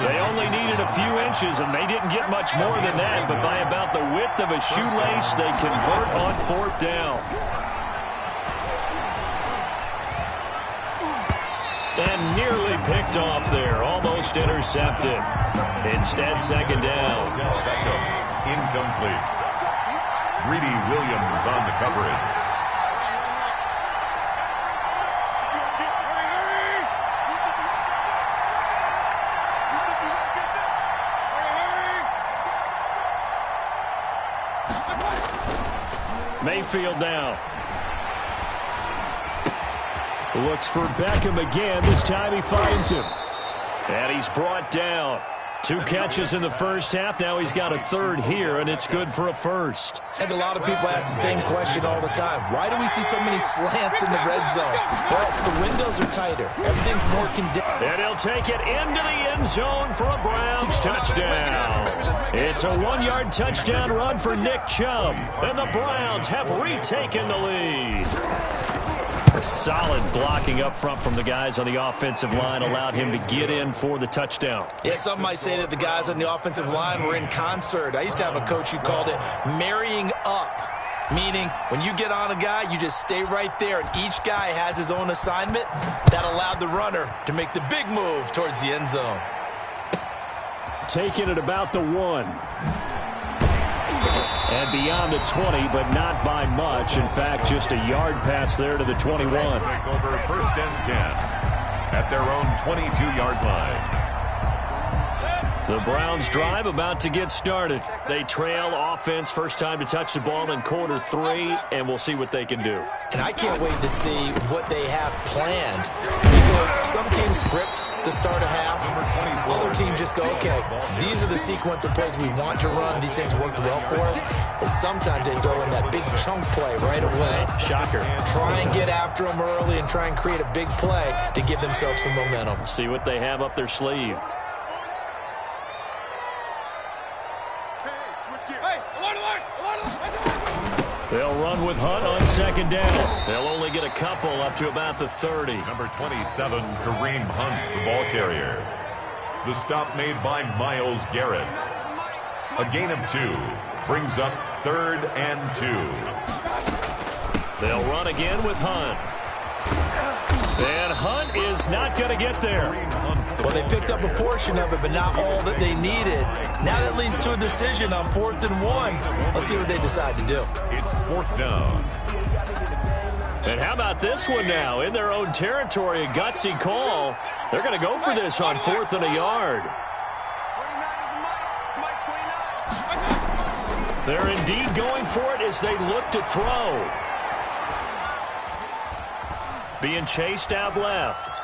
They only needed a few inches, and they didn't get much more than that, but by about the width of a shoelace, they convert on 4th down. And nearly picked off there, almost intercepted. Instead, 2nd down. Incomplete. Greedy Williams on the coverage. Mayfield now. Looks for Beckham again. This time he finds him. And he's brought down. 2 catches in the first half. Now he's got a 3rd here, and it's good for a 1st. I think a lot of people ask the same question all the time. Why do we see so many slants in the red zone? Well, the windows are tighter. Everything's more condensed. And he'll take it into the end zone for a Browns touchdown. It's a 1-yard touchdown run for Nick Chubb. And the Browns have retaken the lead. Solid blocking up front from the guys on the offensive line allowed him to get in for the touchdown. Yeah, some might say that the guys on the offensive line were in concert. I used to have a coach who called it marrying up, meaning when you get on a guy, you just stay right there, and each guy has his own assignment. That allowed the runner to make the big move towards the end zone. Taking it about the 1. And beyond the 20, but not by much. In fact, just a yard pass there to the 21. Take over 1st and 10 at their own 22-yard line. The Browns drive about to get started. They trail offense, first time to touch the ball in quarter 3, and we'll see what they can do. And I can't wait to see what they have planned, because some teams script to start a half. Other teams just go, okay, these are the sequence of plays we want to run. These things worked well for us. And sometimes they throw in that big chunk play right away. Shocker. Try and get after them early and try and create a big play to give themselves some momentum. See what they have up their sleeve. They'll run with Hunt on 2nd down. They'll only get a couple up to about the 30. Number 27, Kareem Hunt, the ball carrier. The stop made by Myles Garrett. A gain of 2 brings up 3rd and 2. They'll run again with Hunt. And Hunt is not going to get there. Well, they picked up a portion of it, but not all that they needed. Now that leads to a decision on 4th and 1. Let's see what they decide to do. It's 4th down. And how about this one now? In their own territory, a gutsy call. They're going to go for this on 4th and a yard. They're indeed going for it as they look to throw. Being chased out left.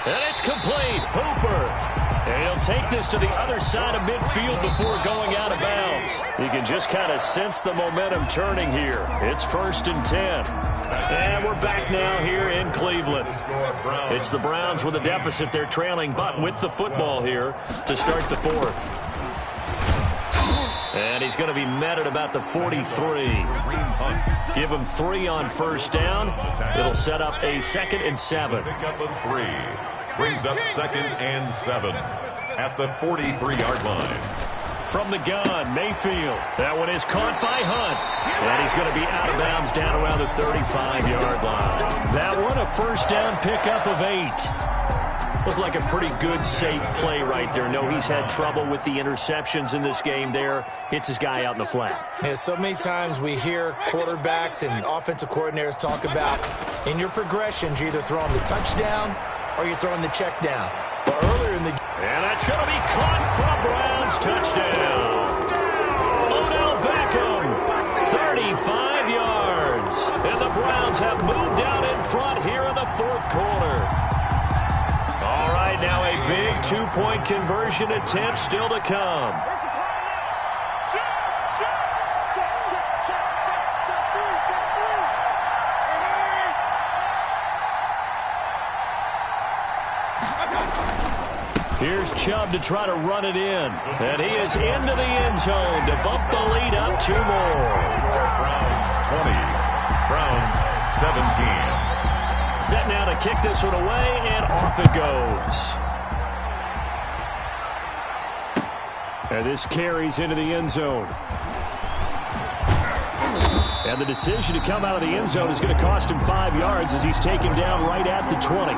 And it's complete. Hooper. And he'll take this to the other side of midfield before going out of bounds. You can just kind of sense the momentum turning here. It's 1st and 10. And we're back now here in Cleveland. It's the Browns with a deficit. They're trailing, but with the football here to start the fourth. And he's going to be met at about the 43. Give him 3 on first down. It'll set up a 2nd and 7. Pick up a 3. Brings up 2nd and 7 at the 43-yard line. From the gun, Mayfield. That one is caught by Hunt. And he's going to be out of bounds down around the 35-yard line. That one, a first down pickup of 8. Looked like a pretty good, safe play right there. No, he's had trouble with the interceptions in this game there. Hits his guy out in the flat. Yeah, so many times we hear quarterbacks and offensive coordinators talk about in your progressions, you're either throwing the touchdown or you're throwing the check down. But earlier in the game... And that's going to be caught for a Browns touchdown. Odell Beckham, 35 yards. And the Browns have moved out in front here in the fourth quarter. All right, now a big 2-point conversion attempt still to come. Here's Chubb to try to run it in. And he is into the end zone to bump the lead up 2 more. Browns 20. Browns 17. Set now to kick this one away, and off it goes. And this carries into the end zone. And the decision to come out of the end zone is going to cost him 5 yards as he's taken down right at the 20.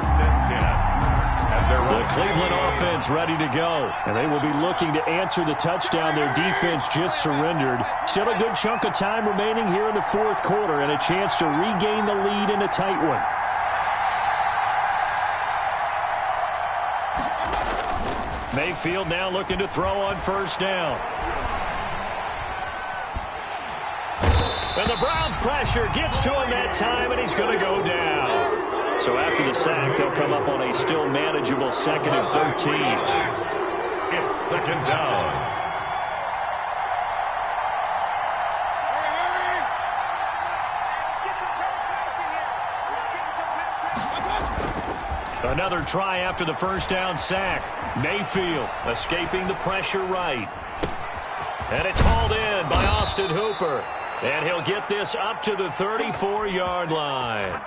The Cleveland offense ready to go. And they will be looking to answer the touchdown their defense just surrendered. Still a good chunk of time remaining here in the fourth quarter and a chance to regain the lead in a tight one. Mayfield now looking to throw on first down. And the Browns pressure gets to him that time, and he's going to go down. So after the sack, they'll come up on a still manageable 2nd and 13. It's 2nd down. Another try after the first down sack. Mayfield escaping the pressure right. And it's hauled in by Austin Hooper. And he'll get this up to the 34-yard line.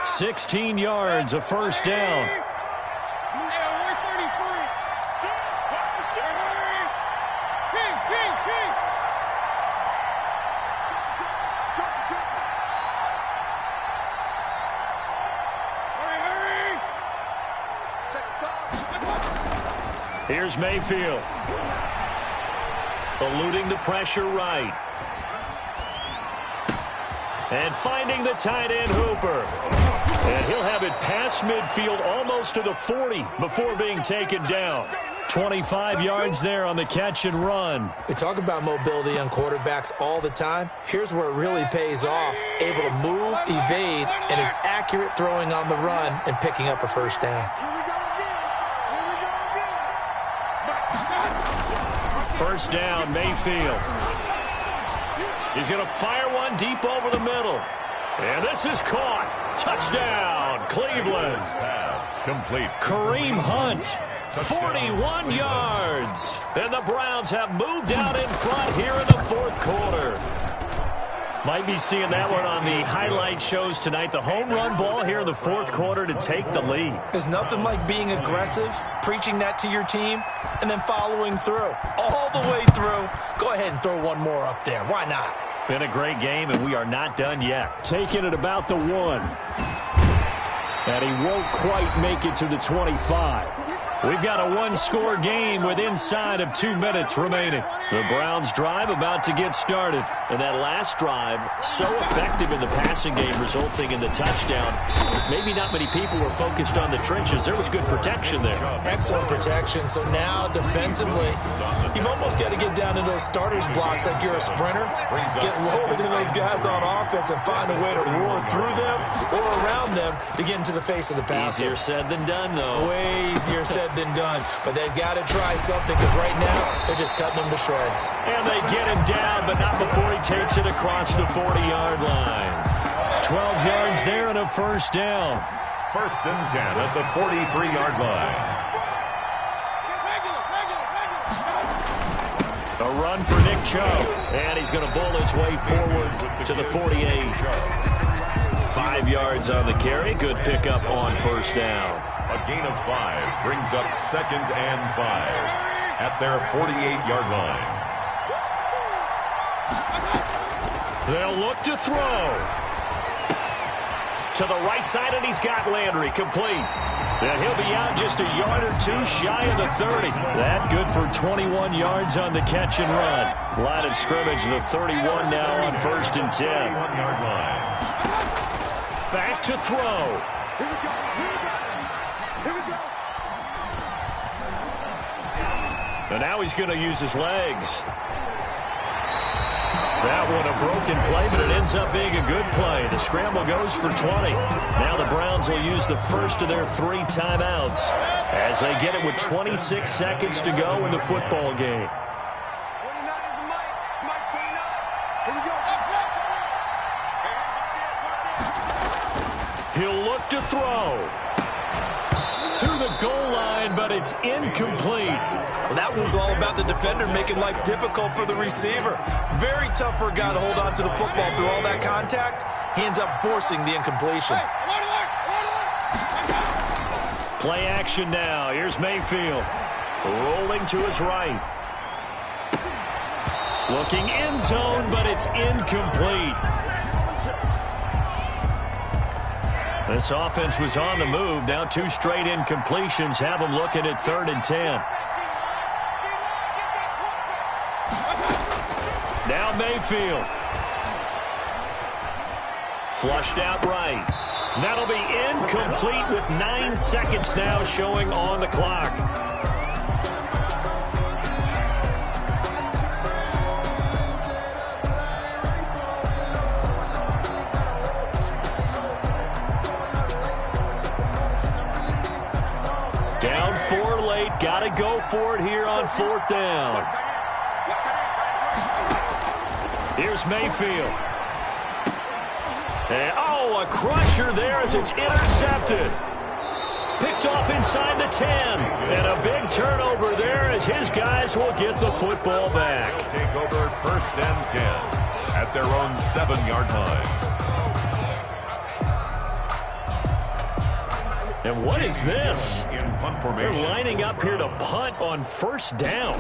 16 yards, a first down. Here's Mayfield. Eluding the pressure right. And finding the tight end Hooper. And he'll have it past midfield almost to the 40 before being taken down. 25 yards there on the catch and run. We talk about mobility on quarterbacks all the time. Here's where it really pays off. Able to move, evade, and is accurate throwing on the run and picking up a first down. First down, Mayfield. He's going to fire one deep over the middle. And this is caught. Touchdown, Cleveland. Pass complete. Kareem Hunt, 41 yards. And the Browns have moved out in front here in the fourth quarter. Might be seeing that one on the highlight shows tonight. The home run ball here in the fourth quarter to take the lead. There's nothing like being aggressive, preaching that to your team, and then following through. All the way through. Go ahead and throw one more up there. Why not? Been a great game, and we are not done yet. Taking it about the 1. And he won't quite make it to the 25. We've got a one-score game with inside of 2 minutes remaining. The Browns drive about to get started. And that last drive, so effective in the passing game, resulting in the touchdown. Maybe not many people were focused on the trenches. There was good protection there. Excellent protection. So now, defensively, you've almost got to get down to those starters blocks like you're a sprinter. Get lower than those guys on offense and find a way to roar through them or around them to get into the face of the passer. Easier said than done, though. Way easier said than done. But they've got to try something because right now they're just cutting them to shreds. And they get him down, but not before he takes it across the 40-yard line. 12 yards there and a first down. 1st and 10 at the 43-yard line. A run for Nick Chubb, and he's going to bull his way forward to the 48. 5 yards on the carry. Good pickup on first down. A gain of 5 brings up 2nd and 5 at their 48-yard line. They'll look to throw. To the right side, and he's got Landry complete. And he'll be out just a yard or two shy of the 30. That good for 21 yards on the catch and run. Line of scrimmage, the 31 now on 1st and 10. 1-yard line. Back to throw. Here we go. Here we go. And now he's going to use his legs. That one a broken play, but it ends up being a good play. The scramble goes for 20. Now the Browns will use the first of their 3 timeouts as they get it with 26 seconds to go in the football game. 29 is Mike. Mike 29. Here we go. He'll look to throw. To the goal line, but it's incomplete. Well, that one was all about the defender making life difficult for the receiver. Very tough for a guy to hold on to the football through all that contact. He ends up forcing the incompletion. Play action now. Here's Mayfield. Rolling to his right. Looking end zone, but it's incomplete. This offense was on the move. Now 2 straight incompletions have them looking at 3rd and 10. Now Mayfield. Flushed out right. That'll be incomplete with 9 seconds now showing on the clock. Down 4 late. Got to go for it here on 4th down. Here's Mayfield. And, a crusher there as it's intercepted. Picked off inside the 10. And a big turnover there as his guys will get the football back. Take over 1st and 10 at their own 7-yard line. And what is this? In punt formation. They're lining up here to punt on 1st down.